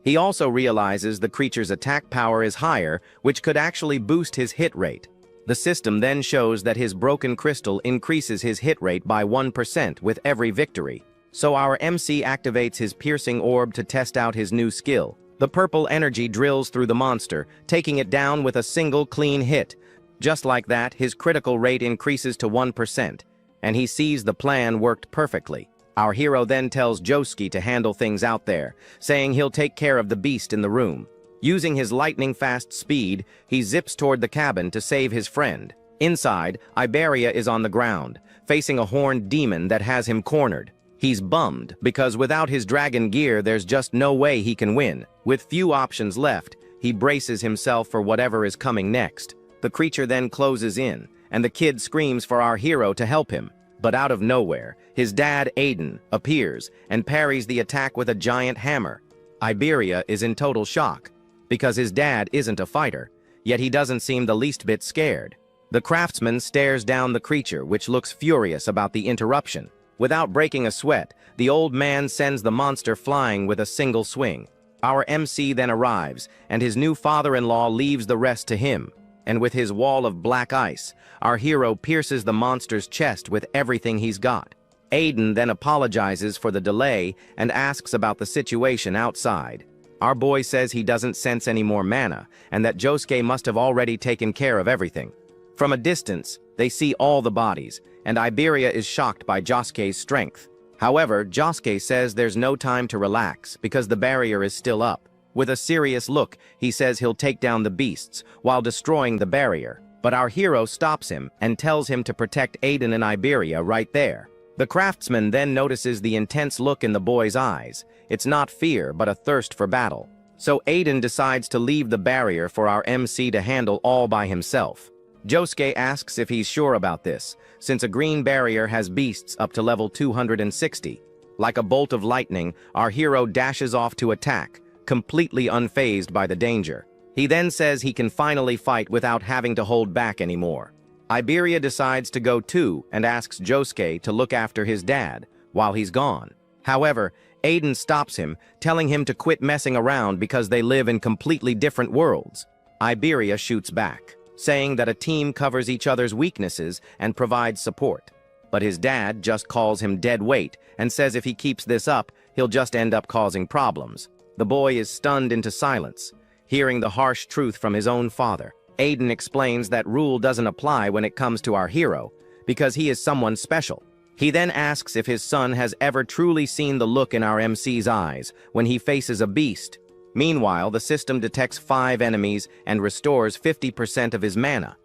He also realizes the creature's attack power is higher, which could actually boost his hit rate. The system then shows that his broken crystal increases his hit rate by 1% with every victory. So our MC activates his piercing orb to test out his new skill. The purple energy drills through the monster, taking it down with a single clean hit. Just like that, his critical rate increases to 1%. And he sees the plan worked perfectly. Our hero then tells Josuke to handle things out there, saying he'll take care of the beast in the room. Using his lightning-fast speed, he zips toward the cabin to save his friend. Inside, Iberia is on the ground, facing a horned demon that has him cornered. He's bummed, because without his dragon gear there's just no way he can win. With few options left, he braces himself for whatever is coming next. The creature then closes in, and the kid screams for our hero to help him. But out of nowhere, his dad, Aiden, appears and parries the attack with a giant hammer. Iberia is in total shock, because his dad isn't a fighter, yet he doesn't seem the least bit scared. The craftsman stares down the creature, which looks furious about the interruption. Without breaking a sweat, the old man sends the monster flying with a single swing. Our MC then arrives, and his new father-in-law leaves the rest to him. And with his wall of black ice, our hero pierces the monster's chest with everything he's got. Aiden then apologizes for the delay and asks about the situation outside. Our boy says he doesn't sense any more mana, and that Josuke must have already taken care of everything. From a distance, they see all the bodies, and Iberia is shocked by Josuke's strength. However, Josuke says there's no time to relax, because the barrier is still up. With a serious look, he says he'll take down the beasts, while destroying the barrier. But our hero stops him and tells him to protect Aiden and Iberia right there. The craftsman then notices the intense look in the boy's eyes. It's not fear, but a thirst for battle. So Aiden decides to leave the barrier for our MC to handle all by himself. Josuke asks if he's sure about this, since a green barrier has beasts up to level 260. Like a bolt of lightning, our hero dashes off to attack, completely unfazed by the danger. He then says he can finally fight without having to hold back anymore. Iberia decides to go too and asks Josuke to look after his dad while he's gone. However, Aiden stops him, telling him to quit messing around because they live in completely different worlds. Iberia shoots back, saying that a team covers each other's weaknesses and provides support. But his dad just calls him dead weight and says if he keeps this up, he'll just end up causing problems. The boy is stunned into silence, hearing the harsh truth from his own father. Aiden explains that rule doesn't apply when it comes to our hero, because he is someone special. He then asks if his son has ever truly seen the look in our MC's eyes when he faces a beast. Meanwhile, the system detects 5 enemies and restores 50% of his mana.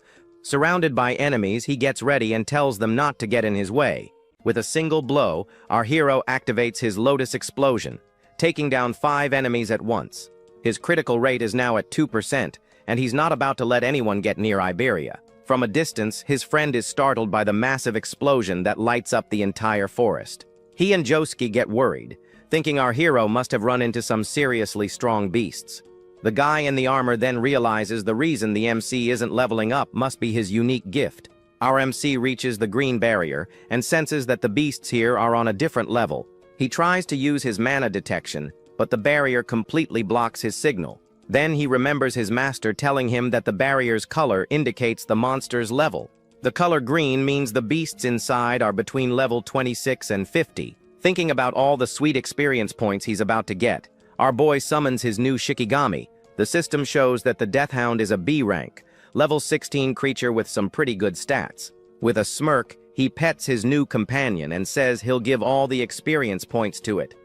Surrounded by enemies, he gets ready and tells them not to get in his way. With a single blow, our hero activates his Lotus Explosion, taking down 5 enemies at once. His critical rate is now at 2%, and he's not about to let anyone get near Iberia. From a distance, his friend is startled by the massive explosion that lights up the entire forest. He and Josuke get worried, thinking our hero must have run into some seriously strong beasts. The guy in the armor then realizes the reason the MC isn't leveling up must be his unique gift. Our MC reaches the green barrier and senses that the beasts here are on a different level. He tries to use his mana detection, but the barrier completely blocks his signal. Then he remembers his master telling him that the barrier's color indicates the monster's level. The color green means the beasts inside are between level 26 and 50. Thinking about all the sweet experience points he's about to get, our boy summons his new Shikigami. The system shows that the Deathhound is a B rank, level 16 creature with some pretty good stats. With a smirk, he pets his new companion and says he'll give all the experience points to it.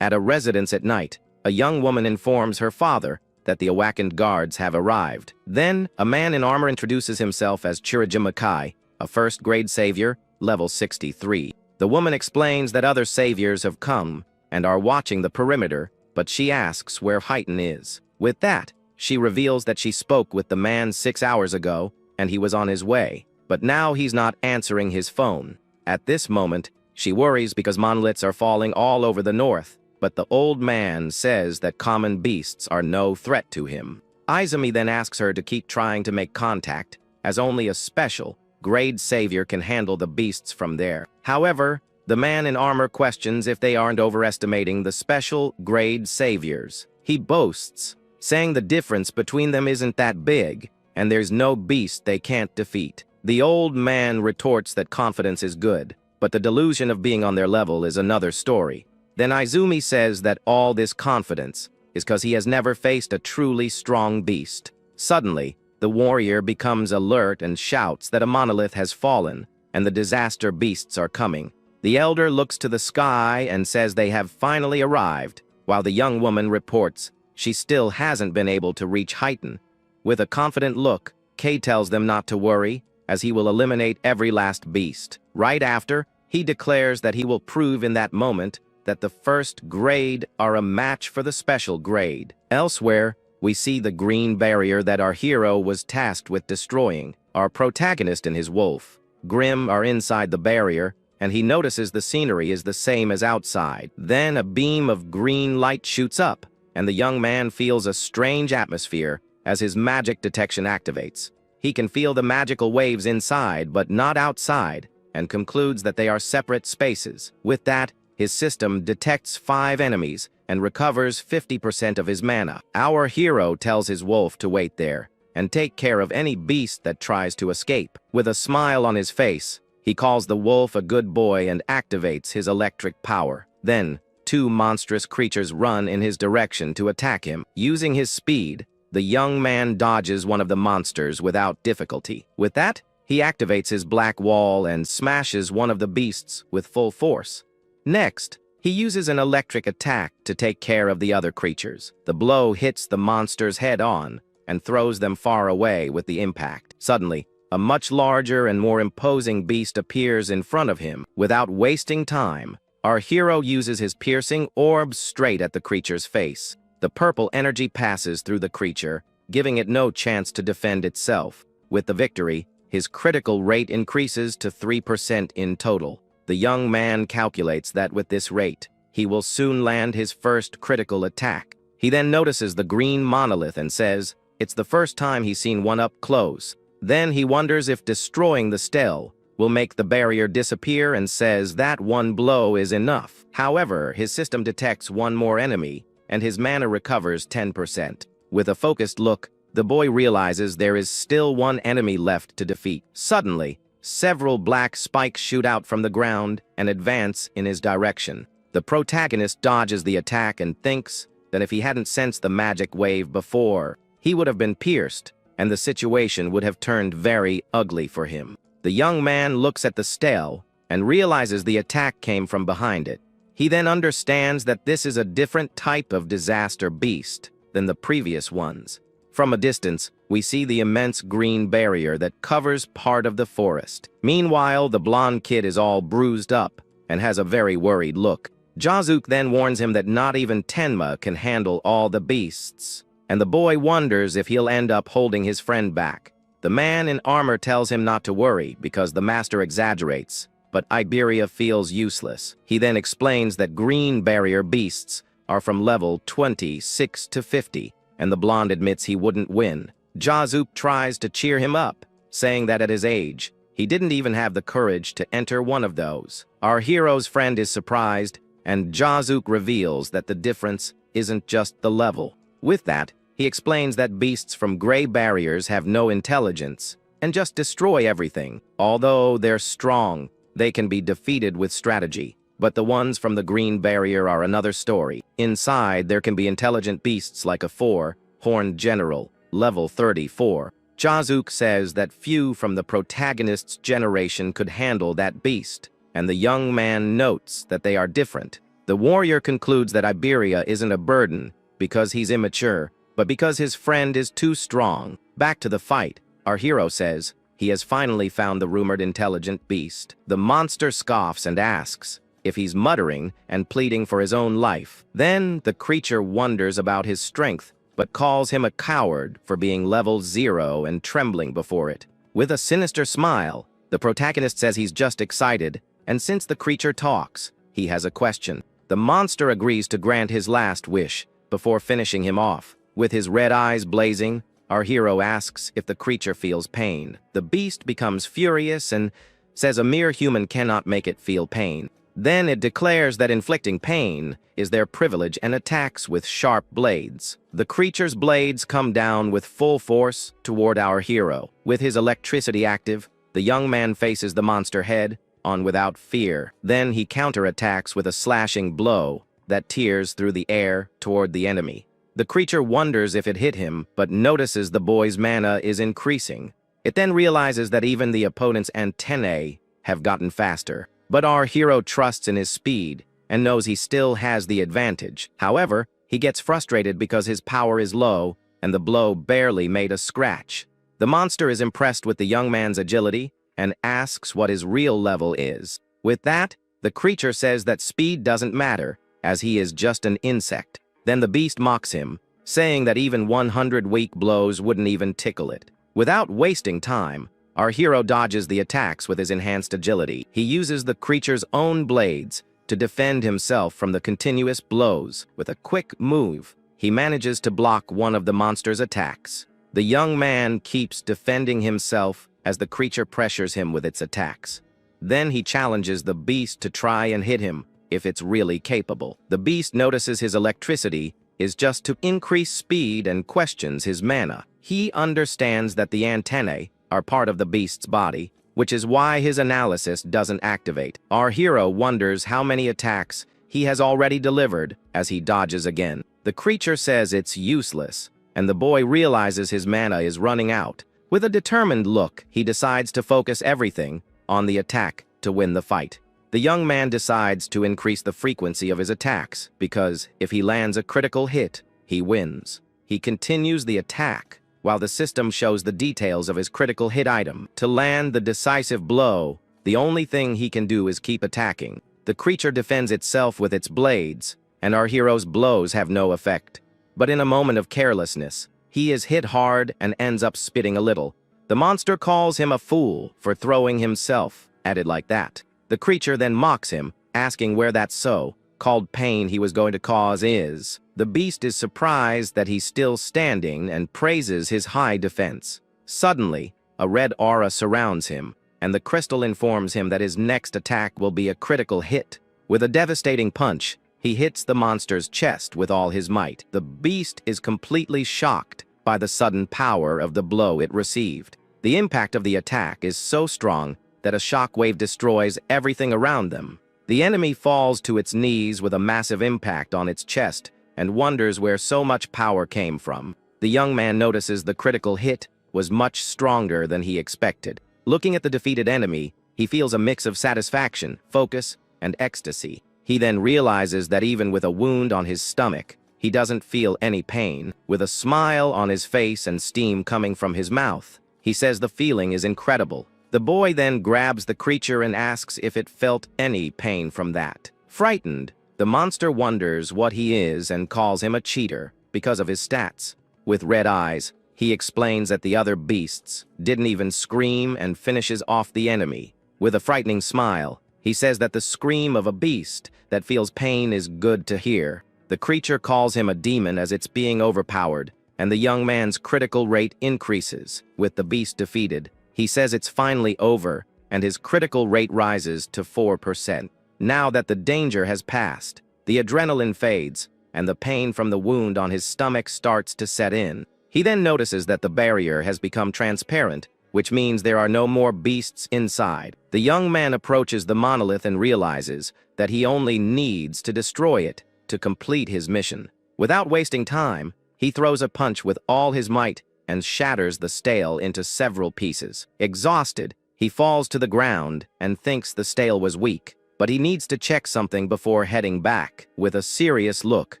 At a residence at night, a young woman informs her father that the Awakened guards have arrived. Then, a man in armor introduces himself as Chirijimakai, a first-grade savior, level 63. The woman explains that other saviors have come and are watching the perimeter, but she asks where Heighten is. With that, she reveals that she spoke with the man 6 hours ago, and he was on his way, but now he's not answering his phone. At this moment, she worries because monoliths are falling all over the north, but the old man says that common beasts are no threat to him. Izumi then asks her to keep trying to make contact, as only a special, grade savior can handle the beasts from there. However, the man in armor questions if they aren't overestimating the special, grade saviors. He boasts, saying the difference between them isn't that big, and there's no beast they can't defeat. The old man retorts that confidence is good, but the delusion of being on their level is another story. Then Izumi says that all this confidence is because he has never faced a truly strong beast. Suddenly, the warrior becomes alert and shouts that a monolith has fallen, and the disaster beasts are coming. The elder looks to the sky and says they have finally arrived, while the young woman reports she still hasn't been able to reach Heighten. With a confident look, Kei tells them not to worry, as he will eliminate every last beast. Right after, he declares that he will prove in that moment that the first grade are a match for the special grade. Elsewhere, we see the green barrier that our hero was tasked with destroying. Our protagonist and his wolf, Grim, are inside the barrier, and he notices the scenery is the same as outside. Then a beam of green light shoots up, and the young man feels a strange atmosphere as his magic detection activates. He can feel the magical waves inside, but not outside, and concludes that they are separate spaces. With that, his system detects 5 enemies and recovers 50% of his mana. Our hero tells his wolf to wait there and take care of any beast that tries to escape. With a smile on his face, he calls the wolf a good boy and activates his electric power. Then, 2 monstrous creatures run in his direction to attack him. Using his speed, the young man dodges one of the monsters without difficulty. With that, he activates his black wall and smashes one of the beasts with full force. Next, he uses an electric attack to take care of the other creatures. The blow hits the monsters head-on and throws them far away with the impact. Suddenly, a much larger and more imposing beast appears in front of him. Without wasting time, our hero uses his piercing orb straight at the creature's face. The purple energy passes through the creature, giving it no chance to defend itself. With the victory, his critical rate increases to 3% in total. The young man calculates that with this rate, he will soon land his first critical attack. He then notices the green monolith and says it's the first time he's seen one up close. Then he wonders if destroying the stele will make the barrier disappear and says that one blow is enough. However, his system detects one more enemy, and his mana recovers 10%. With a focused look, the boy realizes there is still one enemy left to defeat. Suddenly, several black spikes shoot out from the ground and advance in his direction. The protagonist dodges the attack and thinks that if he hadn't sensed the magic wave before, he would have been pierced and the situation would have turned very ugly for him. The young man looks at the stele and realizes the attack came from behind it. He then understands that this is a different type of disaster beast than the previous ones. From a distance, we see the immense green barrier that covers part of the forest. Meanwhile, the blonde kid is all bruised up and has a very worried look. Jazuke then warns him that not even Tenma can handle all the beasts, and the boy wonders if he'll end up holding his friend back. The man in armor tells him not to worry because the master exaggerates, but Iberia feels useless. He then explains that green barrier beasts are from level 26 to 50, and the blonde admits he wouldn't win. Jazuke tries to cheer him up, saying that at his age, he didn't even have the courage to enter one of those. Our hero's friend is surprised, and Jazuke reveals that the difference isn't just the level. With that, he explains that beasts from gray barriers have no intelligence and just destroy everything. Although they're strong, they can be defeated with strategy. But the ones from the green barrier are another story. Inside, there can be intelligent beasts like a 4-horned general, level 34. Jazuke says that few from the protagonist's generation could handle that beast, and the young man notes that they are different. The warrior concludes that Iberia isn't a burden because he's immature, but because his friend is too strong. Back to the fight, our hero says he has finally found the rumored intelligent beast. The monster scoffs and asks if he's muttering and pleading for his own life. Then the creature wonders about his strength, but calls him a coward for being level 0 and trembling before it. With a sinister smile, the protagonist says he's just excited, and since the creature talks, he has a question. The monster agrees to grant his last wish before finishing him off. With his red eyes blazing, our hero asks if the creature feels pain. The beast becomes furious and says a mere human cannot make it feel pain. Then it declares that inflicting pain is their privilege and attacks with sharp blades. The creature's blades come down with full force toward our hero. With his electricity active, the young man faces the monster head on without fear. Then he counterattacks with a slashing blow that tears through the air toward the enemy. The creature wonders if it hit him, but notices the boy's mana is increasing. It then realizes that even the opponent's antennae have gotten faster. But our hero trusts in his speed and knows he still has the advantage. However, he gets frustrated because his power is low and the blow barely made a scratch. The monster is impressed with the young man's agility and asks what his real level is. With that, the creature says that speed doesn't matter, as he is just an insect. Then the beast mocks him, saying that even 100 weak blows wouldn't even tickle it. Without wasting time, our hero dodges the attacks with his enhanced agility. He uses the creature's own blades to defend himself from the continuous blows. With a quick move, he manages to block one of the monster's attacks. The young man keeps defending himself as the creature pressures him with its attacks. Then he challenges the beast to try and hit him if it's really capable. The beast notices his electricity is just to increase speed and questions his mana. He understands that the antennae are part of the beast's body, which is why his analysis doesn't activate. Our hero wonders how many attacks he has already delivered as he dodges again. The creature says it's useless, and the boy realizes his mana is running out. With a determined look, he decides to focus everything on the attack to win the fight. The young man decides to increase the frequency of his attacks, because if he lands a critical hit, he wins. He continues the attack, while the system shows the details of his critical hit item. To land the decisive blow, the only thing he can do is keep attacking. The creature defends itself with its blades, and our hero's blows have no effect. But in a moment of carelessness, he is hit hard and ends up spitting a little. The monster calls him a fool for throwing himself at it like that. The creature then mocks him, asking where that so-called pain he was going to cause is. The beast is surprised that he's still standing and praises his high defense. Suddenly, a red aura surrounds him, and the crystal informs him that his next attack will be a critical hit. With a devastating punch, he hits the monster's chest with all his might. The beast is completely shocked by the sudden power of the blow it received. The impact of the attack is so strong that a shockwave destroys everything around them. The enemy falls to its knees with a massive impact on its chest and wonders where so much power came from. The young man notices the critical hit was much stronger than he expected. Looking at the defeated enemy, he feels a mix of satisfaction, focus, and ecstasy. He then realizes that even with a wound on his stomach, he doesn't feel any pain. With a smile on his face and steam coming from his mouth, he says the feeling is incredible. The boy then grabs the creature and asks if it felt any pain from that. Frightened, the monster wonders what he is and calls him a cheater because of his stats. With red eyes, he explains that the other beasts didn't even scream and finishes off the enemy. With a frightening smile, he says that the scream of a beast that feels pain is good to hear. The creature calls him a demon as it's being overpowered, and the young man's critical rate increases. With the beast defeated, he says it's finally over, and his critical rate rises to 4%. Now that the danger has passed, the adrenaline fades, and the pain from the wound on his stomach starts to set in. He then notices that the barrier has become transparent, which means there are no more beasts inside. The young man approaches the monolith and realizes that he only needs to destroy it to complete his mission. Without wasting time, he throws a punch with all his might and shatters the stele into several pieces. Exhausted, he falls to the ground and thinks the stele was weak, but he needs to check something before heading back. With a serious look,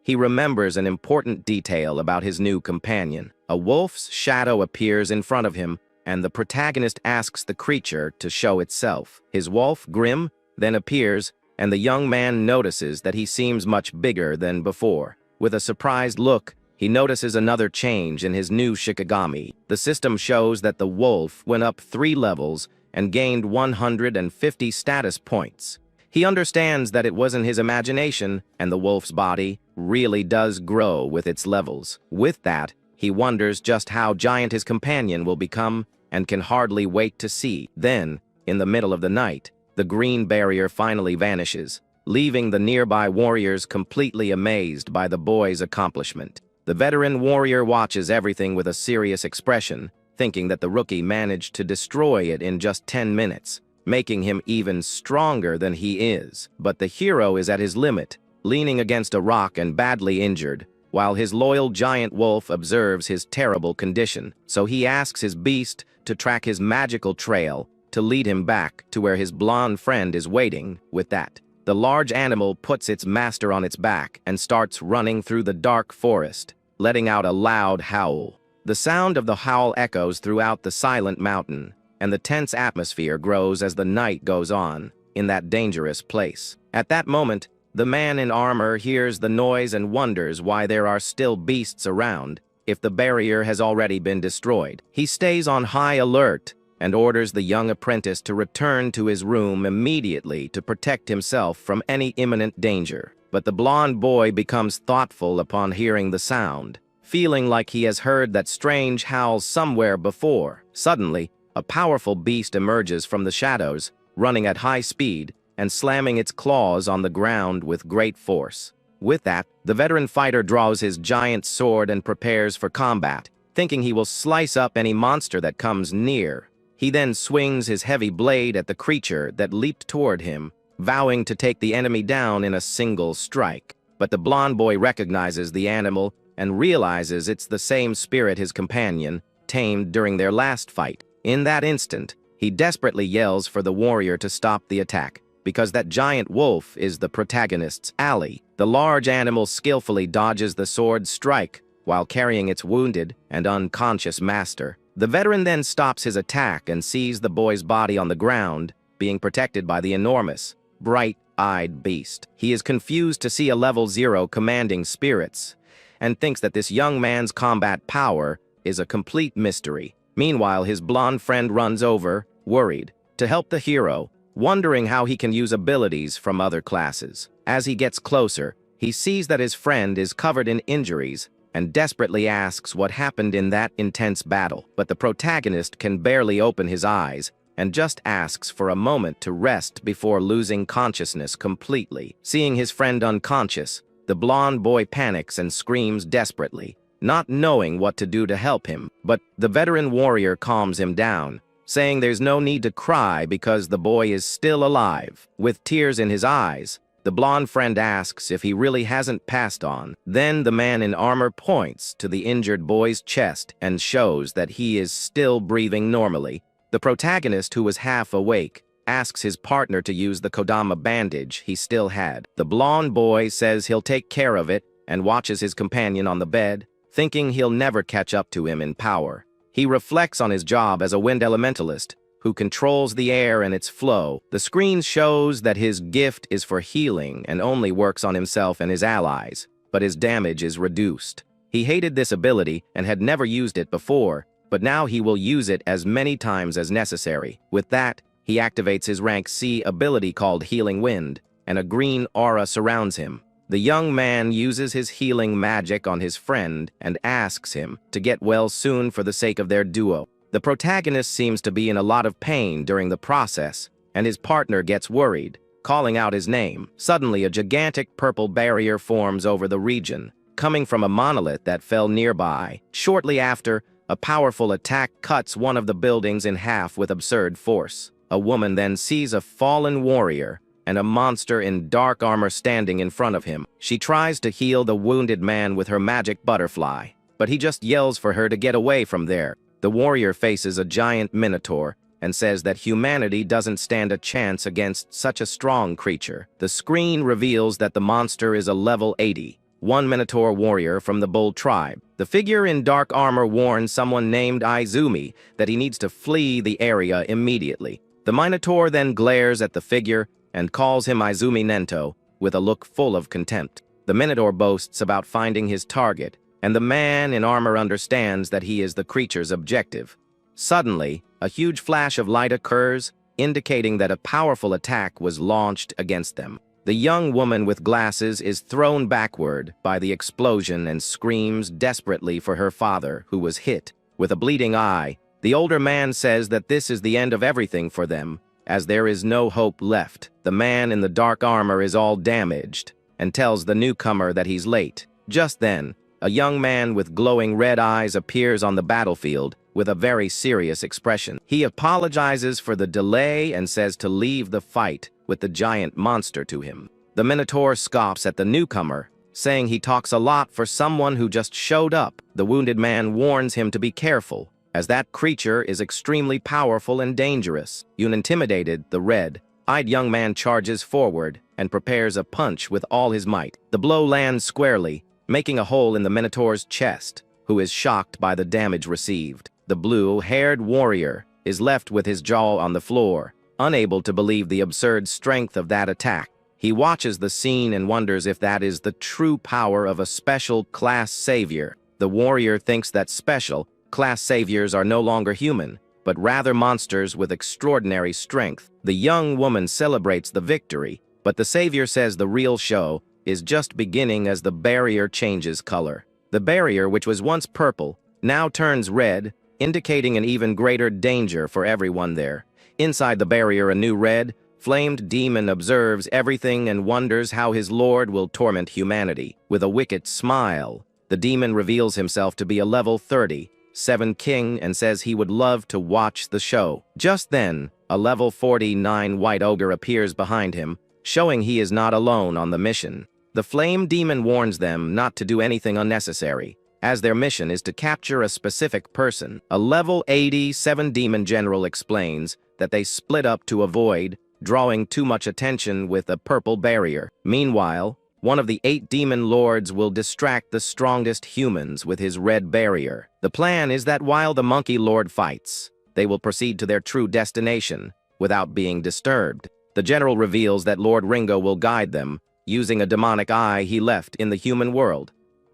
he remembers an important detail about his new companion. A wolf's shadow appears in front of him, and the protagonist asks the creature to show itself. His wolf, Grim, then appears, and the young man notices that he seems much bigger than before. With a surprised look, he notices another change in his new Shikigami. The system shows that the wolf went up 3 levels and gained 150 status points. He understands that it wasn't his imagination, and the wolf's body really does grow with its levels. With that, he wonders just how giant his companion will become and can hardly wait to see. Then, in the middle of the night, the green barrier finally vanishes, leaving the nearby warriors completely amazed by the boy's accomplishment. The veteran warrior watches everything with a serious expression, thinking that the rookie managed to destroy it in just 10 minutes, making him even stronger than he is. But the hero is at his limit, leaning against a rock and badly injured, while his loyal giant wolf observes his terrible condition. So he asks his beast to track his magical trail to lead him back to where his blonde friend is waiting. With that, the large animal puts its master on its back and starts running through the dark forest, letting out a loud howl. The sound of the howl echoes throughout the silent mountain, and the tense atmosphere grows as the night goes on in that dangerous place. At that moment, the man in armor hears the noise and wonders why there are still beasts around if the barrier has already been destroyed. He stays on high alert and orders the young apprentice to return to his room immediately to protect himself from any imminent danger. But the blonde boy becomes thoughtful upon hearing the sound, feeling like he has heard that strange howl somewhere before. Suddenly, a powerful beast emerges from the shadows, running at high speed and slamming its claws on the ground with great force. With that, the veteran fighter draws his giant sword and prepares for combat, thinking he will slice up any monster that comes near. He then swings his heavy blade at the creature that leaped toward him, vowing to take the enemy down in a single strike. But the blonde boy recognizes the animal and realizes it's the same spirit his companion tamed during their last fight. In that instant, he desperately yells for the warrior to stop the attack, because that giant wolf is the protagonist's ally. The large animal skillfully dodges the sword's strike while carrying its wounded and unconscious master. The veteran then stops his attack and sees the boy's body on the ground, being protected by the enormous, bright-eyed beast. He is confused to see a level 0 commanding spirits, and thinks that this young man's combat power is a complete mystery. Meanwhile, his blonde friend runs over, worried, to help the hero, wondering how he can use abilities from other classes. As he gets closer, he sees that his friend is covered in injuries and desperately asks what happened in that intense battle. But the protagonist can barely open his eyes and just asks for a moment to rest before losing consciousness completely. Seeing his friend unconscious, the blonde boy panics and screams desperately, not knowing what to do to help him. But the veteran warrior calms him down, saying there's no need to cry because the boy is still alive. With tears in his eyes, The blonde friend asks if he really hasn't passed on. Then the man in armor points to the injured boy's chest and shows that he is still breathing normally. The protagonist, who was half awake, asks his partner to use the Kodama bandage he still had. The blonde boy says he'll take care of it and watches his companion on the bed, thinking he'll never catch up to him in power. He reflects on his job as a wind elementalist, who controls the air and its flow. The screen shows that his gift is for healing and only works on himself and his allies, but his damage is reduced. He hated this ability and had never used it before, but now he will use it as many times as necessary. With that, he activates his rank C ability called Healing Wind, and a green aura surrounds him. The young man uses his healing magic on his friend and asks him to get well soon for the sake of their duo. The protagonist seems to be in a lot of pain during the process, and his partner gets worried, calling out his name. Suddenly, a gigantic purple barrier forms over the region, coming from a monolith that fell nearby. Shortly after, a powerful attack cuts one of the buildings in half with absurd force. A woman then sees a fallen warrior and a monster in dark armor standing in front of him. She tries to heal the wounded man with her magic butterfly, but he just yells for her to get away from there. The warrior faces a giant minotaur and says that humanity doesn't stand a chance against such a strong creature. The screen reveals that the monster is a level 80, one minotaur warrior from the Bull tribe. The figure in dark armor warns someone named Izumi that he needs to flee the area immediately. The minotaur then glares at the figure and calls him Izumi Nento with a look full of contempt. The minotaur boasts about finding his target, and the man in armor understands that he is the creature's objective. Suddenly, a huge flash of light occurs, indicating that a powerful attack was launched against them. The young woman with glasses is thrown backward by the explosion and screams desperately for her father, who was hit. With a bleeding eye, the older man says that this is the end of everything for them, as there is no hope left. The man in the dark armor is all damaged and tells the newcomer that he's late. Just then, a young man with glowing red eyes appears on the battlefield with a very serious expression. He apologizes for the delay and says to leave the fight with the giant monster to him. The Minotaur scoffs at the newcomer, saying he talks a lot for someone who just showed up. The wounded man warns him to be careful, as that creature is extremely powerful and dangerous. Intimidated, the red-eyed young man charges forward and prepares a punch with all his might. The blow lands squarely, making a hole in the Minotaur's chest, who is shocked by the damage received. The blue-haired warrior is left with his jaw on the floor, unable to believe the absurd strength of that attack. He watches the scene and wonders if that is the true power of a special class savior. The warrior thinks that special class saviors are no longer human, but rather monsters with extraordinary strength. The young woman celebrates the victory, but the savior says the real show is just beginning as the barrier changes color. The barrier, which was once purple, now turns red, indicating an even greater danger for everyone there. Inside the barrier, a new red-flamed demon observes everything and wonders how his lord will torment humanity. With a wicked smile, the demon reveals himself to be a level 37 king and says he would love to watch the show. Just then, a level 49 white ogre appears behind him, showing he is not alone on the mission. The flame demon warns them not to do anything unnecessary, as their mission is to capture a specific person. A level 87 demon general explains that they split up to avoid drawing too much attention with a purple barrier. Meanwhile, one of the 8 demon lords will distract the strongest humans with his red barrier. The plan is that while the monkey lord fights, they will proceed to their true destination without being disturbed. The general reveals that Lord Ringo will guide them, using a demonic eye he left in the human world.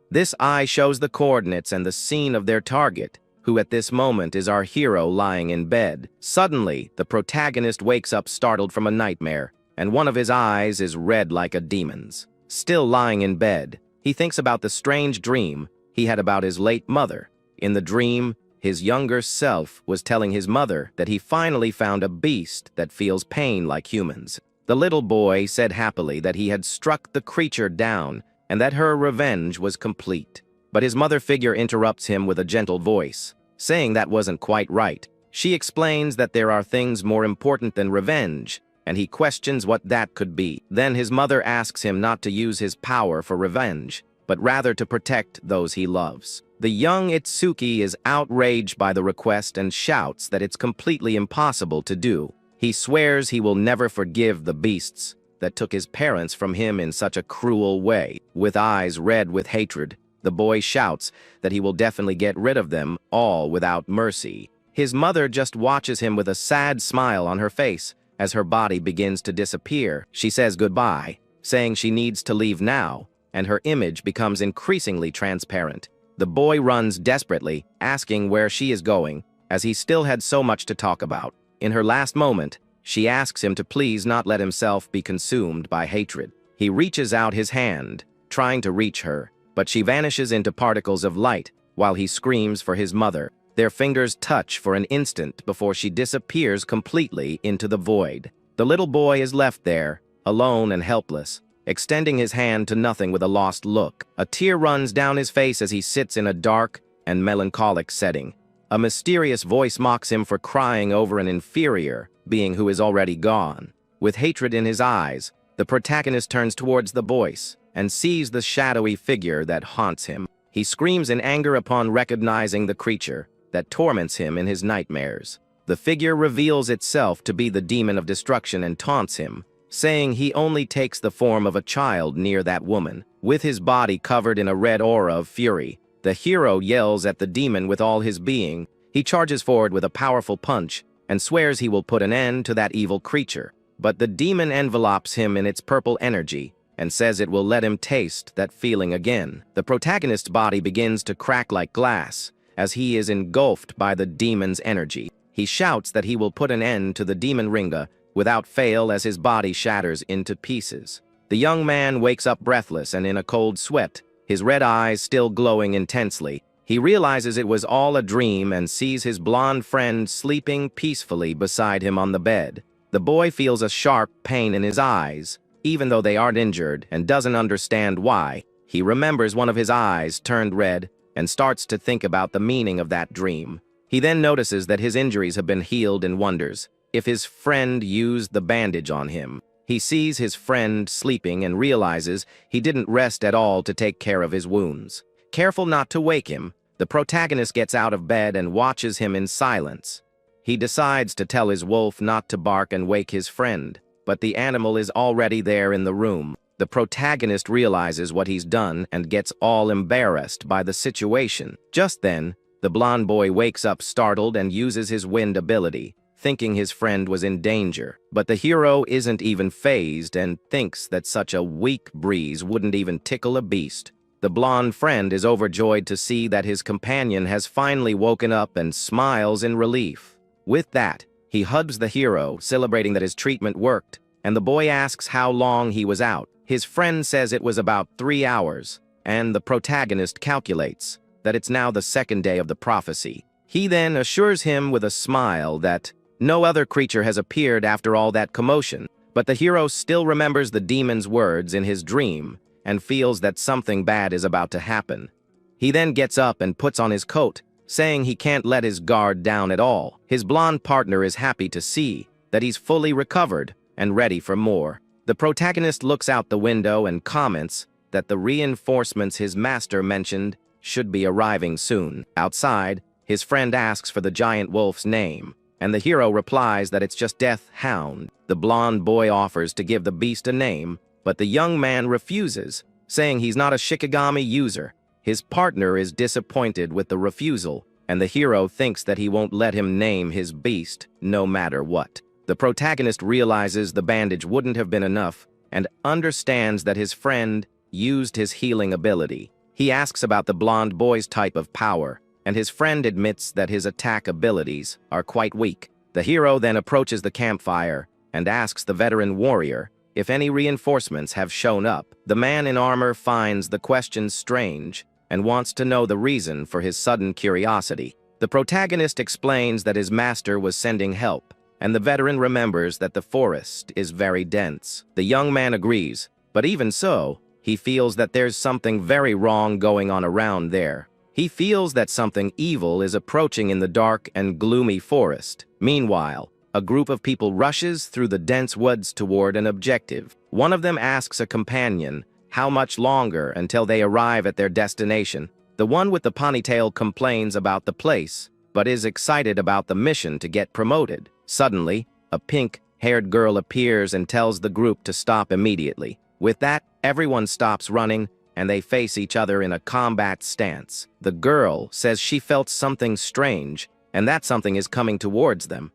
This eye shows the coordinates and the scene of their target, who at this moment is our hero lying in bed. Suddenly, the protagonist wakes up startled from a nightmare, and one of his eyes is red like a demon's. Still lying in bed, he thinks about the strange dream he had about his late mother. In the dream, his younger self was telling his mother that he finally found a beast that feels pain like humans. The little boy said happily that he had struck the creature down and that her revenge was complete. But his mother figure interrupts him with a gentle voice, saying that wasn't quite right. She explains that there are things more important than revenge, and he questions what that could be. Then his mother asks him not to use his power for revenge, but rather to protect those he loves. The young Itsuki is outraged by the request and shouts that it's completely impossible to do. He swears he will never forgive the beasts that took his parents from him in such a cruel way. With eyes red with hatred, the boy shouts that he will definitely get rid of them all without mercy. His mother just watches him with a sad smile on her face as her body begins to disappear. She says goodbye, saying she needs to leave now, and her image becomes increasingly transparent. The boy runs desperately, asking where she is going, as he still had so much to talk about. In her last moment, she asks him to please not let himself be consumed by hatred. He reaches out his hand, trying to reach her, but she vanishes into particles of light while he screams for his mother. Their fingers touch for an instant before she disappears completely into the void. The little boy is left there, alone and helpless, extending his hand to nothing with a lost look. A tear runs down his face as he sits in a dark and melancholic setting. A mysterious voice mocks him for crying over an inferior being who is already gone. With hatred in his eyes, the protagonist turns towards the voice and sees the shadowy figure that haunts him. He screams in anger upon recognizing the creature that torments him in his nightmares. The figure reveals itself to be the demon of destruction and taunts him, saying he only takes the form of a child near that woman. With his body covered in a red aura of fury, the hero yells at the demon with all his being. He charges forward with a powerful punch and swears he will put an end to that evil creature. But the demon envelopes him in its purple energy and says it will let him taste that feeling again. The protagonist's body begins to crack like glass as he is engulfed by the demon's energy. He shouts that he will put an end to the demon Ringa without fail as his body shatters into pieces. The young man wakes up breathless and in a cold sweat, his red eyes still glowing intensely. He realizes it was all a dream and sees his blonde friend sleeping peacefully beside him on the bed. The boy feels a sharp pain in his eyes, even though they aren't injured, and doesn't understand why. He remembers one of his eyes turned red and starts to think about the meaning of that dream. He then notices that his injuries have been healed and wonders if his friend used the bandage on him. He sees his friend sleeping and realizes he didn't rest at all to take care of his wounds. Careful not to wake him, the protagonist gets out of bed and watches him in silence. He decides to tell his wolf not to bark and wake his friend, but the animal is already there in the room. The protagonist realizes what he's done and gets all embarrassed by the situation. Just then, the blonde boy wakes up startled and uses his wind ability, thinking his friend was in danger. But the hero isn't even fazed and thinks that such a weak breeze wouldn't even tickle a beast. The blonde friend is overjoyed to see that his companion has finally woken up and smiles in relief. With that, he hugs the hero, celebrating that his treatment worked, and the boy asks how long he was out. His friend says it was about 3 hours, and the protagonist calculates that it's now the second day of the prophecy. He then assures him with a smile that no other creature has appeared after all that commotion, but the hero still remembers the demon's words in his dream and feels that something bad is about to happen. He then gets up and puts on his coat, saying he can't let his guard down at all. His blonde partner is happy to see that he's fully recovered and ready for more. The protagonist looks out the window and comments that the reinforcements his master mentioned should be arriving soon. Outside, his friend asks for the giant wolf's name, and the hero replies that it's just Death Hound. The blonde boy offers to give the beast a name, but the young man refuses, saying he's not a Shikigami user. His partner is disappointed with the refusal, and the hero thinks that he won't let him name his beast no matter what. The protagonist realizes the bandage wouldn't have been enough and understands that his friend used his healing ability. He asks about the blonde boy's type of power, and his friend admits that his attack abilities are quite weak. The hero then approaches the campfire and asks the veteran warrior if any reinforcements have shown up. The man in armor finds the question strange and wants to know the reason for his sudden curiosity. The protagonist explains that his master was sending help, and the veteran remembers that the forest is very dense. The young man agrees, but even so, he feels that there's something very wrong going on around there. He feels that something evil is approaching in the dark and gloomy forest. Meanwhile, a group of people rushes through the dense woods toward an objective. One of them asks a companion how much longer until they arrive at their destination. The one with the ponytail complains about the place, but is excited about the mission to get promoted. Suddenly, a pink-haired girl appears and tells the group to stop immediately. With that, everyone stops running, and they face each other in a combat stance. The girl says she felt something strange, and that something is coming towards them.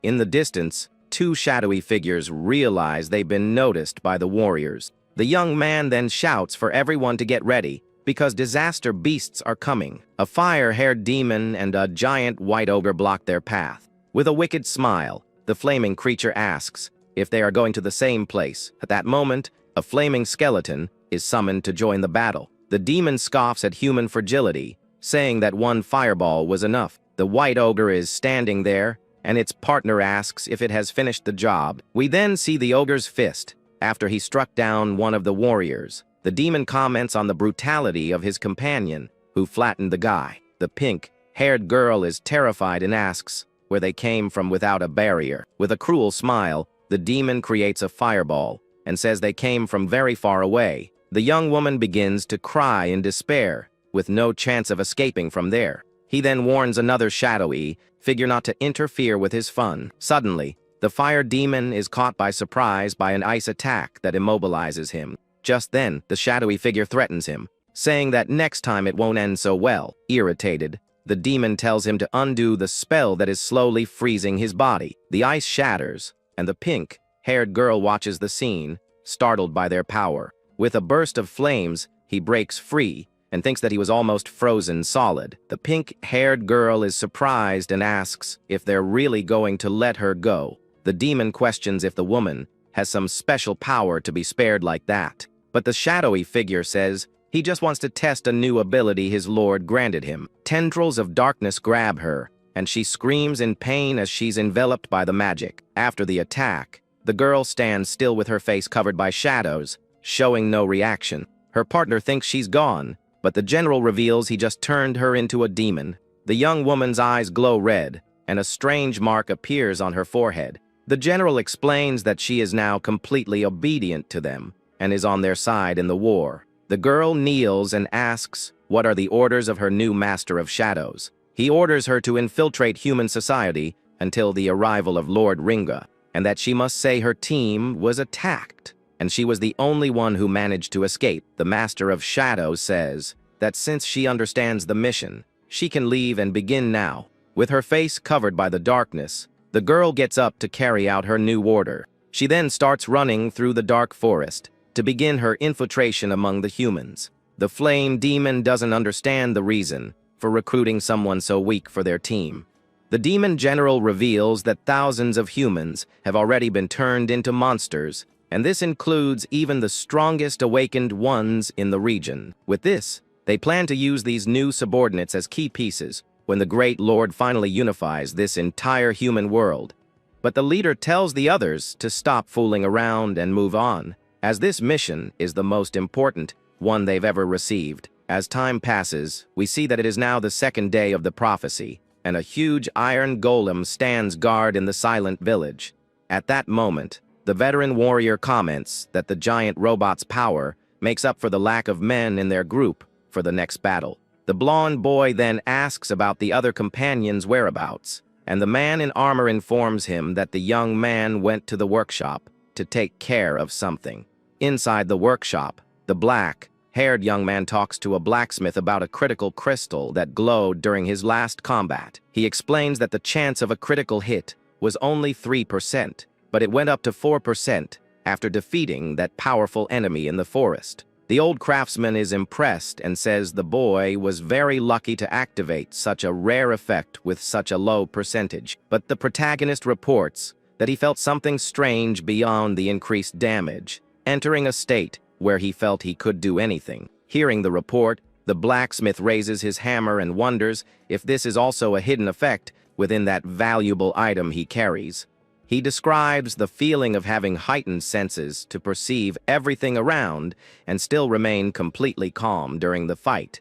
In the distance, two shadowy figures realize they've been noticed by the warriors. The young man then shouts for everyone to get ready, because disaster beasts are coming. A fire-haired demon and a giant white ogre block their path. With a wicked smile, the flaming creature asks if they are going to the same place. At that moment, a flaming skeleton is summoned to join the battle. The demon scoffs at human fragility, saying that one fireball was enough. The white ogre is standing there, and its partner asks if it has finished the job. We then see the ogre's fist after he struck down one of the warriors. The demon comments on the brutality of his companion, who flattened the guy. The pink-haired girl is terrified and asks where they came from without a barrier. With a cruel smile, the demon creates a fireball and says they came from very far away. The young woman begins to cry in despair, with no chance of escaping from there. He then warns another shadowy figure not to interfere with his fun. Suddenly, the fire demon is caught by surprise by an ice attack that immobilizes him. Just then, the shadowy figure threatens him, saying that next time it won't end so well. Irritated, the demon tells him to undo the spell that is slowly freezing his body. The ice shatters, and the pink-haired girl watches the scene, startled by their power. With a burst of flames, he breaks free and thinks that he was almost frozen solid. The pink-haired girl is surprised and asks if they're really going to let her go. The demon questions if the woman has some special power to be spared like that. But the shadowy figure says he just wants to test a new ability his lord granted him. Tendrils of darkness grab her, and she screams in pain as she's enveloped by the magic. After the attack, the girl stands still with her face covered by shadows, showing no reaction. Her partner thinks she's gone, but the general reveals he just turned her into a demon. The young woman's eyes glow red, and a strange mark appears on her forehead. The general explains that she is now completely obedient to them, and is on their side in the war. The girl kneels and asks what are the orders of her new master of shadows. He orders her to infiltrate human society until the arrival of Lord Ringa, and that she must say her team was attacked, and she was the only one who managed to escape. The Master of Shadows says that since she understands the mission, she can leave and begin now. With her face covered by the darkness, the girl gets up to carry out her new order. She then starts running through the dark forest to begin her infiltration among the humans. The flame demon doesn't understand the reason for recruiting someone so weak for their team. The demon general reveals that thousands of humans have already been turned into monsters, and this includes even the strongest awakened ones in the region. With this, they plan to use these new subordinates as key pieces when the Great Lord finally unifies this entire human world. But the leader tells the others to stop fooling around and move on, as this mission is the most important one they've ever received. As time passes, we see that it is now the second day of the prophecy, and a huge iron golem stands guard in the silent village. At that moment, the veteran warrior comments that the giant robot's power makes up for the lack of men in their group for the next battle. The blonde boy then asks about the other companions' whereabouts, and the man in armor informs him that the young man went to the workshop to take care of something. Inside the workshop, the black-haired young man talks to a blacksmith about a critical crystal that glowed during his last combat. He explains that the chance of a critical hit was only 3%, but it went up to 4% after defeating that powerful enemy in the forest. The old craftsman is impressed and says the boy was very lucky to activate such a rare effect with such a low percentage. But the protagonist reports that he felt something strange beyond the increased damage, entering a state where he felt he could do anything. Hearing the report, the blacksmith raises his hammer and wonders if this is also a hidden effect within that valuable item he carries. He describes the feeling of having heightened senses to perceive everything around and still remain completely calm during the fight.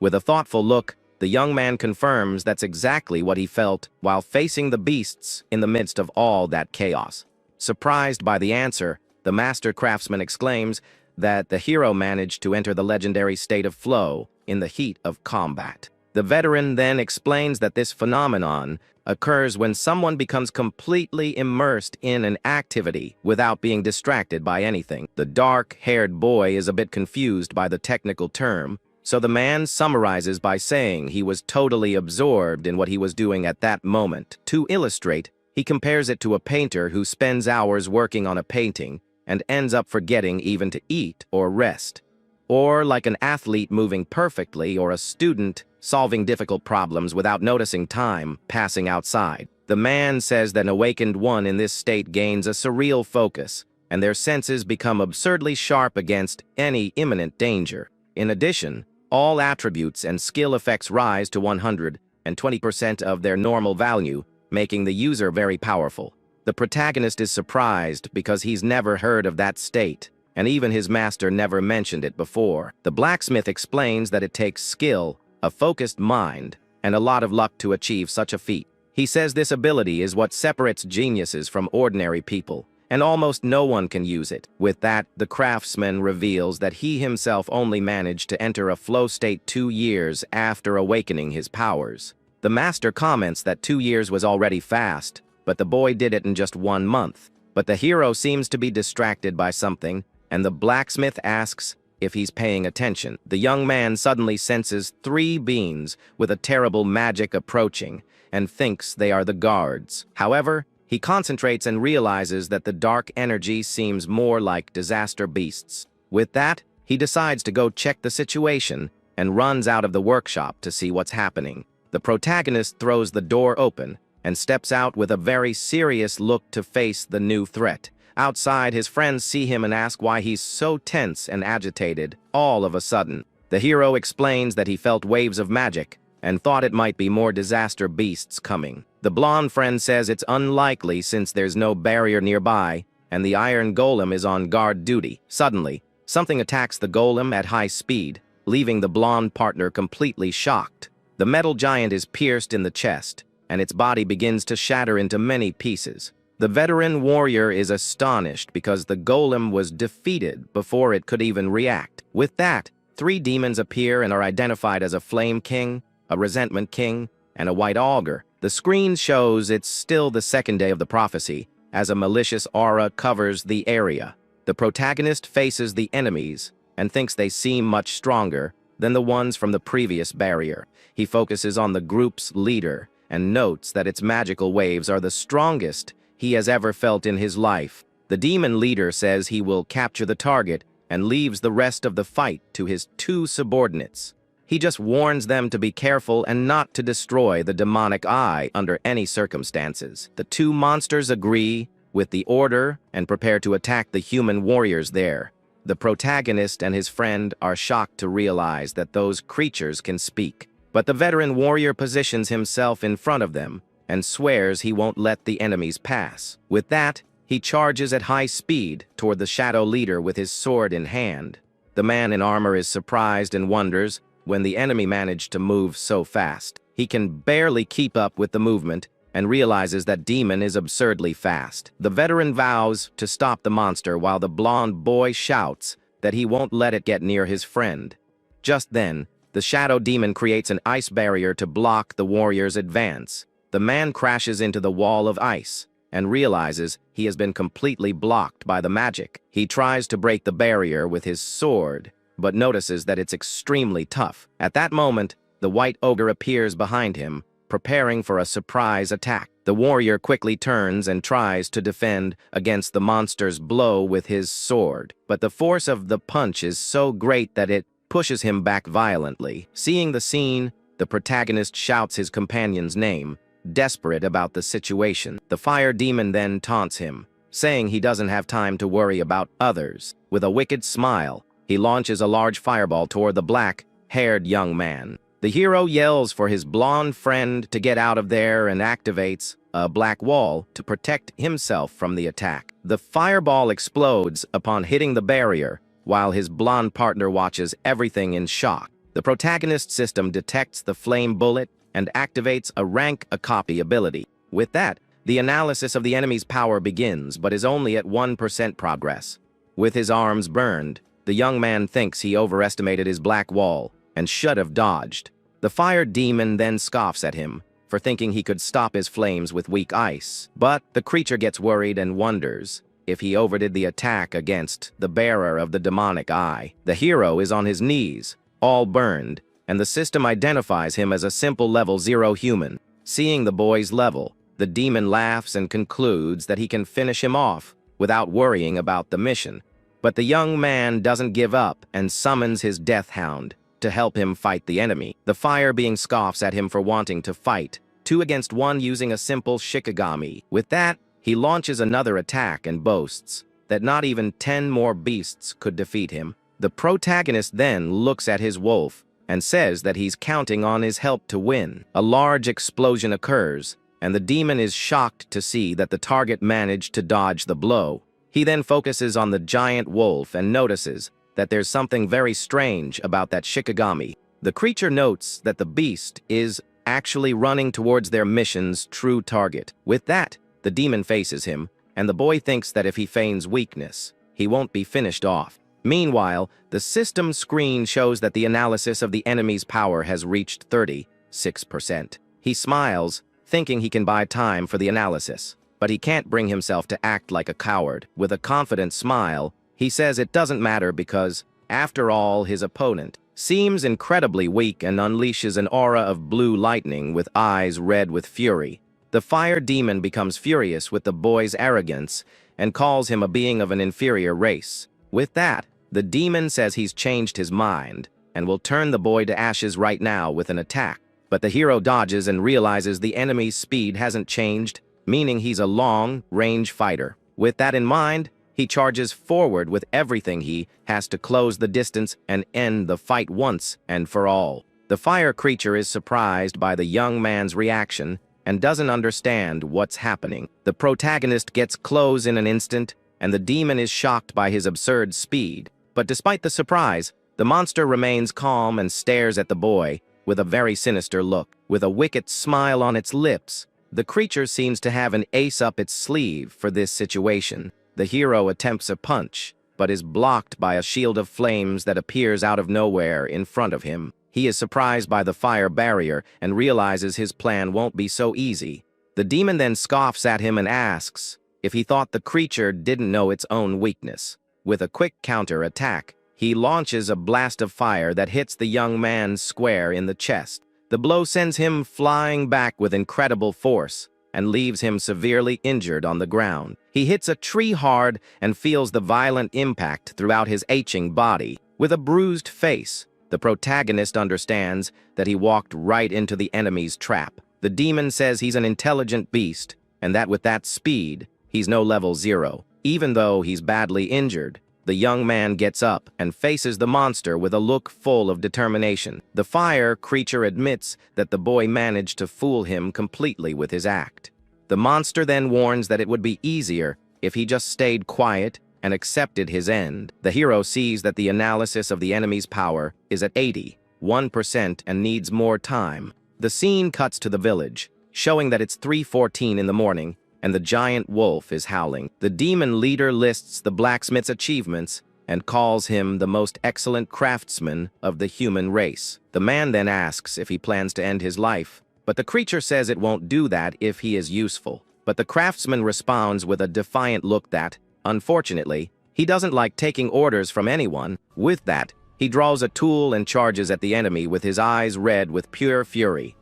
With a thoughtful look, the The young man confirms that's exactly what he felt while facing the beasts in the midst of all that chaos. Surprised by the answer, the master craftsman exclaims that the hero managed to enter the legendary state of flow in the heat of combat. The veteran then explains that this phenomenon occurs when someone becomes completely immersed in an activity without being distracted by anything. The dark-haired boy is a bit confused by the technical term, so the man summarizes by saying he was totally absorbed in what he was doing at that moment. To illustrate, he compares it to a painter who spends hours working on a painting and ends up forgetting even to eat or rest. Or like an athlete moving perfectly or a student solving difficult problems without noticing time passing outside. The man says that an awakened one in this state gains a surreal focus, and their senses become absurdly sharp against any imminent danger. In addition, all attributes and skill effects rise to 120% of their normal value, making the user very powerful. The protagonist is surprised because he's never heard of that state, and even his master never mentioned it before. The blacksmith explains that it takes skill, a focused mind, and a lot of luck to achieve such a feat. He says this ability is what separates geniuses from ordinary people, and almost no one can use it. With that, the craftsman reveals that he himself only managed to enter a flow state 2 years after awakening his powers. The master comments that 2 years was already fast, but the boy did it in just 1 month. But the hero seems to be distracted by something, and the blacksmith asks if he's paying attention. The young man suddenly senses 3 beings with a terrible magic approaching and thinks they are the guards. However, he concentrates and realizes that the dark energy seems more like disaster beasts. With that, he decides to go check the situation and runs out of the workshop to see what's happening. The protagonist throws the door open and steps out with a very serious look to face the new threat. Outside, his friends see him and ask why he's so tense and agitated all of a sudden. The hero explains that he felt waves of magic and thought it might be more disaster beasts coming. The blonde friend says it's unlikely since there's no barrier nearby and the iron golem is on guard duty. Suddenly, something attacks the golem at high speed, leaving the blonde partner completely shocked. The metal giant is pierced in the chest, and its body begins to shatter into many pieces. The veteran warrior is astonished because the golem was defeated before it could even react. With that, 3 demons appear and are identified as a Flame King, a Resentment King, and a White Augur. The screen shows it's still the second day of the prophecy, as a malicious aura covers the area. The protagonist faces the enemies and thinks they seem much stronger than the ones from the previous barrier. He focuses on the group's leader and notes that its magical waves are the strongest he has ever felt in his life. The demon leader says he will capture the target and leaves the rest of the fight to his 2 subordinates. He just warns them to be careful and not to destroy the demonic eye under any circumstances. The 2 monsters agree with the order and prepare to attack the human warriors there. The protagonist and his friend are shocked to realize that those creatures can speak. But the veteran warrior positions himself in front of them and swears he won't let the enemies pass. With that, he charges at high speed toward the shadow leader with his sword in hand. The man in armor is surprised and wonders when the enemy managed to move so fast. He can barely keep up with the movement and realizes that demon is absurdly fast. The veteran vows to stop the monster while the blonde boy shouts that he won't let it get near his friend. Just then, the shadow demon creates an ice barrier to block the warrior's advance. The man crashes into the wall of ice and realizes he has been completely blocked by the magic. He tries to break the barrier with his sword, but notices that it's extremely tough. At that moment, the white ogre appears behind him, preparing for a surprise attack. The warrior quickly turns and tries to defend against the monster's blow with his sword, but the force of the punch is so great that it pushes him back violently. Seeing the scene, the protagonist shouts his companion's name, desperate about the situation. The fire demon then taunts him, saying he doesn't have time to worry about others. With a wicked smile, he launches a large fireball toward the black-haired young man. The hero yells for his blonde friend to get out of there and activates a black wall to protect himself from the attack. The fireball explodes upon hitting the barrier, while his blonde partner watches everything in shock. The protagonist system detects the flame bullet and activates a rank a copy ability. With that, the analysis of the enemy's power begins, but is only at 1% progress. With his arms burned, the young man thinks he overestimated his black wall and should have dodged. The fire demon then scoffs at him for thinking he could stop his flames with weak ice. But the creature gets worried and wonders if he overdid the attack against the bearer of the demonic eye. The hero is on his knees, all burned, and the system identifies him as a simple level 0 human. Seeing the boy's level, the demon laughs and concludes that he can finish him off without worrying about the mission. But the young man doesn't give up and summons his death hound to help him fight the enemy. The fire being scoffs at him for wanting to fight 2 against 1 using a simple shikigami. With that, he launches another attack and boasts that not even 10 more beasts could defeat him. The protagonist then looks at his wolf and says that he's counting on his help to win. A large explosion occurs, and the demon is shocked to see that the target managed to dodge the blow. He then focuses on the giant wolf and notices that there's something very strange about that shikigami. The creature notes that the beast is actually running towards their mission's true target. With that, the demon faces him, and the boy thinks that if he feigns weakness, he won't be finished off. Meanwhile, the system screen shows that the analysis of the enemy's power has reached 36%. He smiles, thinking he can buy time for the analysis, but he can't bring himself to act like a coward. With a confident smile, he says it doesn't matter because, after all, his opponent seems incredibly weak and unleashes an aura of blue lightning with eyes red with fury. The fire demon becomes furious with the boy's arrogance and calls him a being of an inferior race. With that, the demon says he's changed his mind and will turn the boy to ashes right now with an attack. But the hero dodges and realizes the enemy's speed hasn't changed, meaning he's a long-range fighter. With that in mind, he charges forward with everything he has to close the distance and end the fight once and for all. The fire creature is surprised by the young man's reaction and doesn't understand what's happening. The protagonist gets close in an instant, and the demon is shocked by his absurd speed. But despite the surprise, the monster remains calm and stares at the boy with a very sinister look. With a wicked smile on its lips, the creature seems to have an ace up its sleeve for this situation. The hero attempts a punch, but is blocked by a shield of flames that appears out of nowhere in front of him. He is surprised by the fire barrier and realizes his plan won't be so easy. The demon then scoffs at him and asks if he thought the creature didn't know its own weakness. With a quick counter-attack, he launches a blast of fire that hits the young man square in the chest. The blow sends him flying back with incredible force and leaves him severely injured on the ground. He hits a tree hard and feels the violent impact throughout his aching body. With a bruised face, the protagonist understands that he walked right into the enemy's trap. The demon says he's an intelligent beast, and that with that speed, he's no level 0. Even though he's badly injured, the young man gets up and faces the monster with a look full of determination. The fire creature admits that the boy managed to fool him completely with his act. The monster then warns that it would be easier if he just stayed quiet and accepted his end. The hero sees that the analysis of the enemy's power is at 81% and needs more time. The scene cuts to the village, showing that it's 3:14 in the morning and the giant wolf is howling. The demon leader lists the blacksmith's achievements and calls him the most excellent craftsman of the human race. The man then asks if he plans to end his life, but the creature says it won't do that if he is useful. But the craftsman responds with a defiant look that, unfortunately, he doesn't like taking orders from anyone. With that, he draws a tool and charges at the enemy with his eyes red with pure fury.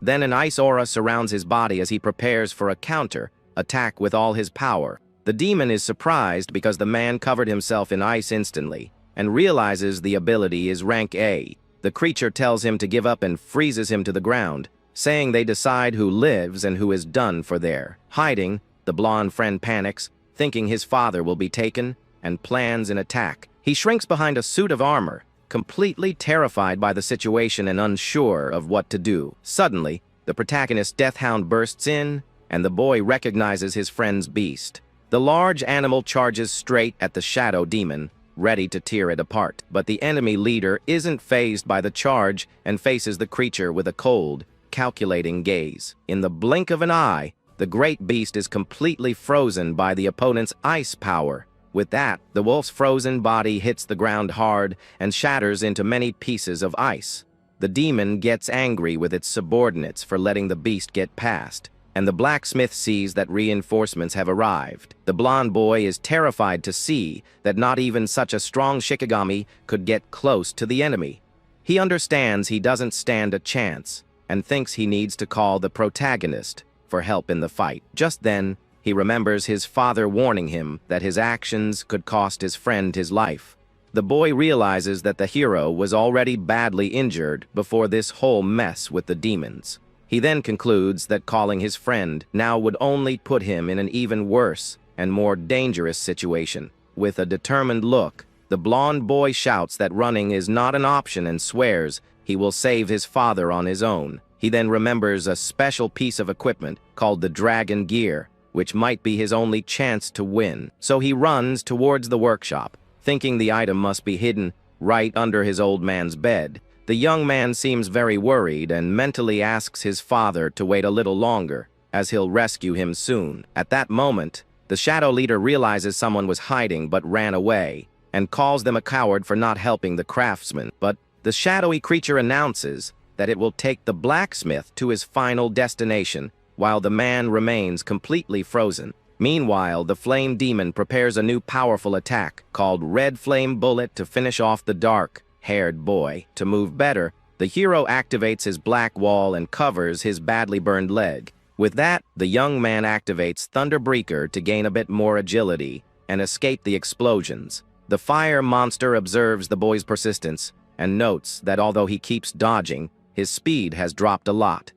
Then an ice aura surrounds his body as he prepares for a counter-attack with all his power. The demon is surprised because the man covered himself in ice instantly and realizes the ability is rank A. The creature tells him to give up and freezes him to the ground, saying they decide who lives and who is done for there. Hiding, the blonde friend panics, thinking his father will be taken, and plans an attack. He shrinks behind a suit of armor, completely terrified by the situation and unsure of what to do. Suddenly, the protagonist's death hound bursts in, and the boy recognizes his friend's beast. The large animal charges straight at the shadow demon, ready to tear it apart. But the enemy leader isn't fazed by the charge and faces the creature with a cold, calculating gaze. In the blink of an eye, the great beast is completely frozen by the opponent's ice power. With that, the wolf's frozen body hits the ground hard and shatters into many pieces of ice. The demon gets angry with its subordinates for letting the beast get past, and the blacksmith sees that reinforcements have arrived. The blonde boy is terrified to see that not even such a strong Shikigami could get close to the enemy. He understands he doesn't stand a chance and thinks he needs to call the protagonist for help in the fight. Just then, he remembers his father warning him that his actions could cost his friend his life. The boy realizes that the hero was already badly injured before this whole mess with the demons. He then concludes that calling his friend now would only put him in an even worse and more dangerous situation. With a determined look, the blonde boy shouts that running is not an option and swears he will save his father on his own. He then remembers a special piece of equipment called the Dragon Gear, which might be his only chance to win. So he runs towards the workshop, thinking the item must be hidden right under his old man's bed. The young man seems very worried and mentally asks his father to wait a little longer, as he'll rescue him soon. At that moment, the shadow leader realizes someone was hiding but ran away, and calls them a coward for not helping the craftsman. But the shadowy creature announces that it will take the blacksmith to his final destination, while the man remains completely frozen. Meanwhile, the flame demon prepares a new powerful attack called Red Flame Bullet to finish off the dark-haired boy. To move better, the hero activates his black wall and covers his badly burned leg. With that, the young man activates Thunderbreaker to gain a bit more agility and escape the explosions. The fire monster observes the boy's persistence and notes that although he keeps dodging, his speed has dropped a lot.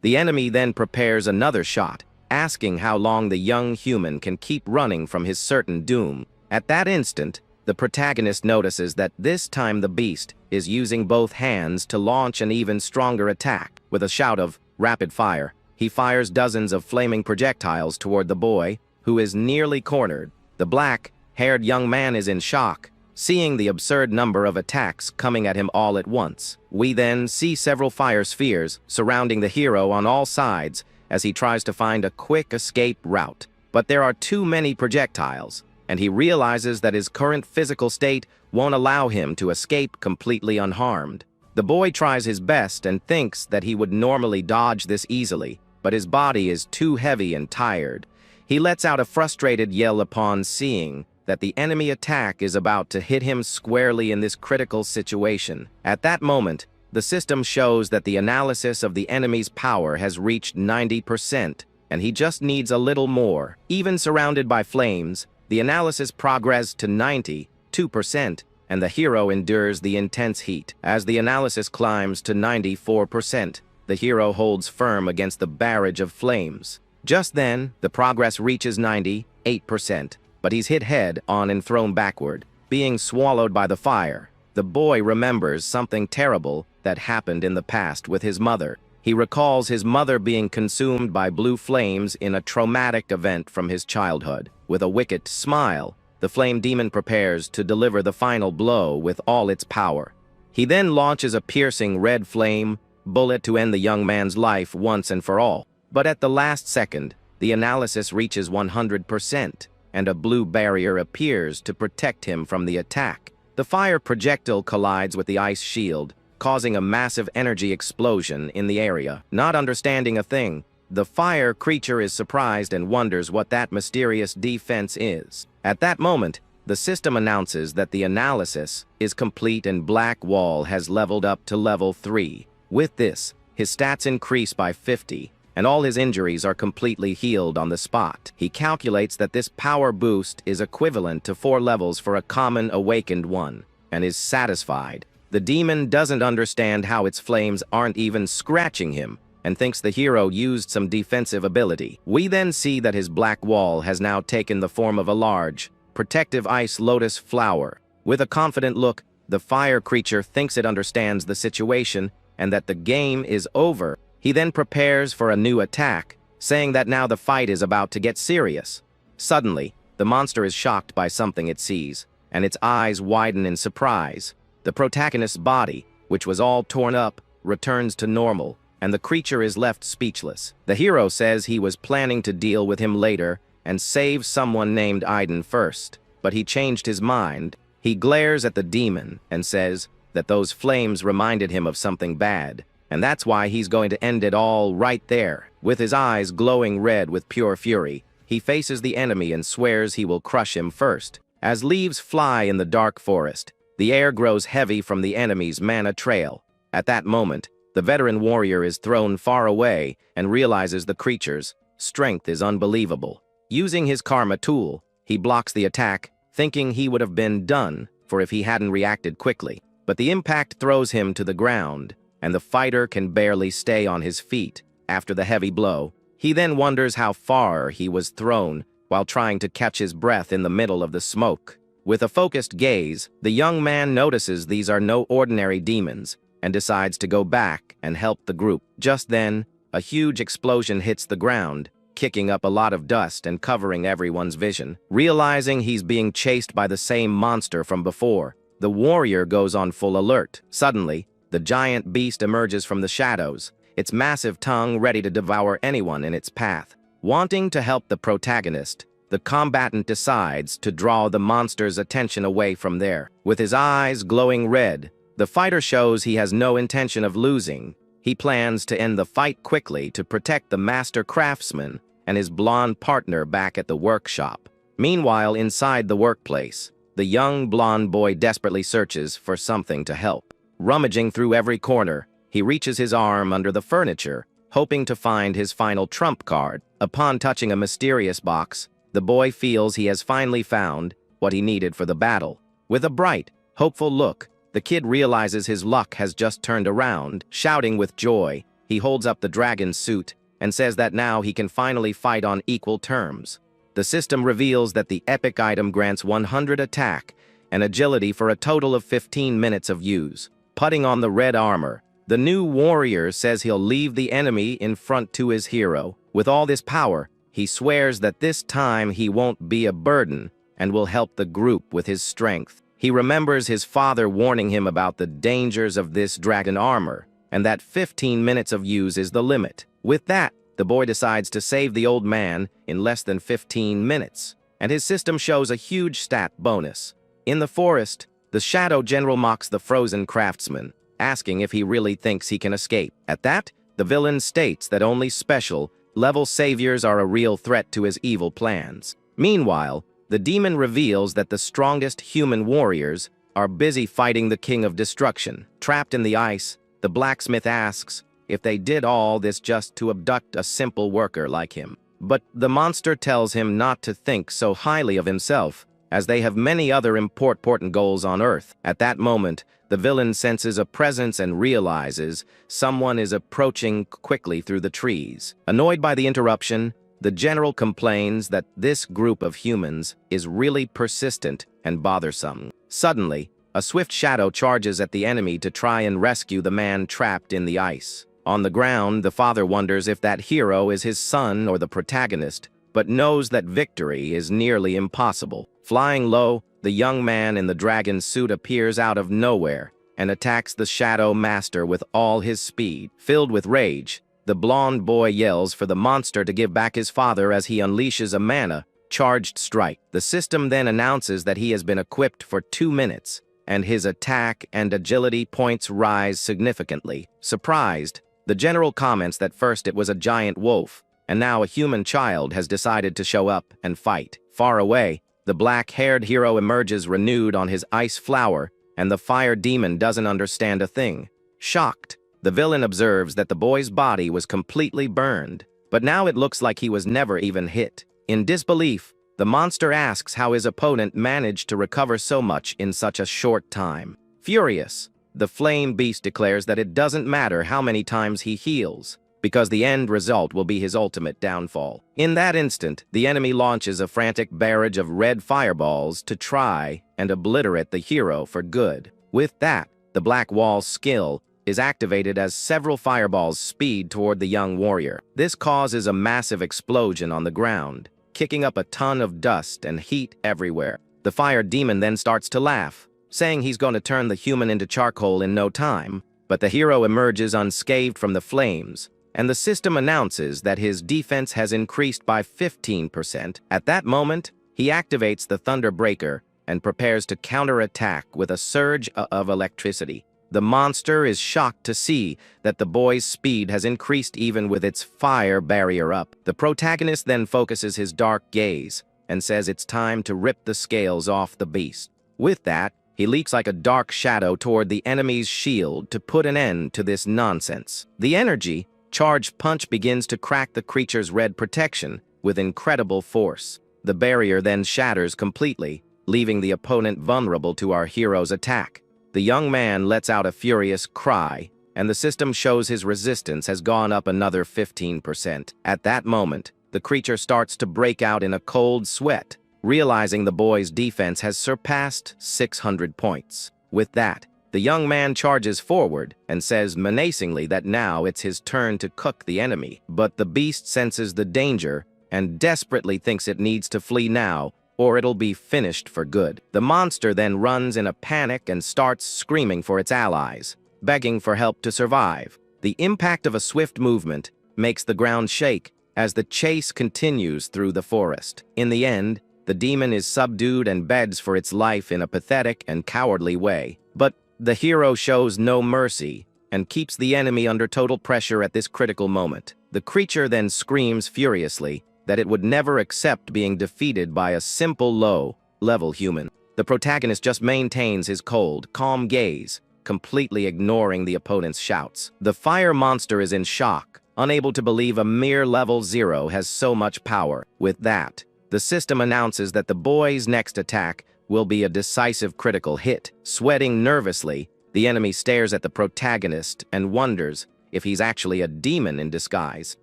The enemy then prepares another shot, asking how long the young human can keep running from his certain doom. At that instant, the protagonist notices that this time the beast is using both hands to launch an even stronger attack. With a shout of rapid fire, he fires dozens of flaming projectiles toward the boy, who is nearly cornered. The black-haired young man is in shock, seeing the absurd number of attacks coming at him all at once. We then see several fire spheres surrounding the hero on all sides as he tries to find a quick escape route. But there are too many projectiles, and he realizes that his current physical state won't allow him to escape completely unharmed. The boy tries his best and thinks that he would normally dodge this easily, but his body is too heavy and tired. He lets out a frustrated yell upon seeing that the enemy attack is about to hit him squarely in this critical situation. At that moment, the system shows that the analysis of the enemy's power has reached 90%, and he just needs a little more. Even surrounded by flames, the analysis progressed to 92%, and the hero endures the intense heat. As the analysis climbs to 94%, the hero holds firm against the barrage of flames. Just then, the progress reaches 98%. But he's hit head-on and thrown backward, being swallowed by the fire. The boy remembers something terrible that happened in the past with his mother. He recalls his mother being consumed by blue flames in a traumatic event from his childhood. With a wicked smile, the flame demon prepares to deliver the final blow with all its power. He then launches a piercing red flame bullet to end the young man's life once and for all. But at the last second, the analysis reaches 100%. And a blue barrier appears to protect him from the attack. The fire projectile collides with the ice shield, causing a massive energy explosion in the area. Not understanding a thing, the fire creature is surprised and wonders what that mysterious defense is. At that moment, the system announces that the analysis is complete and Black Wall has leveled up to level 3. With this, his stats increase by 50. And all his injuries are completely healed on the spot. He calculates that this power boost is equivalent to 4 levels for a common awakened one, and is satisfied. The demon doesn't understand how its flames aren't even scratching him, and thinks the hero used some defensive ability. We then see that his black wall has now taken the form of a large, protective ice lotus flower. With a confident look, the fire creature thinks it understands the situation, and that the game is over. He then prepares for a new attack, saying that now the fight is about to get serious. Suddenly, the monster is shocked by something it sees, and its eyes widen in surprise. The protagonist's body, which was all torn up, returns to normal, and the creature is left speechless. The hero says he was planning to deal with him later and save someone named Aiden first, but he changed his mind. He glares at the demon and says that those flames reminded him of something bad, and that's why he's going to end it all right there. With his eyes glowing red with pure fury, he faces the enemy and swears he will crush him first. As leaves fly in the dark forest, the air grows heavy from the enemy's mana trail. At that moment, the veteran warrior is thrown far away and realizes the creature's strength is unbelievable. Using his karma tool, he blocks the attack, thinking he would have been done for if he hadn't reacted quickly. But the impact throws him to the ground, and the fighter can barely stay on his feet after the heavy blow. He then wonders how far he was thrown while trying to catch his breath in the middle of the smoke. With a focused gaze, the young man notices these are no ordinary demons and decides to go back and help the group. Just then, a huge explosion hits the ground, kicking up a lot of dust and covering everyone's vision. Realizing he's being chased by the same monster from before, the warrior goes on full alert. Suddenly, the giant beast emerges from the shadows, its massive tongue ready to devour anyone in its path. Wanting to help the protagonist, the combatant decides to draw the monster's attention away from there. With his eyes glowing red, the fighter shows he has no intention of losing. He plans to end the fight quickly to protect the master craftsman and his blonde partner back at the workshop. Meanwhile, inside the workplace, the young blonde boy desperately searches for something to help. Rummaging through every corner, he reaches his arm under the furniture, hoping to find his final trump card. Upon touching a mysterious box, the boy feels he has finally found what he needed for the battle. With a bright, hopeful look, the kid realizes his luck has just turned around. Shouting with joy, he holds up the dragon's suit and says that now he can finally fight on equal terms. The system reveals that the epic item grants 100 attack and agility for a total of 15 minutes of use. Putting on the red armor, the new warrior says he'll leave the enemy in front to his hero. With all this power, he swears that this time he won't be a burden and will help the group with his strength. He remembers his father warning him about the dangers of this dragon armor, and that 15 minutes of use is the limit. With that, the boy decides to save the old man in less than 15 minutes, and his system shows a huge stat bonus. In the forest, the Shadow General mocks the frozen craftsman, asking if he really thinks he can escape. At that, the villain states that only special-level saviors are a real threat to his evil plans. Meanwhile, the demon reveals that the strongest human warriors are busy fighting the King of Destruction. Trapped in the ice, the blacksmith asks if they did all this just to abduct a simple worker like him. But the monster tells him not to think so highly of himself, as they have many other important goals on Earth. At that moment, the villain senses a presence and realizes someone is approaching quickly through the trees. Annoyed by the interruption, the general complains that this group of humans is really persistent and bothersome. Suddenly, a swift shadow charges at the enemy to try and rescue the man trapped in the ice. On the ground, the father wonders if that hero is his son or the protagonist, but knows that victory is nearly impossible. Flying low, the young man in the dragon's suit appears out of nowhere and attacks the Shadow Master with all his speed. Filled with rage, the blonde boy yells for the monster to give back his father as he unleashes a mana-charged strike. The system then announces that he has been equipped for 2 minutes, and his attack and agility points rise significantly. Surprised, the general comments that first it was a giant wolf, and now a human child has decided to show up and fight. Far away, the black-haired hero emerges renewed on his ice flower, and the fire demon doesn't understand a thing. Shocked, the villain observes that the boy's body was completely burned, but now it looks like he was never even hit. In disbelief, the monster asks how his opponent managed to recover so much in such a short time. Furious, the flame beast declares that it doesn't matter how many times he heals, because the end result will be his ultimate downfall. In that instant, the enemy launches a frantic barrage of red fireballs to try and obliterate the hero for good. With that, the Black Wall's skill is activated as several fireballs speed toward the young warrior. This causes a massive explosion on the ground, kicking up a ton of dust and heat everywhere. The fire demon then starts to laugh, saying he's going to turn the human into charcoal in no time, but the hero emerges unscathed from the flames, and the system announces that his defense has increased by 15%. At that moment, he activates the Thunder Breaker and prepares to counterattack with a surge of electricity. The monster is shocked to see that the boy's speed has increased even with its fire barrier up. The protagonist then focuses his dark gaze and says it's time to rip the scales off the beast. With that, he leaks like a dark shadow toward the enemy's shield to put an end to this nonsense. The energy charged punch begins to crack the creature's red protection with incredible force. The barrier then shatters completely, leaving the opponent vulnerable to our hero's attack. The young man lets out a furious cry, and the system shows his resistance has gone up another 15%. At that moment, the creature starts to break out in a cold sweat, realizing the boy's defense has surpassed 600 points. With that, the young man charges forward and says menacingly that now it's his turn to cook the enemy. But the beast senses the danger and desperately thinks it needs to flee now, or it'll be finished for good. The monster then runs in a panic and starts screaming for its allies, begging for help to survive. The impact of a swift movement makes the ground shake as the chase continues through the forest. In the end, the demon is subdued and begs for its life in a pathetic and cowardly way. But the hero shows no mercy and keeps the enemy under total pressure at this critical moment. The creature then screams furiously that it would never accept being defeated by a simple low-level human. The protagonist just maintains his cold, calm gaze, completely ignoring the opponent's shouts. The fire monster is in shock, unable to believe a mere level 0 has so much power. With that, the system announces that the boy's next attack will be a decisive critical hit. Sweating nervously, the enemy stares at the protagonist and wonders if he's actually a demon in disguise.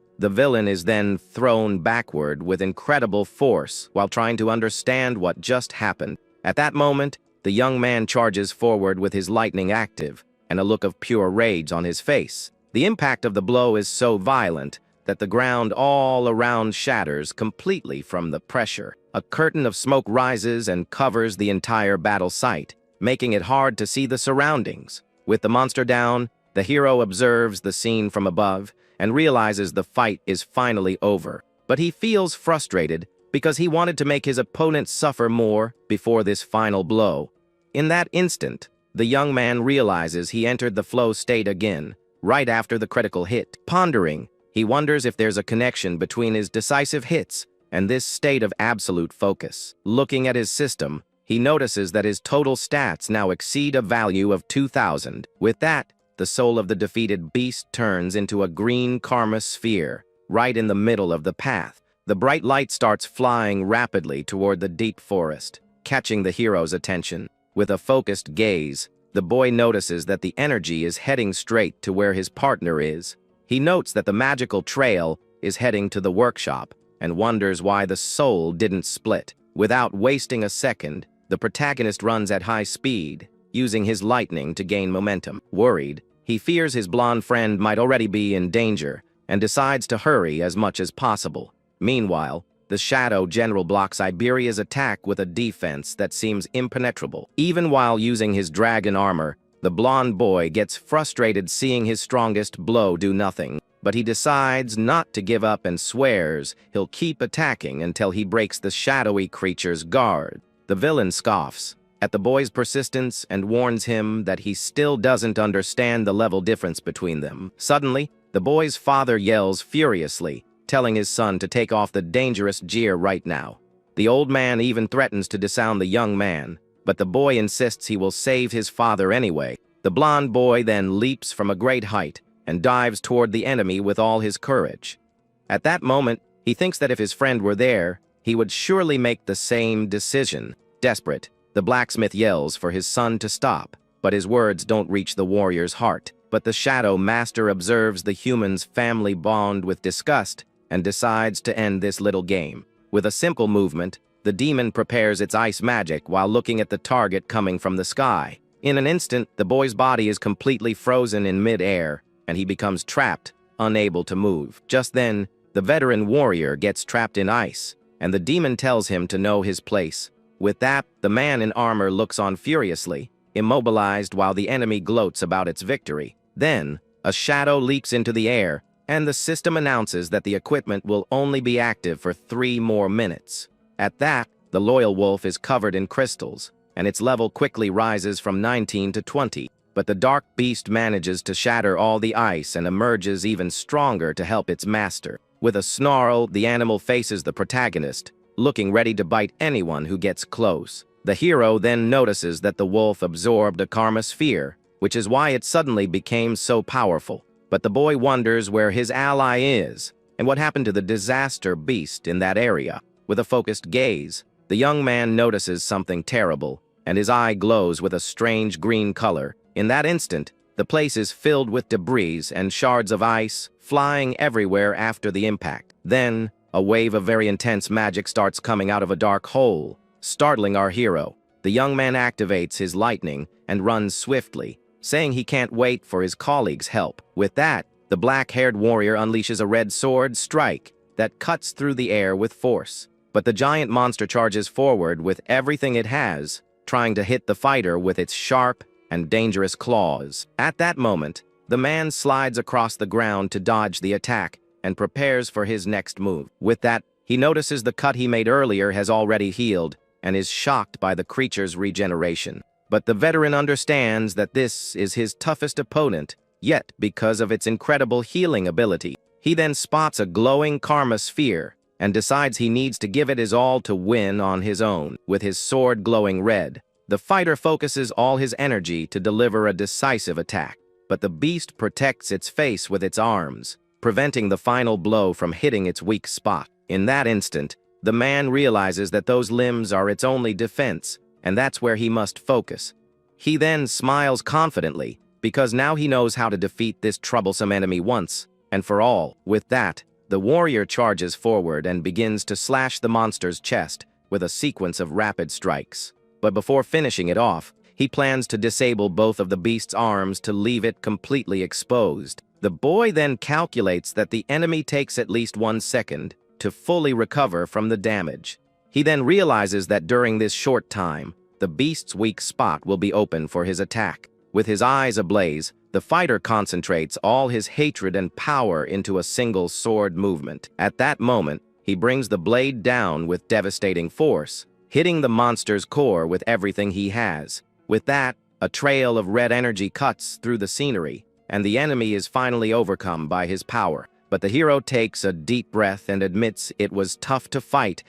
The villain is then thrown backward with incredible force while trying to understand what just happened. At that moment, the young man charges forward with his lightning active and a look of pure rage on his face. The impact of the blow is so violent that the ground all around shatters completely from the pressure. A curtain of smoke rises and covers the entire battle site, making it hard to see the surroundings. With the monster down, the hero observes the scene from above and realizes the fight is finally over. But he feels frustrated because he wanted to make his opponent suffer more before this final blow. In that instant, the young man realizes he entered the flow state again, right after the critical hit. Pondering, he wonders if there's a connection between his decisive hits and this state of absolute focus. Looking at his system, he notices that his total stats now exceed a value of 2,000. With that, the soul of the defeated beast turns into a green karma sphere, right in the middle of the path. The bright light starts flying rapidly toward the deep forest, catching the hero's attention. With a focused gaze, the boy notices that the energy is heading straight to where his partner is. He notes that the magical trail is heading to the workshop and wonders why the soul didn't split. Without wasting a second, the protagonist runs at high speed, using his lightning to gain momentum. Worried, he fears his blonde friend might already be in danger and decides to hurry as much as possible. Meanwhile, the Shadow General blocks Iberia's attack with a defense that seems impenetrable. Even while using his dragon armor, the blonde boy gets frustrated seeing his strongest blow do nothing, but he decides not to give up and swears he'll keep attacking until he breaks the shadowy creature's guard. The villain scoffs at the boy's persistence and warns him that he still doesn't understand the level difference between them. Suddenly, the boy's father yells furiously, telling his son to take off the dangerous gear right now. The old man even threatens to disown the young man, but the boy insists he will save his father anyway. The blonde boy then leaps from a great height and dives toward the enemy with all his courage. At that moment, he thinks that if his friend were there, he would surely make the same decision. Desperate, the blacksmith yells for his son to stop, but his words don't reach the warrior's heart. But the Shadow Master observes the human's family bond with disgust and decides to end this little game. With a simple movement, the demon prepares its ice magic while looking at the target coming from the sky. In an instant, the boy's body is completely frozen in mid-air, and he becomes trapped, unable to move. Just then, the veteran warrior gets trapped in ice, and the demon tells him to know his place. With that, the man in armor looks on furiously, immobilized while the enemy gloats about its victory. Then, a shadow leaps into the air, and the system announces that the equipment will only be active for 3 more minutes. At that, the loyal wolf is covered in crystals, and its level quickly rises from 19 to 20. But the dark beast manages to shatter all the ice and emerges even stronger to help its master. With a snarl, the animal faces the protagonist, looking ready to bite anyone who gets close. The hero then notices that the wolf absorbed a karma sphere, which is why it suddenly became so powerful. But the boy wonders where his ally is, and what happened to the disaster beast in that area. With a focused gaze, the young man notices something terrible, and his eye glows with a strange green color. In that instant, the place is filled with debris and shards of ice, flying everywhere after the impact. Then, a wave of very intense magic starts coming out of a dark hole, startling our hero. The young man activates his lightning and runs swiftly, saying he can't wait for his colleagues' help. With that, the black-haired warrior unleashes a red sword strike that cuts through the air with force. But the giant monster charges forward with everything it has, trying to hit the fighter with its sharp and dangerous claws. At that moment, the man slides across the ground to dodge the attack and prepares for his next move. With that, he notices the cut he made earlier has already healed and is shocked by the creature's regeneration. But the veteran understands that this is his toughest opponent, yet because of its incredible healing ability. He then spots a glowing karma sphere and decides he needs to give it his all to win on his own. With his sword glowing red, the fighter focuses all his energy to deliver a decisive attack, but the beast protects its face with its arms, preventing the final blow from hitting its weak spot. In that instant, the man realizes that those limbs are its only defense, and that's where he must focus. He then smiles confidently, because now he knows how to defeat this troublesome enemy once and for all. With that, the warrior charges forward and begins to slash the monster's chest with a sequence of rapid strikes. But before finishing it off, he plans to disable both of the beast's arms to leave it completely exposed. The boy then calculates that the enemy takes at least 1 second to fully recover from the damage. He then realizes that during this short time, the beast's weak spot will be open for his attack. With his eyes ablaze, the fighter concentrates all his hatred and power into a single sword movement. At that moment, he brings the blade down with devastating force, hitting the monster's core with everything he has. With that, a trail of red energy cuts through the scenery, and the enemy is finally overcome by his power. But the hero takes a deep breath and admits it was tough to fight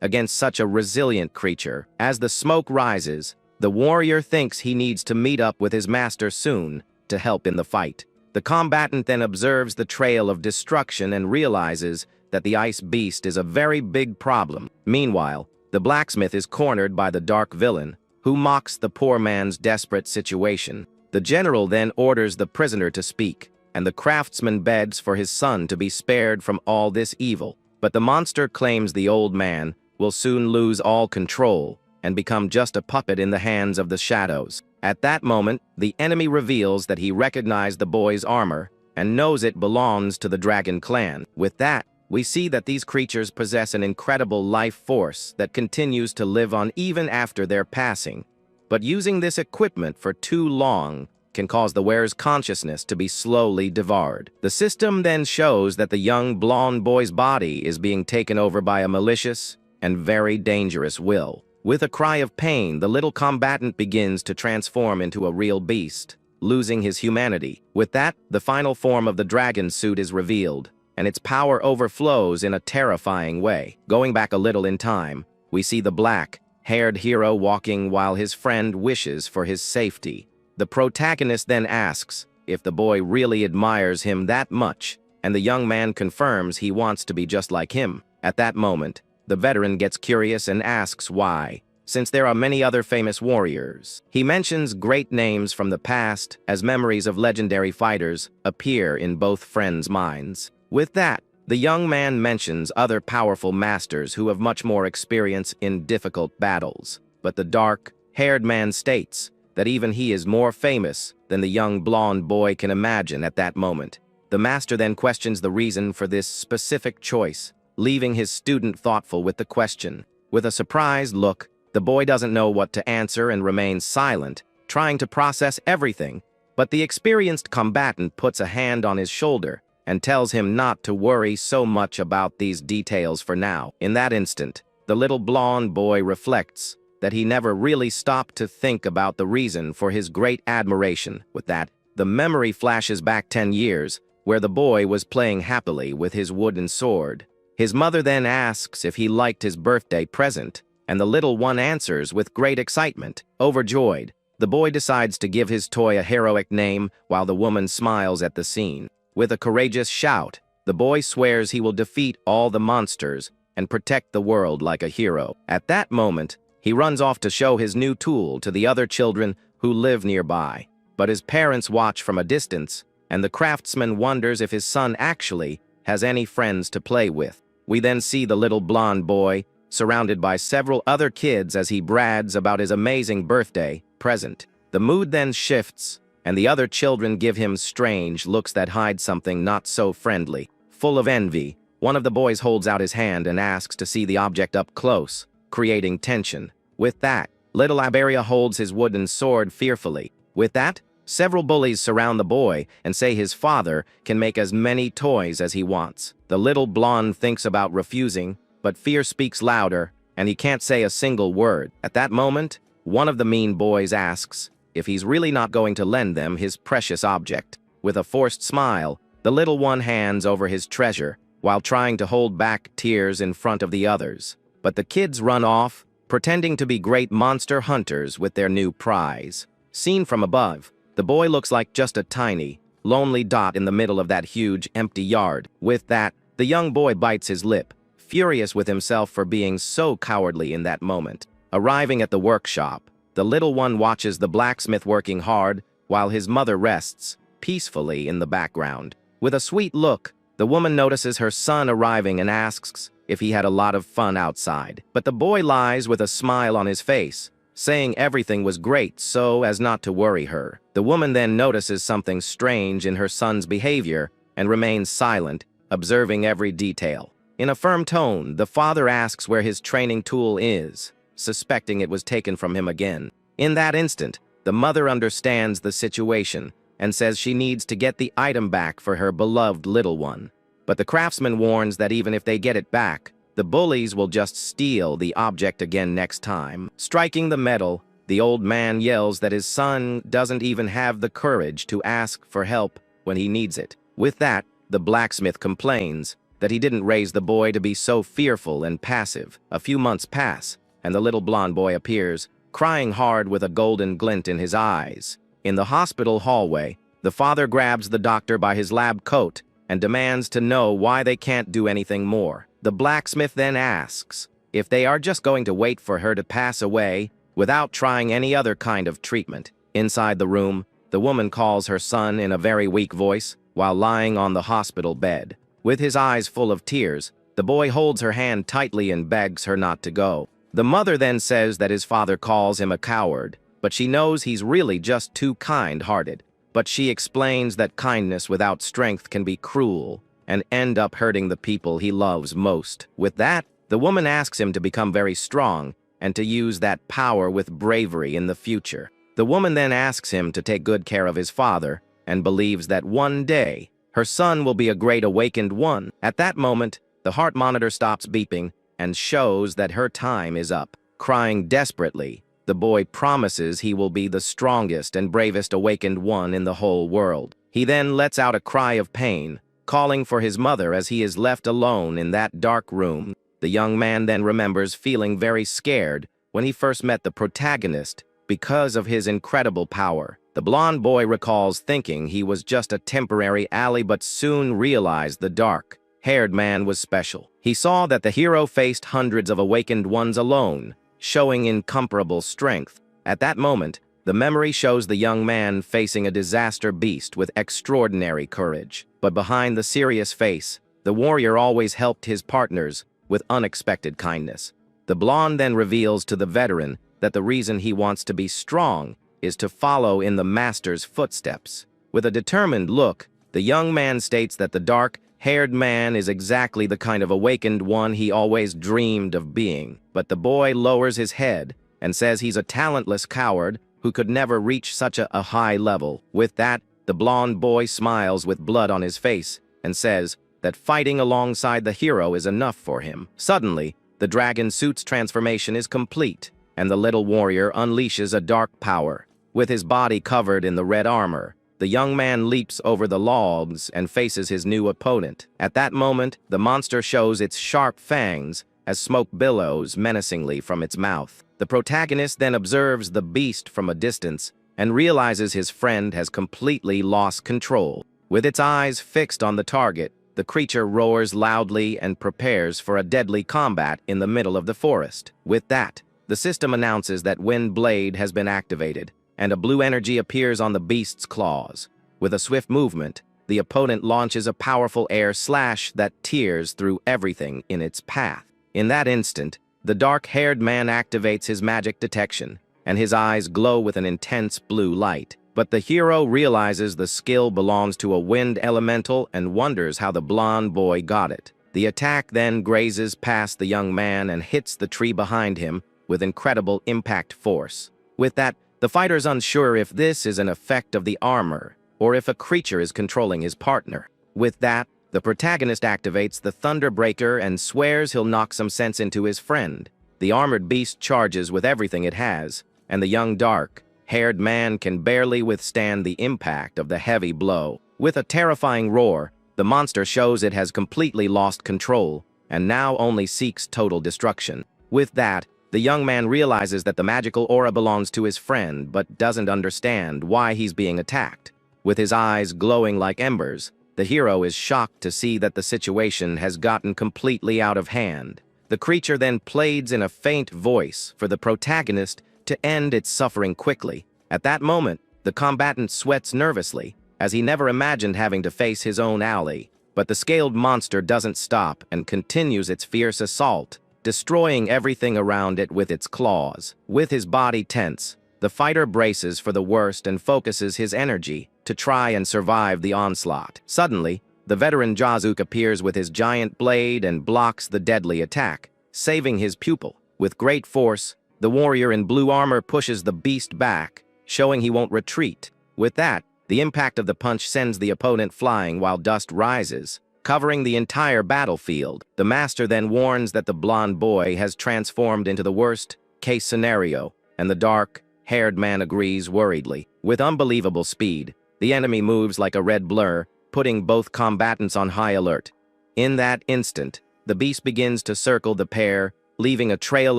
against such a resilient creature. As the smoke rises, the warrior thinks he needs to meet up with his master soon to help in the fight. The combatant then observes the trail of destruction and realizes that the ice beast is a very big problem. Meanwhile, the blacksmith is cornered by the dark villain, who mocks the poor man's desperate situation. The general then orders the prisoner to speak, and the craftsman begs for his son to be spared from all this evil. But the monster claims the old man will soon lose all control and become just a puppet in the hands of the shadows. At that moment, the enemy reveals that he recognized the boy's armor and knows it belongs to the dragon clan. With that, we see that these creatures possess an incredible life force that continues to live on even after their passing. But using this equipment for too long can cause the wearer's consciousness to be slowly devoured. The system then shows that the young blonde boy's body is being taken over by a malicious and very dangerous will. With a cry of pain, the little combatant begins to transform into a real beast, losing his humanity. With that, the final form of the dragon suit is revealed, and its power overflows in a terrifying way. Going back a little in time, we see the black-haired hero walking while his friend wishes for his safety. The protagonist then asks if the boy really admires him that much, and the young man confirms he wants to be just like him. At that moment, the veteran gets curious and asks why, since there are many other famous warriors. He mentions great names from the past as memories of legendary fighters appear in both friends' minds. With that, the young man mentions other powerful masters who have much more experience in difficult battles. But the dark-haired man states that even he is more famous than the young blonde boy can imagine at that moment. The master then questions the reason for this specific choice, leaving his student thoughtful with the question. With a surprised look, The boy doesn't know what to answer and remains silent, trying to process everything, but the experienced combatant puts a hand on his shoulder and tells him not to worry so much about these details for now. In that instant, the little blonde boy reflects that he never really stopped to think about the reason for his great admiration. With that, the memory flashes back 10 years, where the boy was playing happily with his wooden sword. His mother then asks if he liked his birthday present, and the little one answers with great excitement. Overjoyed, the boy decides to give his toy a heroic name while the woman smiles at the scene. With a courageous shout, the boy swears he will defeat all the monsters and protect the world like a hero. At that moment, he runs off to show his new tool to the other children who live nearby. But his parents watch from a distance, and the craftsman wonders if his son actually has any friends to play with. We then see the little blonde boy surrounded by several other kids as he brags about his amazing birthday present. The mood then shifts, and the other children give him strange looks that hide something not so friendly. Full of envy, one of the boys holds out his hand and asks to see the object up close, creating tension. With that, little Iberia holds his wooden sword fearfully. With that, several bullies surround the boy and say his father can make as many toys as he wants. The little blonde thinks about refusing, but fear speaks louder, and he can't say a single word. At that moment, one of the mean boys asks if he's really not going to lend them his precious object. With a forced smile, the little one hands over his treasure, while trying to hold back tears in front of the others. But the kids run off, pretending to be great monster hunters with their new prize. Seen from above, the boy looks like just a tiny, lonely dot in the middle of that huge, empty yard. With that, the young boy bites his lip, furious with himself for being so cowardly in that moment. Arriving at the workshop, the little one watches the blacksmith working hard while his mother rests peacefully in the background. With a sweet look, the woman notices her son arriving and asks if he had a lot of fun outside. But the boy lies with a smile on his face, saying everything was great so as not to worry her. The woman then notices something strange in her son's behavior and remains silent, observing every detail. In a firm tone, the father asks where his training tool is, suspecting it was taken from him again. In that instant, the mother understands the situation and says she needs to get the item back for her beloved little one. But the craftsman warns that even if they get it back, the bullies will just steal the object again next time. Striking the metal, the old man yells that his son doesn't even have the courage to ask for help when he needs it. With that, the blacksmith complains that he didn't raise the boy to be so fearful and passive. A few months pass, and the little blonde boy appears, crying hard with a golden glint in his eyes. In the hospital hallway, the father grabs the doctor by his lab coat and demands to know why they can't do anything more. The blacksmith then asks if they are just going to wait for her to pass away without trying any other kind of treatment. Inside the room, the woman calls her son in a very weak voice while lying on the hospital bed. With his eyes full of tears, the boy holds her hand tightly and begs her not to go. The mother then says that his father calls him a coward, but she knows he's really just too kind-hearted. But she explains that kindness without strength can be cruel and end up hurting the people he loves most. With that, the woman asks him to become very strong and to use that power with bravery in the future. The woman then asks him to take good care of his father and believes that one day her son will be a great awakened one. At that moment, the heart monitor stops beeping and shows that her time is up. Crying desperately, the boy promises he will be the strongest and bravest awakened one in the whole world. He then lets out a cry of pain, calling for his mother as he is left alone in that dark room. The young man then remembers feeling very scared when he first met the protagonist because of his incredible power. The blonde boy recalls thinking he was just a temporary ally but soon realized the dark-haired man was special. He saw that the hero faced hundreds of awakened ones alone, showing incomparable strength. At that moment, the memory shows the young man facing a disaster beast with extraordinary courage. But behind the serious face, the warrior always helped his partners with unexpected kindness. The blonde then reveals to the veteran that the reason he wants to be strong is to follow in the master's footsteps. With a determined look, the young man states that the dark-haired man is exactly the kind of awakened one he always dreamed of being. But the boy lowers his head and says he's a talentless coward who could never reach such a high level. With that, the blonde boy smiles with blood on his face and says that fighting alongside the hero is enough for him. Suddenly, the dragon suit's transformation is complete, and the little warrior unleashes a dark power. With his body covered in the red armor, the young man leaps over the logs and faces his new opponent. At that moment, the monster shows its sharp fangs as smoke billows menacingly from its mouth. The protagonist then observes the beast from a distance and realizes his friend has completely lost control. With its eyes fixed on the target, the creature roars loudly and prepares for a deadly combat in the middle of the forest. With that, the system announces that Wind Blade has been activated, and a blue energy appears on the beast's claws. With a swift movement, the opponent launches a powerful air slash that tears through everything in its path. In that instant, the dark-haired man activates his magic detection, and his eyes glow with an intense blue light. But the hero realizes the skill belongs to a wind elemental and wonders how the blonde boy got it. The attack then grazes past the young man and hits the tree behind him with incredible impact force. With that, the fighter's unsure if this is an effect of the armor or if a creature is controlling his partner. With that, the protagonist activates the Thunderbreaker and swears he'll knock some sense into his friend. The armored beast charges with everything it has, and the young dark-haired man can barely withstand the impact of the heavy blow. With a terrifying roar, the monster shows it has completely lost control and now only seeks total destruction. With that, the young man realizes that the magical aura belongs to his friend but doesn't understand why he's being attacked. With his eyes glowing like embers, the hero is shocked to see that the situation has gotten completely out of hand. The creature then pleads in a faint voice for the protagonist to end its suffering quickly. At that moment, the combatant sweats nervously, as he never imagined having to face his own ally. But the scaled monster doesn't stop and continues its fierce assault, destroying everything around it with its claws. With his body tense, the fighter braces for the worst and focuses his energy to try and survive the onslaught. Suddenly, the veteran Jazook appears with his giant blade and blocks the deadly attack, saving his pupil. With great force, the warrior in blue armor pushes the beast back, showing he won't retreat. With that, the impact of the punch sends the opponent flying while dust rises, covering the entire battlefield. The master then warns that the blonde boy has transformed into the worst-case scenario, and the dark-haired man agrees worriedly. With unbelievable speed, the enemy moves like a red blur, putting both combatants on high alert. In that instant, the beast begins to circle the pair, leaving a trail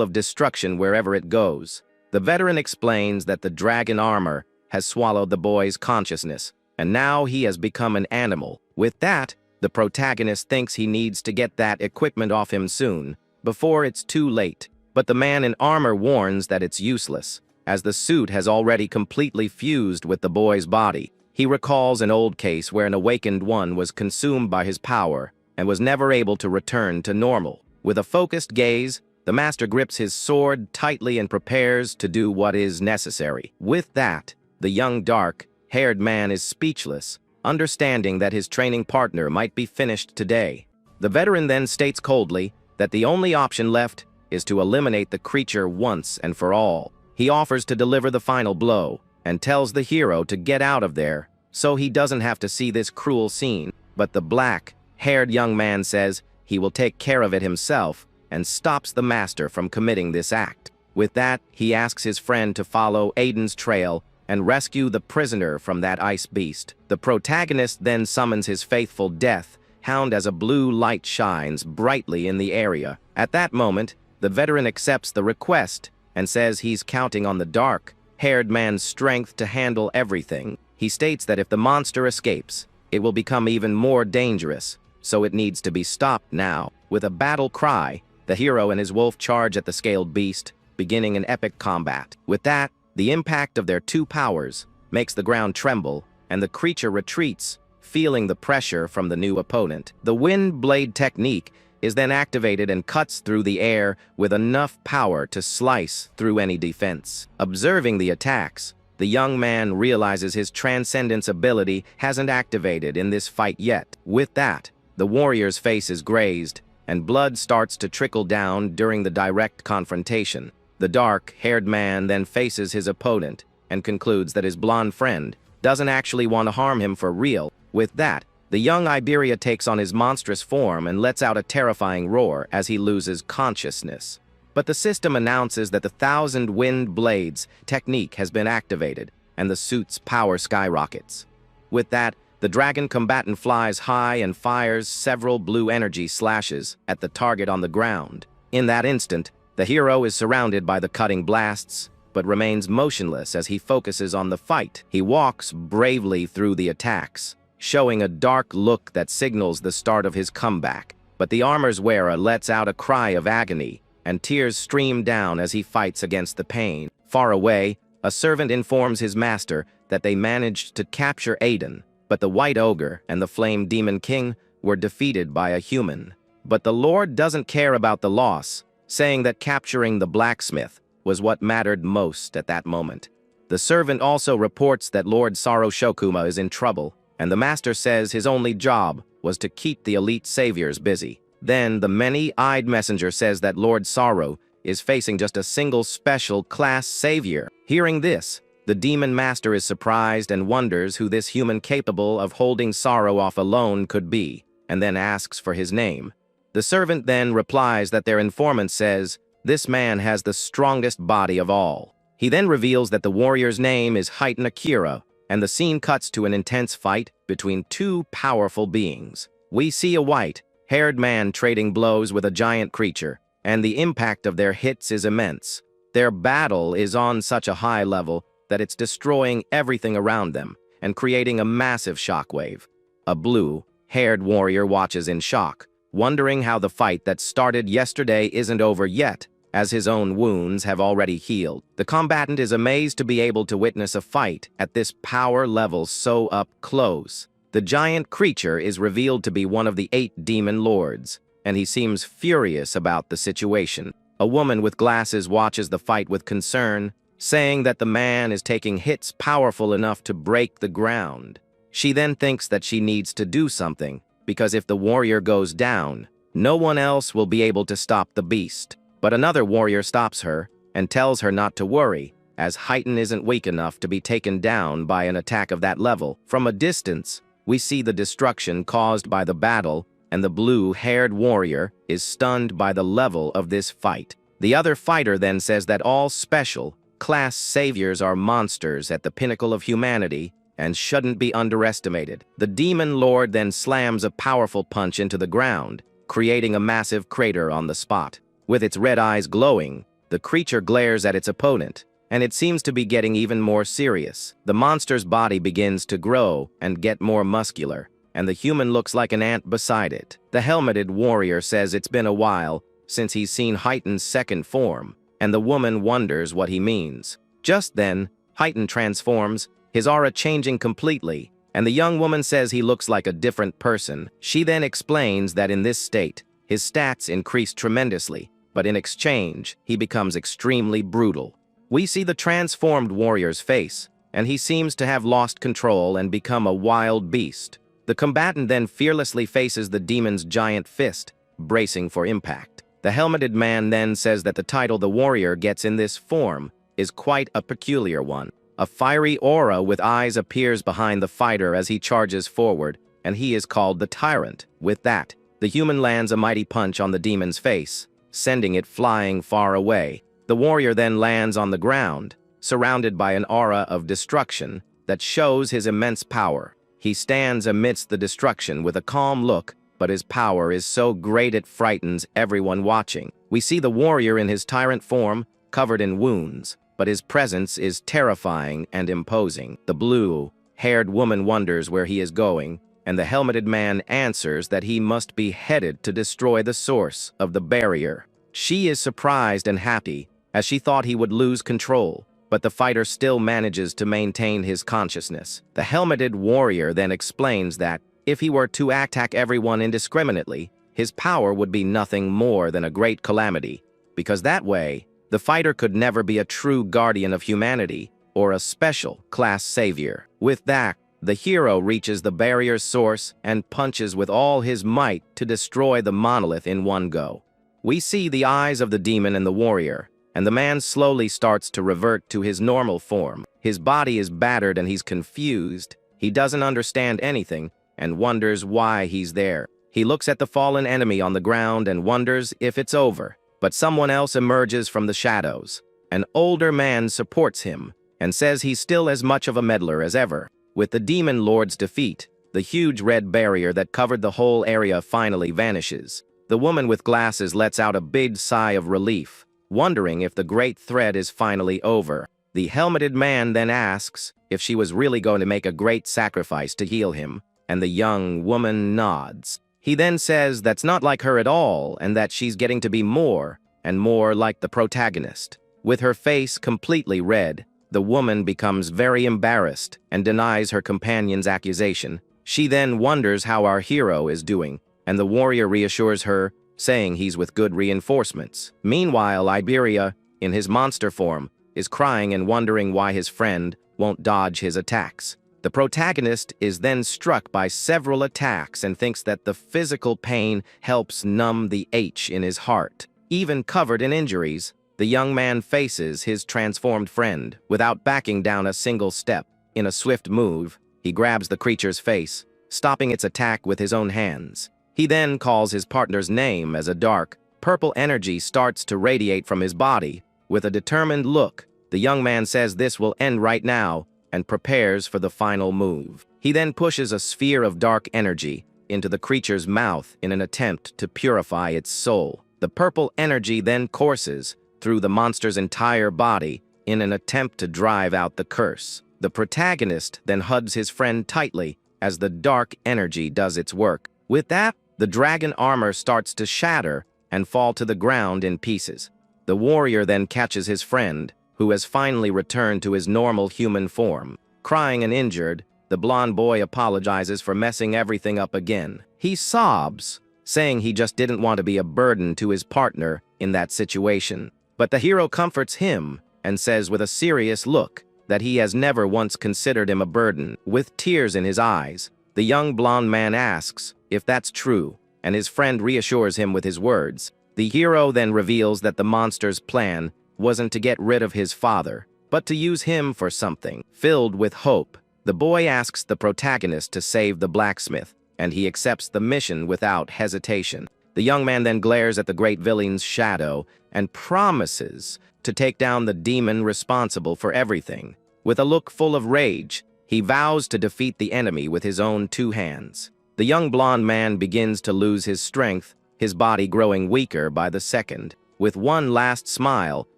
of destruction wherever it goes. The veteran explains that the dragon armor has swallowed the boy's consciousness, and now he has become an animal. With that, the protagonist thinks he needs to get that equipment off him soon, before it's too late. But the man in armor warns that it's useless, as the suit has already completely fused with the boy's body. He recalls an old case where an awakened one was consumed by his power and was never able to return to normal. With a focused gaze, the master grips his sword tightly and prepares to do what is necessary. With that, the young dark-haired man is speechless, understanding that his training partner might be finished today. The veteran then states coldly that the only option left is to eliminate the creature once and for all. He offers to deliver the final blow and tells the hero to get out of there so he doesn't have to see this cruel scene. But the black-haired young man says he will take care of it himself and stops the master from committing this act. With that, he asks his friend to follow Aiden's trail and rescue the prisoner from that ice beast. The protagonist then summons his faithful death hound as a blue light shines brightly in the area. At that moment, the veteran accepts the request and says he's counting on the dark-haired man's strength to handle everything. He states that if the monster escapes, it will become even more dangerous, so it needs to be stopped now. With a battle cry, the hero and his wolf charge at the scaled beast, beginning an epic combat. With that, the impact of their two powers makes the ground tremble, and the creature retreats, feeling the pressure from the new opponent. The wind blade technique is then activated and cuts through the air with enough power to slice through any defense. Observing the attacks, the young man realizes his transcendence ability hasn't activated in this fight yet. With that, the warrior's face is grazed, and blood starts to trickle down during the direct confrontation. The dark-haired man then faces his opponent and concludes that his blonde friend doesn't actually want to harm him for real. With that, the young Iberia takes on his monstrous form and lets out a terrifying roar as he loses consciousness. But the system announces that the Thousand Wind Blades technique has been activated, and the suit's power skyrockets. With that, the dragon combatant flies high and fires several blue energy slashes at the target on the ground. In that instant, the hero is surrounded by the cutting blasts, but remains motionless as he focuses on the fight. He walks bravely through the attacks, showing a dark look that signals the start of his comeback. But the armor's wearer lets out a cry of agony, and tears stream down as he fights against the pain. Far away, a servant informs his master that they managed to capture Aiden, but the White Ogre and the Flame Demon King were defeated by a human. But the Lord doesn't care about the loss, saying that capturing the blacksmith was what mattered most at that moment. The servant also reports that Lord Saro Shokuma is in trouble, and the master says his only job was to keep the elite saviors busy. Then the many-eyed messenger says that Lord Saro is facing just a single special class savior. Hearing this, the demon master is surprised and wonders who this human capable of holding Saro off alone could be, and then asks for his name. The servant then replies that their informant says, "This man has the strongest body of all." He then reveals that the warrior's name is Heitan Akira, and the scene cuts to an intense fight between two powerful beings. We see a white-haired man trading blows with a giant creature, and the impact of their hits is immense. Their battle is on such a high level that it's destroying everything around them and creating a massive shockwave. A blue-haired warrior watches in shock, wondering how the fight that started yesterday isn't over yet, as his own wounds have already healed. The combatant is amazed to be able to witness a fight at this power level so up close. The giant creature is revealed to be one of the 8 demon lords, and he seems furious about the situation. A woman with glasses watches the fight with concern, saying that the man is taking hits powerful enough to break the ground. She then thinks that she needs to do something, because if the warrior goes down, no one else will be able to stop the beast. But another warrior stops her and tells her not to worry, as Heitan isn't weak enough to be taken down by an attack of that level. From a distance, we see the destruction caused by the battle, and the blue-haired warrior is stunned by the level of this fight. The other fighter then says that all special class saviors are monsters at the pinnacle of humanity and shouldn't be underestimated. The demon lord then slams a powerful punch into the ground, creating a massive crater on the spot. With its red eyes glowing, the creature glares at its opponent, and it seems to be getting even more serious. The monster's body begins to grow and get more muscular, and the human looks like an ant beside it. The helmeted warrior says it's been a while since he's seen Heitan's second form, and the woman wonders what he means. Just then, Heitan transforms, his aura changing completely, and the young woman says he looks like a different person. She then explains that in this state, his stats increase tremendously, but in exchange, he becomes extremely brutal. We see the transformed warrior's face, and he seems to have lost control and become a wild beast. The combatant then fearlessly faces the demon's giant fist, bracing for impact. The helmeted man then says that the title the warrior gets in this form is quite a peculiar one. A fiery aura with eyes appears behind the fighter as he charges forward, and he is called the Tyrant. With that, the human lands a mighty punch on the demon's face, sending it flying far away. The warrior then lands on the ground, surrounded by an aura of destruction that shows his immense power. He stands amidst the destruction with a calm look, but his power is so great it frightens everyone watching. We see the warrior in his tyrant form, covered in wounds, but his presence is terrifying and imposing. The blue-haired woman wonders where he is going, and the helmeted man answers that he must be headed to destroy the source of the barrier. She is surprised and happy, as she thought he would lose control, but the fighter still manages to maintain his consciousness. The helmeted warrior then explains that if he were to attack everyone indiscriminately, his power would be nothing more than a great calamity, because that way, the fighter could never be a true guardian of humanity or a special class savior. With that, the hero reaches the barrier's source and punches with all his might to destroy the monolith in one go. We see the eyes of the demon and the warrior, and the man slowly starts to revert to his normal form. His body is battered and he's confused. He doesn't understand anything and wonders why he's there. He looks at the fallen enemy on the ground and wonders if it's over. But someone else emerges from the shadows. An older man supports him and says he's still as much of a meddler as ever. With the demon lord's defeat, the huge red barrier that covered the whole area finally vanishes. The woman with glasses lets out a big sigh of relief, wondering if the great threat is finally over. The helmeted man then asks if she was really going to make a great sacrifice to heal him, and the young woman nods. He then says that's not like her at all and that she's getting to be more and more like the protagonist. With her face completely red, the woman becomes very embarrassed and denies her companion's accusation. She then wonders how our hero is doing, and the warrior reassures her, saying he's with good reinforcements. Meanwhile, Iberia, in his monster form, is crying and wondering why his friend won't dodge his attacks. The protagonist is then struck by several attacks and thinks that the physical pain helps numb the ache in his heart. Even covered in injuries, the young man faces his transformed friend without backing down a single step. In a swift move, he grabs the creature's face, stopping its attack with his own hands. He then calls his partner's name as a dark, purple energy starts to radiate from his body. With a determined look, the young man says this will end right now and prepares for the final move. He then pushes a sphere of dark energy into the creature's mouth in an attempt to purify its soul. The purple energy then courses through the monster's entire body in an attempt to drive out the curse. The protagonist then hugs his friend tightly as the dark energy does its work. With that, the dragon armor starts to shatter and fall to the ground in pieces. The warrior then catches his friend, who has finally returned to his normal human form. Crying and injured, the blonde boy apologizes for messing everything up again. He sobs, saying he just didn't want to be a burden to his partner in that situation. But the hero comforts him and says with a serious look that he has never once considered him a burden. With tears in his eyes, the young blonde man asks if that's true, and his friend reassures him with his words. The hero then reveals that the monster's plan wasn't to get rid of his father, but to use him for something. Filled with hope, the boy asks the protagonist to save the blacksmith, and he accepts the mission without hesitation. The young man then glares at the great villain's shadow and promises to take down the demon responsible for everything. With a look full of rage, he vows to defeat the enemy with his own two hands. The young blonde man begins to lose his strength, his body growing weaker by the second. With one last smile,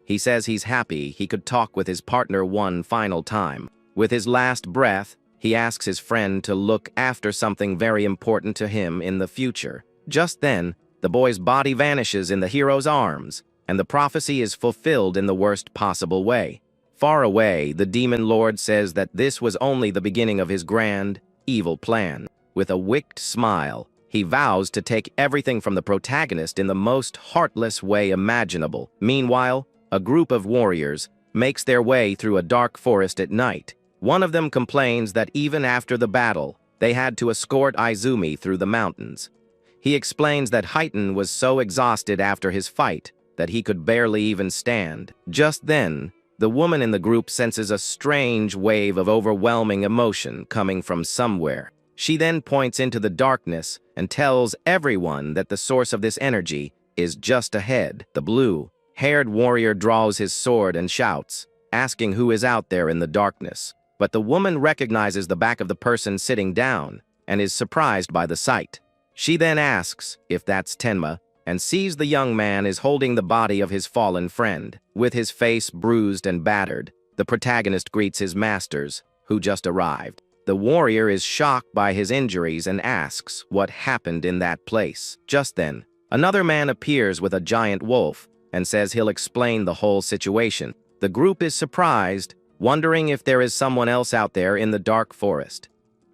he says he's happy he could talk with his partner one final time. With his last breath, he asks his friend to look after something very important to him in the future. Just then, the boy's body vanishes in the hero's arms, and the prophecy is fulfilled in the worst possible way. Far away, the demon lord says that this was only the beginning of his grand, evil plan. With a wicked smile, he vows to take everything from the protagonist in the most heartless way imaginable. Meanwhile, a group of warriors makes their way through a dark forest at night. One of them complains that even after the battle, they had to escort Izumi through the mountains. He explains that Heighten was so exhausted after his fight that he could barely even stand. Just then, the woman in the group senses a strange wave of overwhelming emotion coming from somewhere. She then points into the darkness and tells everyone that the source of this energy is just ahead. The blue-haired warrior draws his sword and shouts, asking who is out there in the darkness. But the woman recognizes the back of the person sitting down and is surprised by the sight. She then asks if that's Tenma and sees the young man is holding the body of his fallen friend. With his face bruised and battered, the protagonist greets his masters, who just arrived. The warrior is shocked by his injuries and asks what happened in that place. Just then, another man appears with a giant wolf and says he'll explain the whole situation. The group is surprised, wondering if there is someone else out there in the dark forest.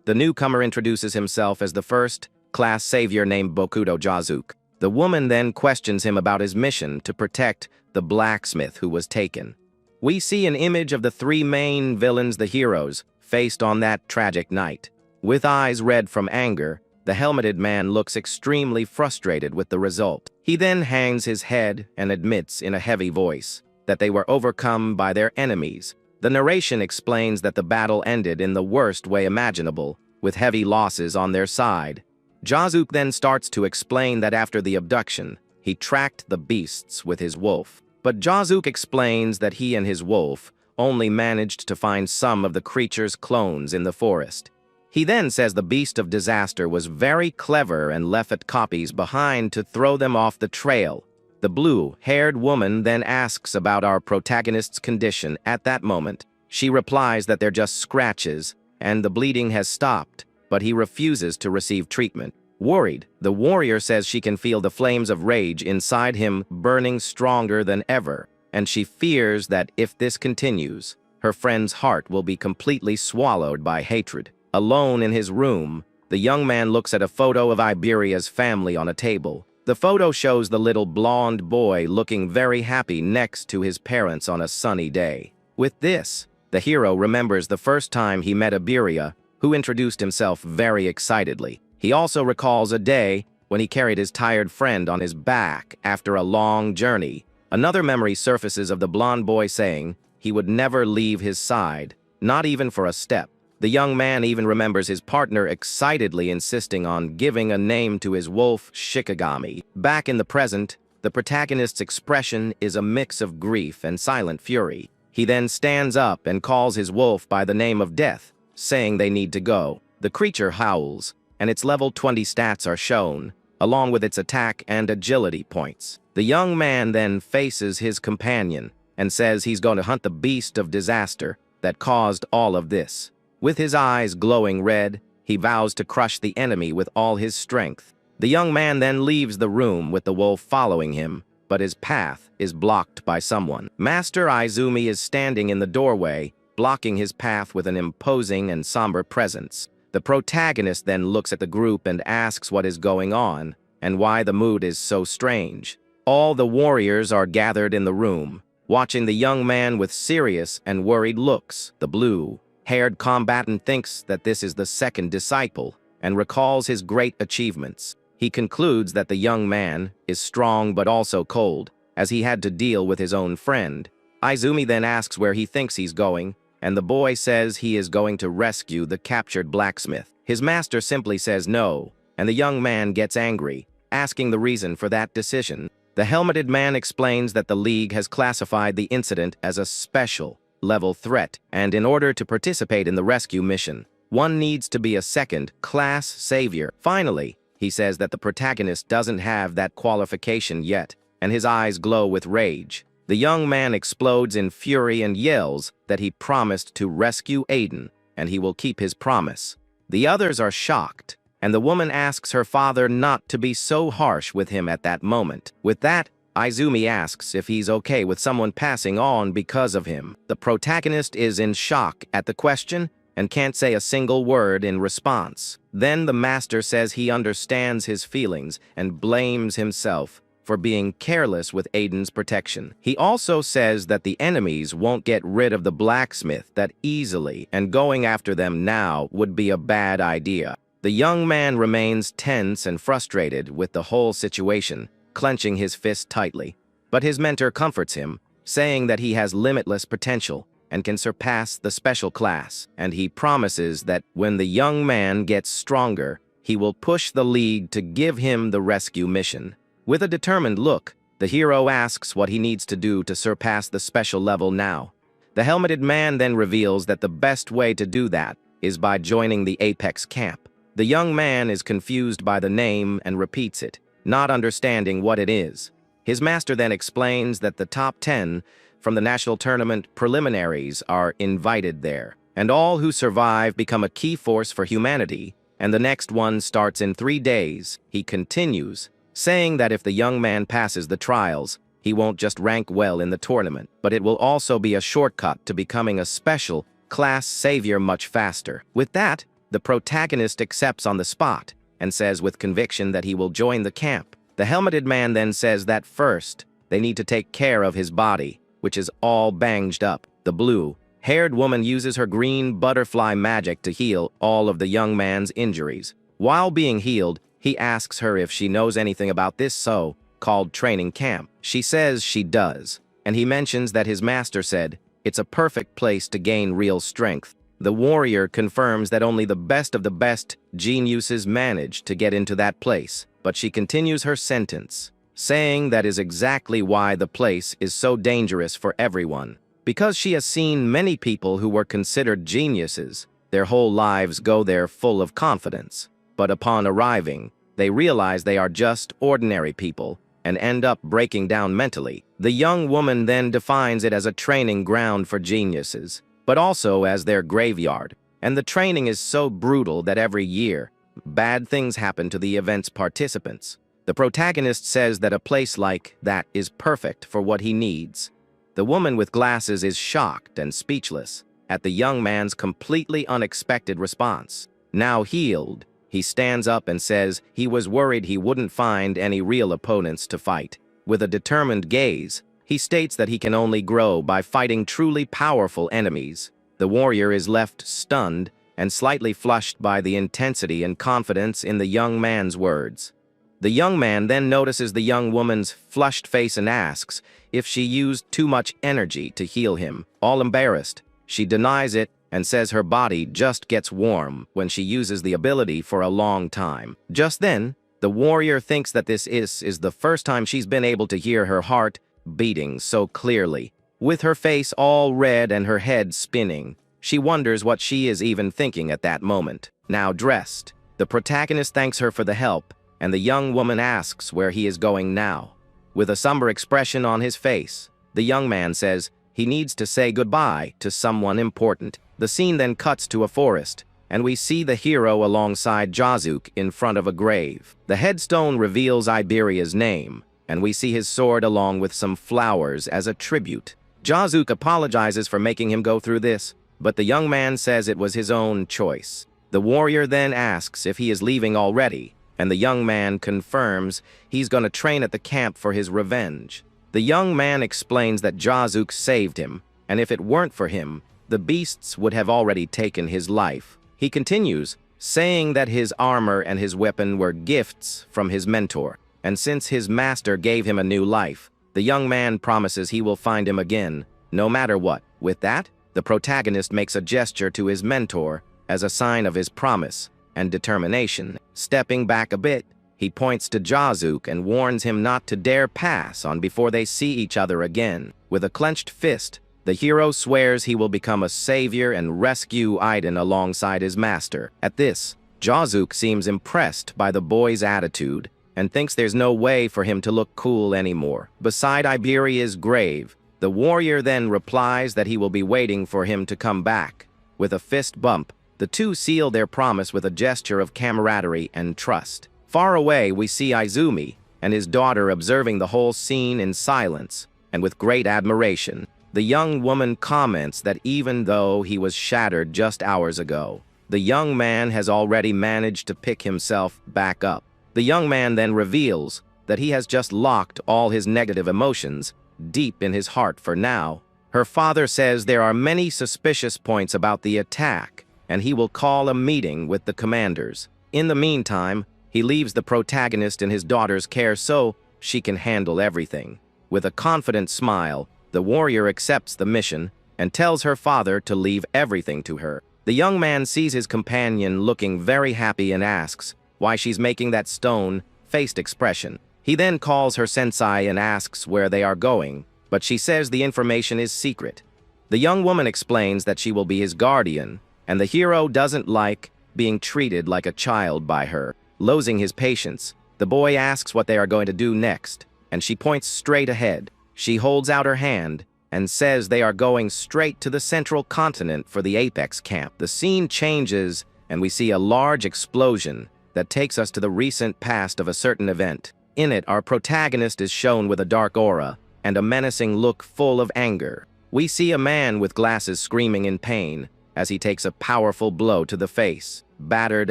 The newcomer introduces himself as the first-class savior named Bokudo Jazuk. The woman then questions him about his mission to protect the blacksmith who was taken. We see an image of the three main villains, the heroes, faced on that tragic night. With eyes red from anger, the helmeted man looks extremely frustrated with the result. He then hangs his head and admits in a heavy voice that they were overcome by their enemies. The narration explains that the battle ended in the worst way imaginable, with heavy losses on their side. Jazook then starts to explain that after the abduction, he tracked the beasts with his wolf. But Jazook explains that he and his wolf only managed to find some of the creature's clones in the forest. He then says the beast of disaster was very clever and left copies behind to throw them off the trail. The blue-haired woman then asks about our protagonist's condition at that moment. She replies that they're just scratches, and the bleeding has stopped, but he refuses to receive treatment. Worried, the warrior says she can feel the flames of rage inside him burning stronger than ever, and she fears that if this continues, her friend's heart will be completely swallowed by hatred. Alone in his room, the young man looks at a photo of Iberia's family on a table. The photo shows the little blonde boy looking very happy next to his parents on a sunny day. With this, the hero remembers the first time he met Iberia, who introduced himself very excitedly. He also recalls a day when he carried his tired friend on his back after a long journey. Another memory surfaces of the blonde boy saying he would never leave his side, not even for a step. The young man even remembers his partner excitedly insisting on giving a name to his wolf, Shikigami. Back in the present, the protagonist's expression is a mix of grief and silent fury. He then stands up and calls his wolf by the name of Death, saying they need to go. The creature howls, and its level 20 stats are shown, along with its attack and agility points. The young man then faces his companion and says he's going to hunt the beast of disaster that caused all of this. With his eyes glowing red, he vows to crush the enemy with all his strength. The young man then leaves the room with the wolf following him, but his path is blocked by someone. Master Izumi is standing in the doorway, blocking his path with an imposing and somber presence. The protagonist then looks at the group and asks what is going on, and why the mood is so strange. All the warriors are gathered in the room, watching the young man with serious and worried looks. The blue-haired combatant thinks that this is the second disciple, and recalls his great achievements. He concludes that the young man is strong but also cold, as he had to deal with his own friend. Izumi then asks where he thinks he's going, and the boy says he is going to rescue the captured blacksmith. His master simply says no, and the young man gets angry, asking the reason for that decision. The helmeted man explains that the League has classified the incident as a special level threat, and in order to participate in the rescue mission, one needs to be a second-class savior. Finally, he says that the protagonist doesn't have that qualification yet, and his eyes glow with rage. The young man explodes in fury and yells that he promised to rescue Aiden, and he will keep his promise. The others are shocked, and the woman asks her father not to be so harsh with him at that moment. With that, Izumi asks if he's okay with someone passing on because of him. The protagonist is in shock at the question and can't say a single word in response. Then the master says he understands his feelings and blames himself for being careless with Aiden's protection. He also says that the enemies won't get rid of the blacksmith that easily, and going after them now would be a bad idea. The young man remains tense and frustrated with the whole situation, clenching his fist tightly. But his mentor comforts him, saying that he has limitless potential and can surpass the special class, and he promises that when the young man gets stronger, he will push the League to give him the rescue mission. With a determined look, the hero asks what he needs to do to surpass the special level now. The helmeted man then reveals that the best way to do that is by joining the Apex camp. The young man is confused by the name and repeats it, not understanding what it is. His master then explains that the top 10 from the national tournament preliminaries are invited there, and all who survive become a key force for humanity, and the next one starts in 3 days. He continues, saying that if the young man passes the trials, he won't just rank well in the tournament, but it will also be a shortcut to becoming a special class savior much faster. With that, the protagonist accepts on the spot and says with conviction that he will join the camp. The helmeted man then says that first, they need to take care of his body, which is all banged up. The blue-haired woman uses her green butterfly magic to heal all of the young man's injuries. While being healed, he asks her if she knows anything about this so-called training camp. She says she does, and he mentions that his master said, "It's a perfect place to gain real strength." The warrior confirms that only the best of the best geniuses manage to get into that place, but she continues her sentence, saying that is exactly why the place is so dangerous for everyone. Because she has seen many people who were considered geniuses, their whole lives go there full of confidence. But upon arriving, they realize they are just ordinary people and end up breaking down mentally. The young woman then defines it as a training ground for geniuses, but also as their graveyard. And the training is so brutal that every year, bad things happen to the event's participants. The protagonist says that a place like that is perfect for what he needs. The woman with glasses is shocked and speechless at the young man's completely unexpected response. Now healed, he stands up and says he was worried he wouldn't find any real opponents to fight. With a determined gaze, he states that he can only grow by fighting truly powerful enemies. The warrior is left stunned and slightly flushed by the intensity and confidence in the young man's words. The young man then notices the young woman's flushed face and asks if she used too much energy to heal him. All embarrassed, she denies it and says her body just gets warm when she uses the ability for a long time. Just then, the warrior thinks that this is the first time she's been able to hear her heart beating so clearly. With her face all red and her head spinning, she wonders what she is even thinking at that moment. Now dressed, the protagonist thanks her for the help, and the young woman asks where he is going now. With a somber expression on his face, the young man says he needs to say goodbye to someone important. The scene then cuts to a forest, and we see the hero alongside Jazuke in front of a grave. The headstone reveals Iberia's name, and we see his sword along with some flowers as a tribute. Jazuke apologizes for making him go through this, but the young man says it was his own choice. The warrior then asks if he is leaving already, and the young man confirms he's going to train at the camp for his revenge. The young man explains that Jazuke saved him, and if it weren't for him, the beasts would have already taken his life. He continues, saying that his armor and his weapon were gifts from his mentor, and since his master gave him a new life, the young man promises he will find him again, no matter what. With that, the protagonist makes a gesture to his mentor as a sign of his promise and determination. Stepping back a bit, he points to Jazuke and warns him not to dare pass on before they see each other again. With a clenched fist, the hero swears he will become a savior and rescue Aiden alongside his master. At this, Jazuke seems impressed by the boy's attitude and thinks there's no way for him to look cool anymore. Beside Iberia's grave, the warrior then replies that he will be waiting for him to come back. With a fist bump, the two seal their promise with a gesture of camaraderie and trust. Far away, we see Izumi and his daughter observing the whole scene in silence and with great admiration. The young woman comments that even though he was shattered just hours ago, the young man has already managed to pick himself back up. The young man then reveals that he has just locked all his negative emotions deep in his heart for now. Her father says there are many suspicious points about the attack, and he will call a meeting with the commanders. In the meantime, he leaves the protagonist in his daughter's care so she can handle everything. With a confident smile, the warrior accepts the mission and tells her father to leave everything to her. The young man sees his companion looking very happy and asks why she's making that stone-faced expression. He then calls her sensei and asks where they are going, but she says the information is secret. The young woman explains that she will be his guardian, and the hero doesn't like being treated like a child by her. Losing his patience, the boy asks what they are going to do next, and she points straight ahead. She holds out her hand and says they are going straight to the central continent for the Apex camp. The scene changes, and we see a large explosion that takes us to the recent past of a certain event. In it, our protagonist is shown with a dark aura and a menacing look full of anger. We see a man with glasses screaming in pain as he takes a powerful blow to the face. Battered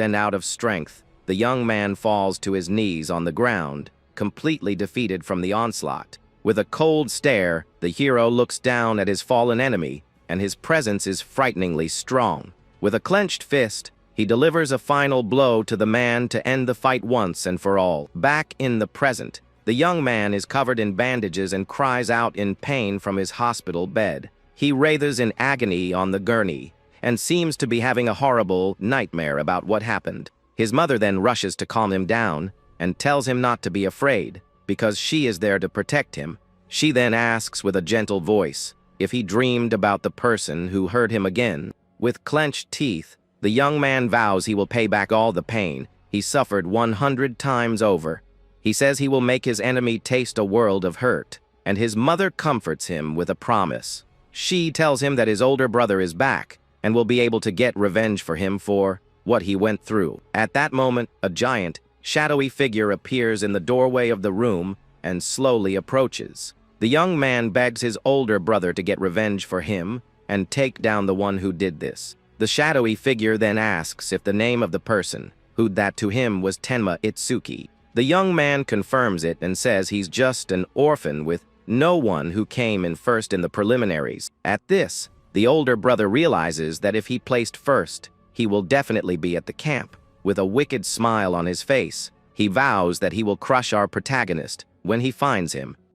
and out of strength, the young man falls to his knees on the ground, completely defeated from the onslaught. With a cold stare, the hero looks down at his fallen enemy, and his presence is frighteningly strong. With a clenched fist, he delivers a final blow to the man to end the fight once and for all. Back in the present, The young man is covered in bandages and cries out in pain from his hospital bed. He writhes in agony on the gurney and seems to be having a horrible nightmare about what happened. His mother then rushes to calm him down and tells him not to be afraid because she is there to protect him. She then asks with a gentle voice if he dreamed about the person who hurt him again. With clenched teeth, the young man vows he will pay back all the pain he suffered 100 times over. He says he will make his enemy taste a world of hurt, and his mother comforts him with a promise. She tells him that his older brother is back and will be able to get revenge for him for what he went through. At that moment, a giant, shadowy figure appears in the doorway of the room and slowly approaches. The young man begs his older brother to get revenge for him and take down the one who did this. The shadowy figure then asks if the name of the person, who that to him was Tenma Itsuki. The young man confirms it and says he's just an orphan with no one who came in first in the preliminaries. At this, the older brother realizes that if he placed first, he will definitely be at the camp. With a wicked smile on his face, he vows that he will crush our protagonist when he finds him.